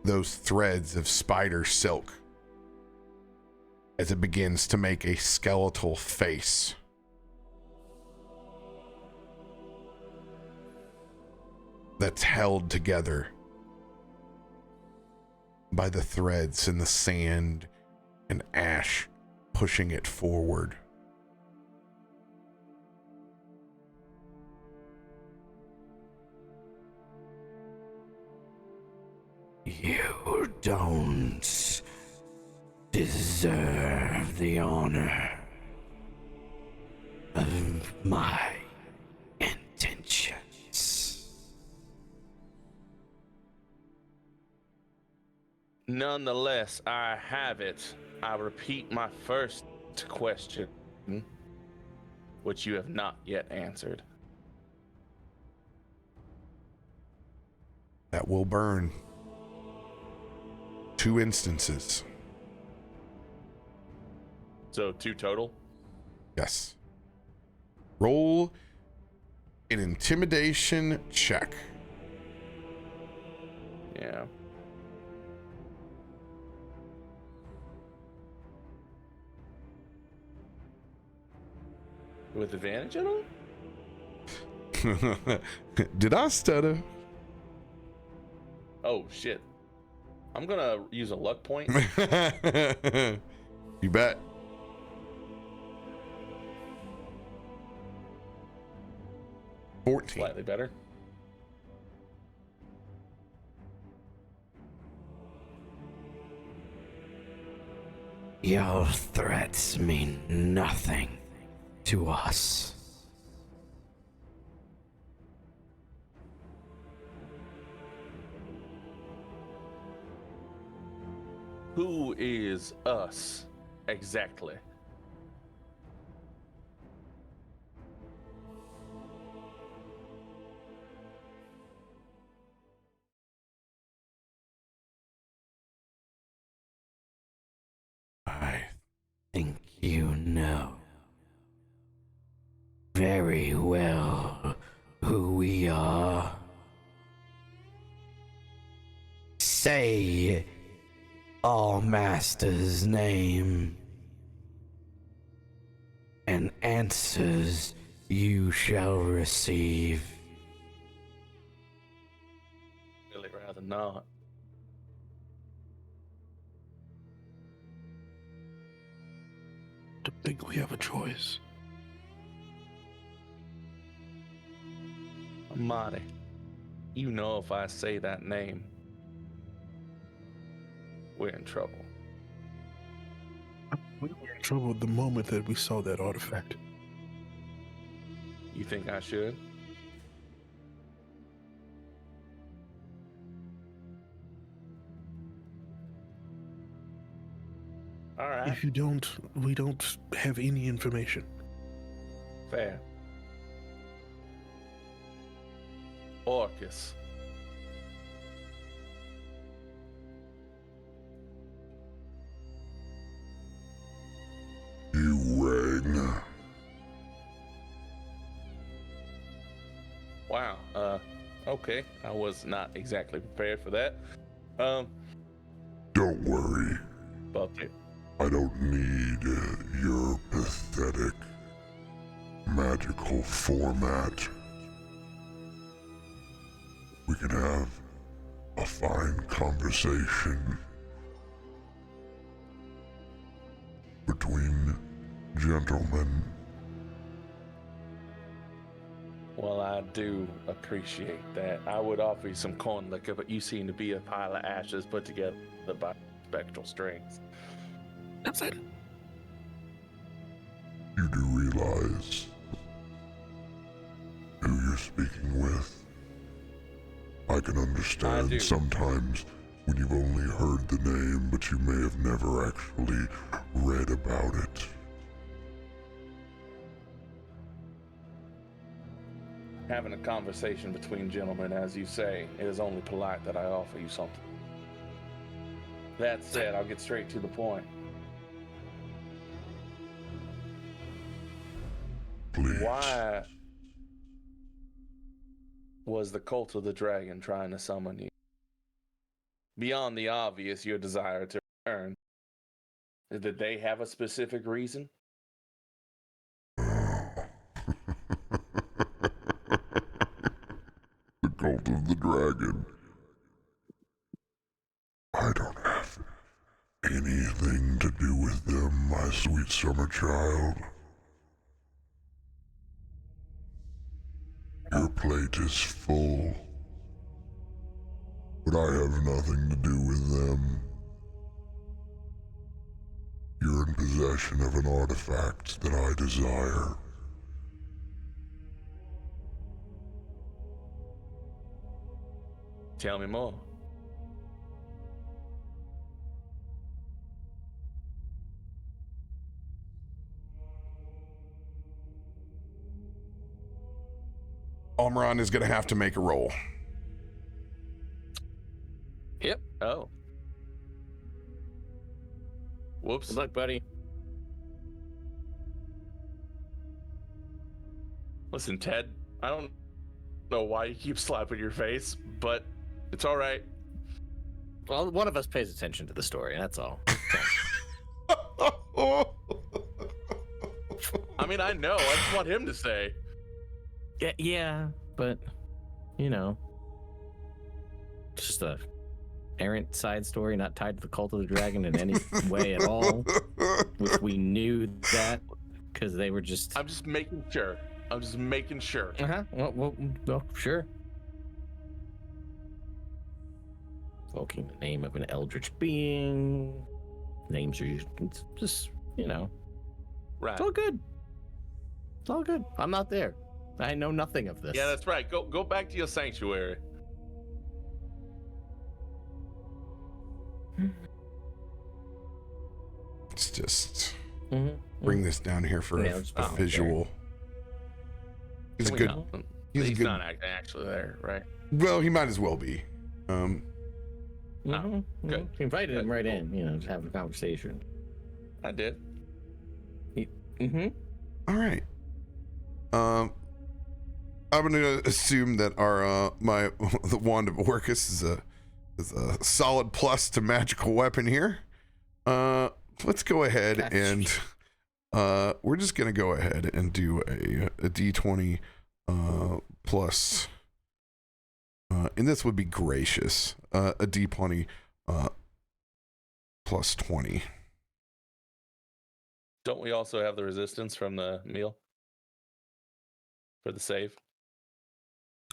those threads of spider silk as it begins to make a skeletal face. That's held together by the threads and the sand and ash pushing it forward.
You don't deserve the honor of my intentions.
Nonetheless, I have it. I repeat my first question, which you have not yet answered.
That will burn. 2 instances.
So 2 total?
Yes. Roll an intimidation check.
Yeah. With advantage at all?
Did I stutter?
Oh, shit. I'm gonna use a luck point.
You bet.
Slightly better.
Your threats mean nothing to us.
Who is us exactly?
I
Think you know very well who we are. Say our master's name, and answers you shall receive.
Really rather not.
Don't think we have a choice.
Amatti, you know if I say that name, we're in trouble.
We were in trouble the moment that we saw that artifact.
You think I should? All right.
If you don't, we don't have any information.
Fair. Orcus.
You rang.
Wow. Okay. I was not exactly prepared for that.
Don't worry.
But
I don't need your pathetic magical format. We can have a fine conversation between gentlemen.
Well, I do appreciate that. I would offer you some corn liquor, but you seem to be a pile of ashes put together by spectral strings.
Upside.
You do realize who you're speaking with? I can understand
do.
sometimes when you've only heard the name, but you may have never actually read about it.
Having a conversation between gentlemen, as you say, it is only polite that I offer you something. That said, I'll get straight to the point.
Please.
Why was the Cult of the Dragon trying to summon you? Beyond the obvious, your desire to return. Did they have a specific reason?
The Cult of the Dragon. I don't have anything to do with them, my sweet summer child. Your plate is full, but I have nothing to do with them. You're in possession of an artifact that I desire.
Tell me more.
Almuron is going to have to make a roll.
Yep.
Oh. Whoops.
Good luck, buddy.
Listen, Ted, I don't know why you keep slapping your face, but it's all right.
Well, one of us pays attention to the story, that's all.
I mean, I know. I just want him to say.
Yeah, but, you know, just a errant side story not tied to the Cult of the Dragon in any way at all, which we knew that because they were just...
I'm just making sure.
Uh-huh. Well, sure. Invoking the name of an eldritch being. Names are it's just, you know.
Right.
It's all good. It's all good. I'm not there. I know nothing of this.
Yeah, that's right. Go back to your sanctuary.
Let's just
Mm-hmm.
bring this down here for
Yeah,
a
just put it
visual. He's a
We
good.
know.
He's a
He's
good.
not actually there, right?
Well, he might as well be.
Mm-hmm.
Good.
Invited him
Good.
right in, you know, just have a conversation.
I did.
Mm-hmm.
All right. I'm gonna assume that our the wand of Orcus is a solid plus to magical weapon here. Let's go ahead and we're just gonna go ahead and do a D20 plus. And this would be gracious. A D20 plus 20.
Don't we also have the resistance from the meal for the save?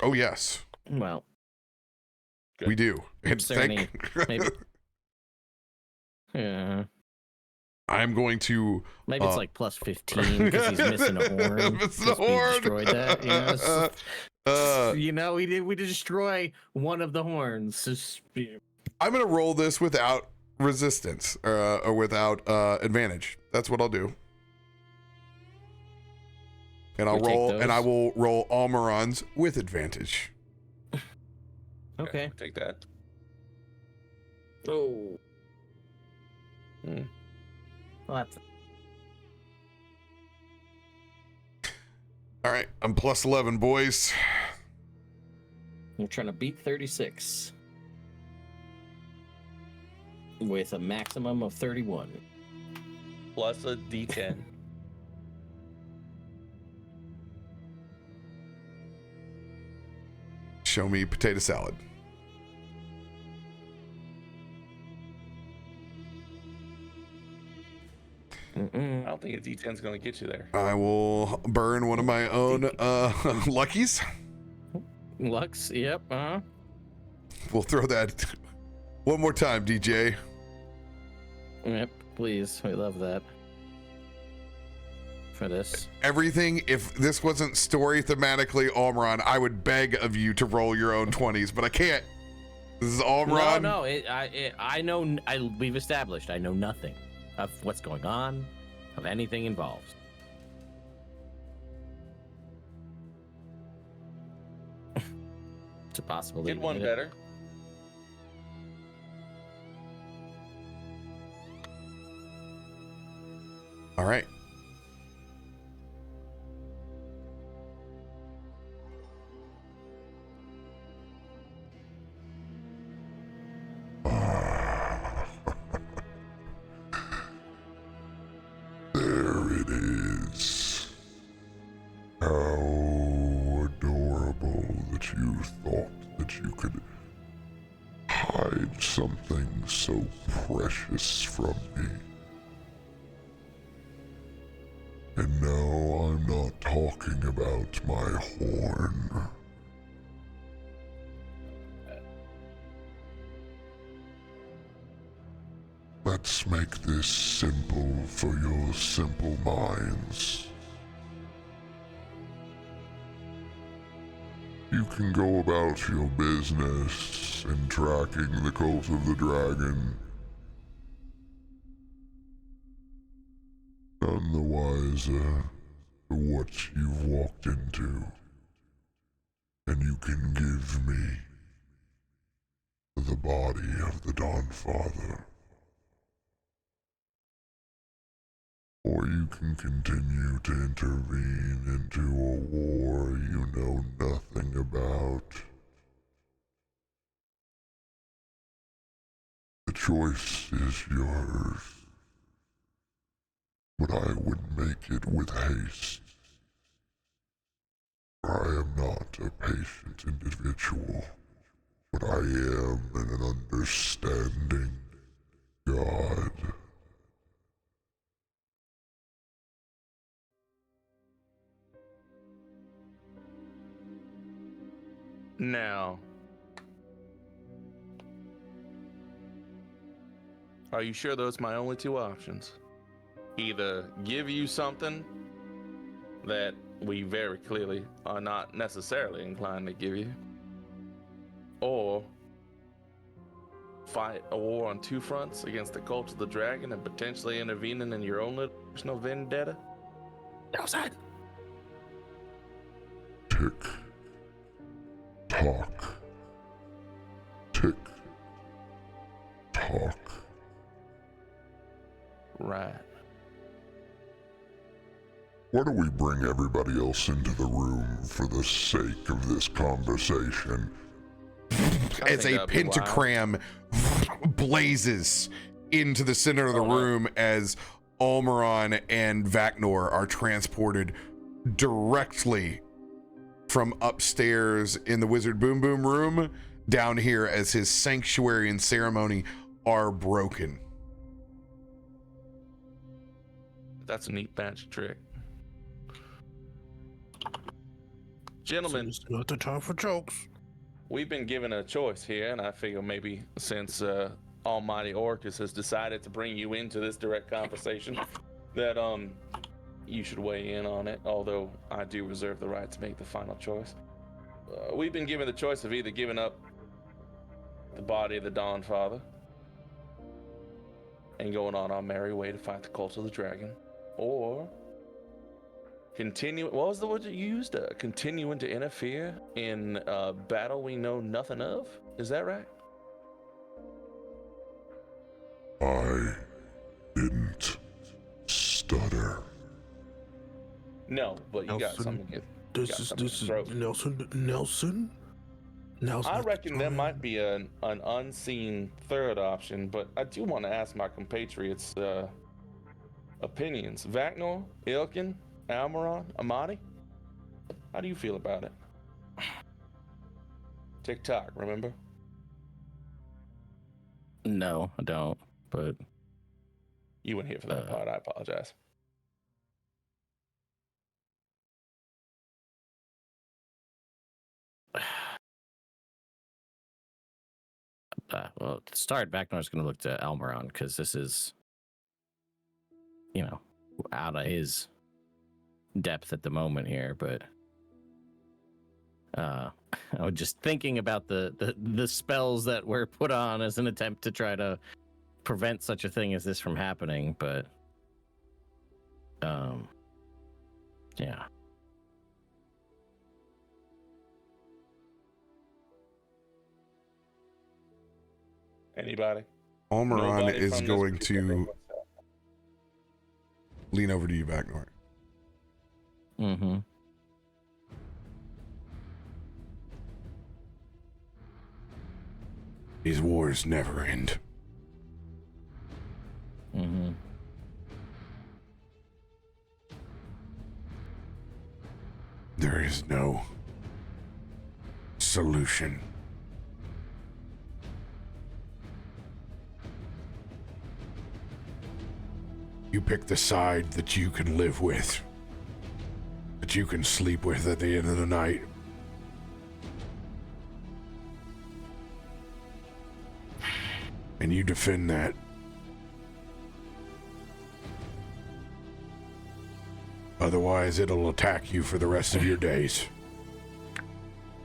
Oh yes,
Well,
Good.
we do. And
Is there any- maybe- yeah.
I'm going to.
Maybe it's like plus 15 because he's missing a horn.
Missing a
'cause we
horn.
destroyed that. You know, you know, we did destroy one of the horns. Just,
I'm gonna roll this without resistance or without advantage. That's what I'll do. And I'll
We take
roll, and
those.
I will roll Almuron's with advantage.
okay.
Take that.
Oh.
Hmm.
Well, that's
All right, I'm plus 11, boys.
You're trying to beat 36 with a maximum of 31.
Plus a D10.
Show me potato salad.
I don't think a D10 is going to get you there.
I will burn one of my own luckies.
Lux, yep,
We'll throw that one more time, DJ.
Yep, please. We love that. For this.
Everything, if this wasn't story thematically Almuron, I would beg of you to roll your own 20s, but I can't. This is Almuron.
No, I know, we've established, I know nothing of what's going on, of anything involved. It's a possibility.
Get one better.
All right.
There it is. How adorable that you thought that you could hide something so precious from me. And no, I'm not talking about my horn. Let's make this simple for your simple minds. You can go about your business in tracking the cult of the dragon. None the wiser for what you've walked into. And you can give me the body of the Dawnfather. Or you can continue to intervene into a war you know nothing about. The choice is yours, but I would make it with haste. I am not a patient individual, but I am an understanding God.
Now, are you sure those are my only two options? Either give you something that we very clearly are not necessarily inclined to give you, or fight a war on two fronts against the cult of the dragon and potentially intervening in your own personal vendetta?
Outside.
Tick. Talk. Tick. Talk.
Right.
Why don't we bring everybody else into the room for the sake of this conversation?
As a pentagram blazes into the center of the room as Almuron and Vaknor are transported directly from upstairs in the Wizard Boom Boom room down here as his sanctuary and ceremony are broken.
That's a neat magic trick. Gentlemen,
It's not the time for jokes.
we've been given a choice here, and I figure maybe since Almighty Orcus has decided to bring you into this direct conversation, that you should weigh in on it, although I do reserve the right to make the final choice. We've been given the choice of either giving up the body of the Dawnfather and going on our merry way to fight the cult of the dragon, or what was the word you used? Continuing to interfere in a battle we know nothing of? Is that right?
I didn't stutter.
No, but you got
Nelson,
something.
This is Nelson.
I reckon there might be an unseen third option, but I do want to ask my compatriots' opinions. Vaknor, Ilkun, Almuron, Amatti, how do you feel about it? TikTok, remember?
No, I don't, but
You weren't here for that part. I apologize.
Well, to start, Vaknor's going to look to Almuron because this is, out of his depth at the moment here. But I was just thinking about the spells that were put on as an attempt to try to prevent such a thing as this from happening. But yeah.
Anybody?
Almuron
Nobody
is
from this
going
group
to
ever-
lean over to you, Vaknor.
Mm-hmm.
These wars never end.
Mm-hmm.
There is no solution. You pick the side that you can live with, that you can sleep with at the end of the night. And you defend that. Otherwise, it'll attack you for the rest of your days.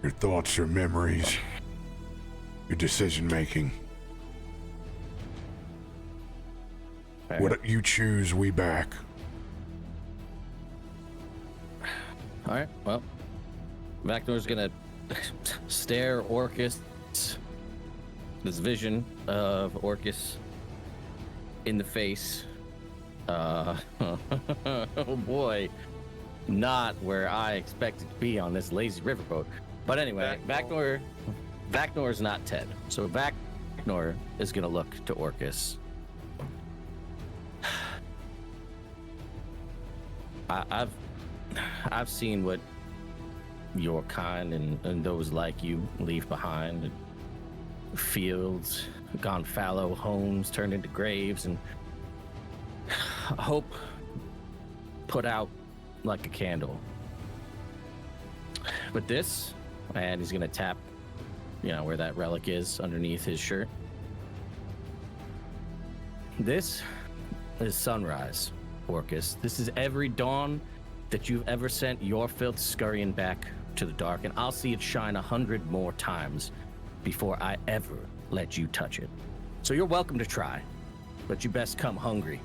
Your thoughts, your memories, your decision making.
Fair.
What you choose, we back.
All right. Well, Vaknor's gonna stare Orcus, this vision of Orcus, in the face. Oh boy, not where I expected to be on this lazy riverboat. But anyway, Vaknor is not Ted, so Vaknor is gonna look to Orcus. I've seen what your kind and those like you leave behind. Fields gone fallow, homes turned into graves, and hope put out like a candle. But this, and he's gonna tap, where that relic is underneath his shirt. This is sunrise, Orcus. This is every dawn that you've ever sent your filth scurrying back to the dark, and I'll see it shine 100 more times before I ever let you touch it. So you're welcome to try, but you best come hungry,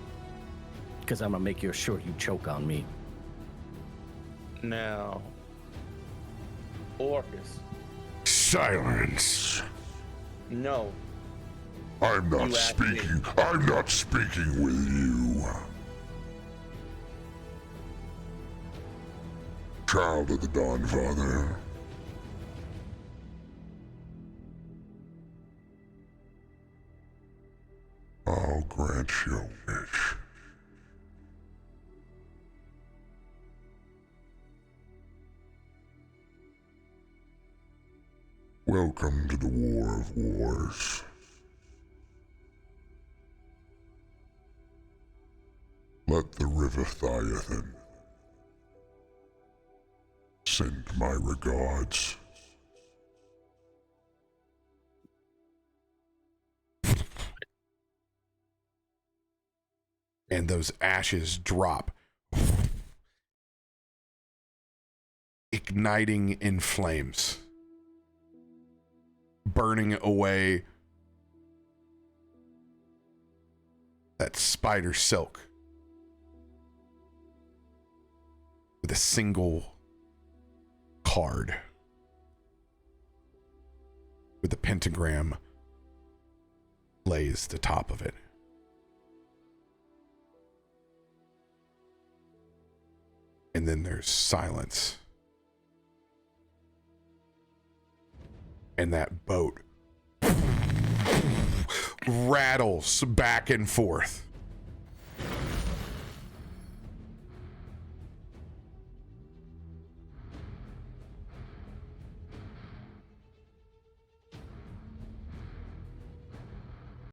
because I'm gonna make sure you choke on me.
Now, Orcus.
Silence.
No.
I'm not
You asked me.
speaking. I'm not speaking with you. Child of the Dawn Father. I'll grant your wish. Welcome to the War of Wars. Let the River Thiathan send my regards.
And those ashes drop, igniting in flames, burning away that spider silk with a single card with a pentagram blazed atop of it. And then there's silence. And that boat rattles back and forth.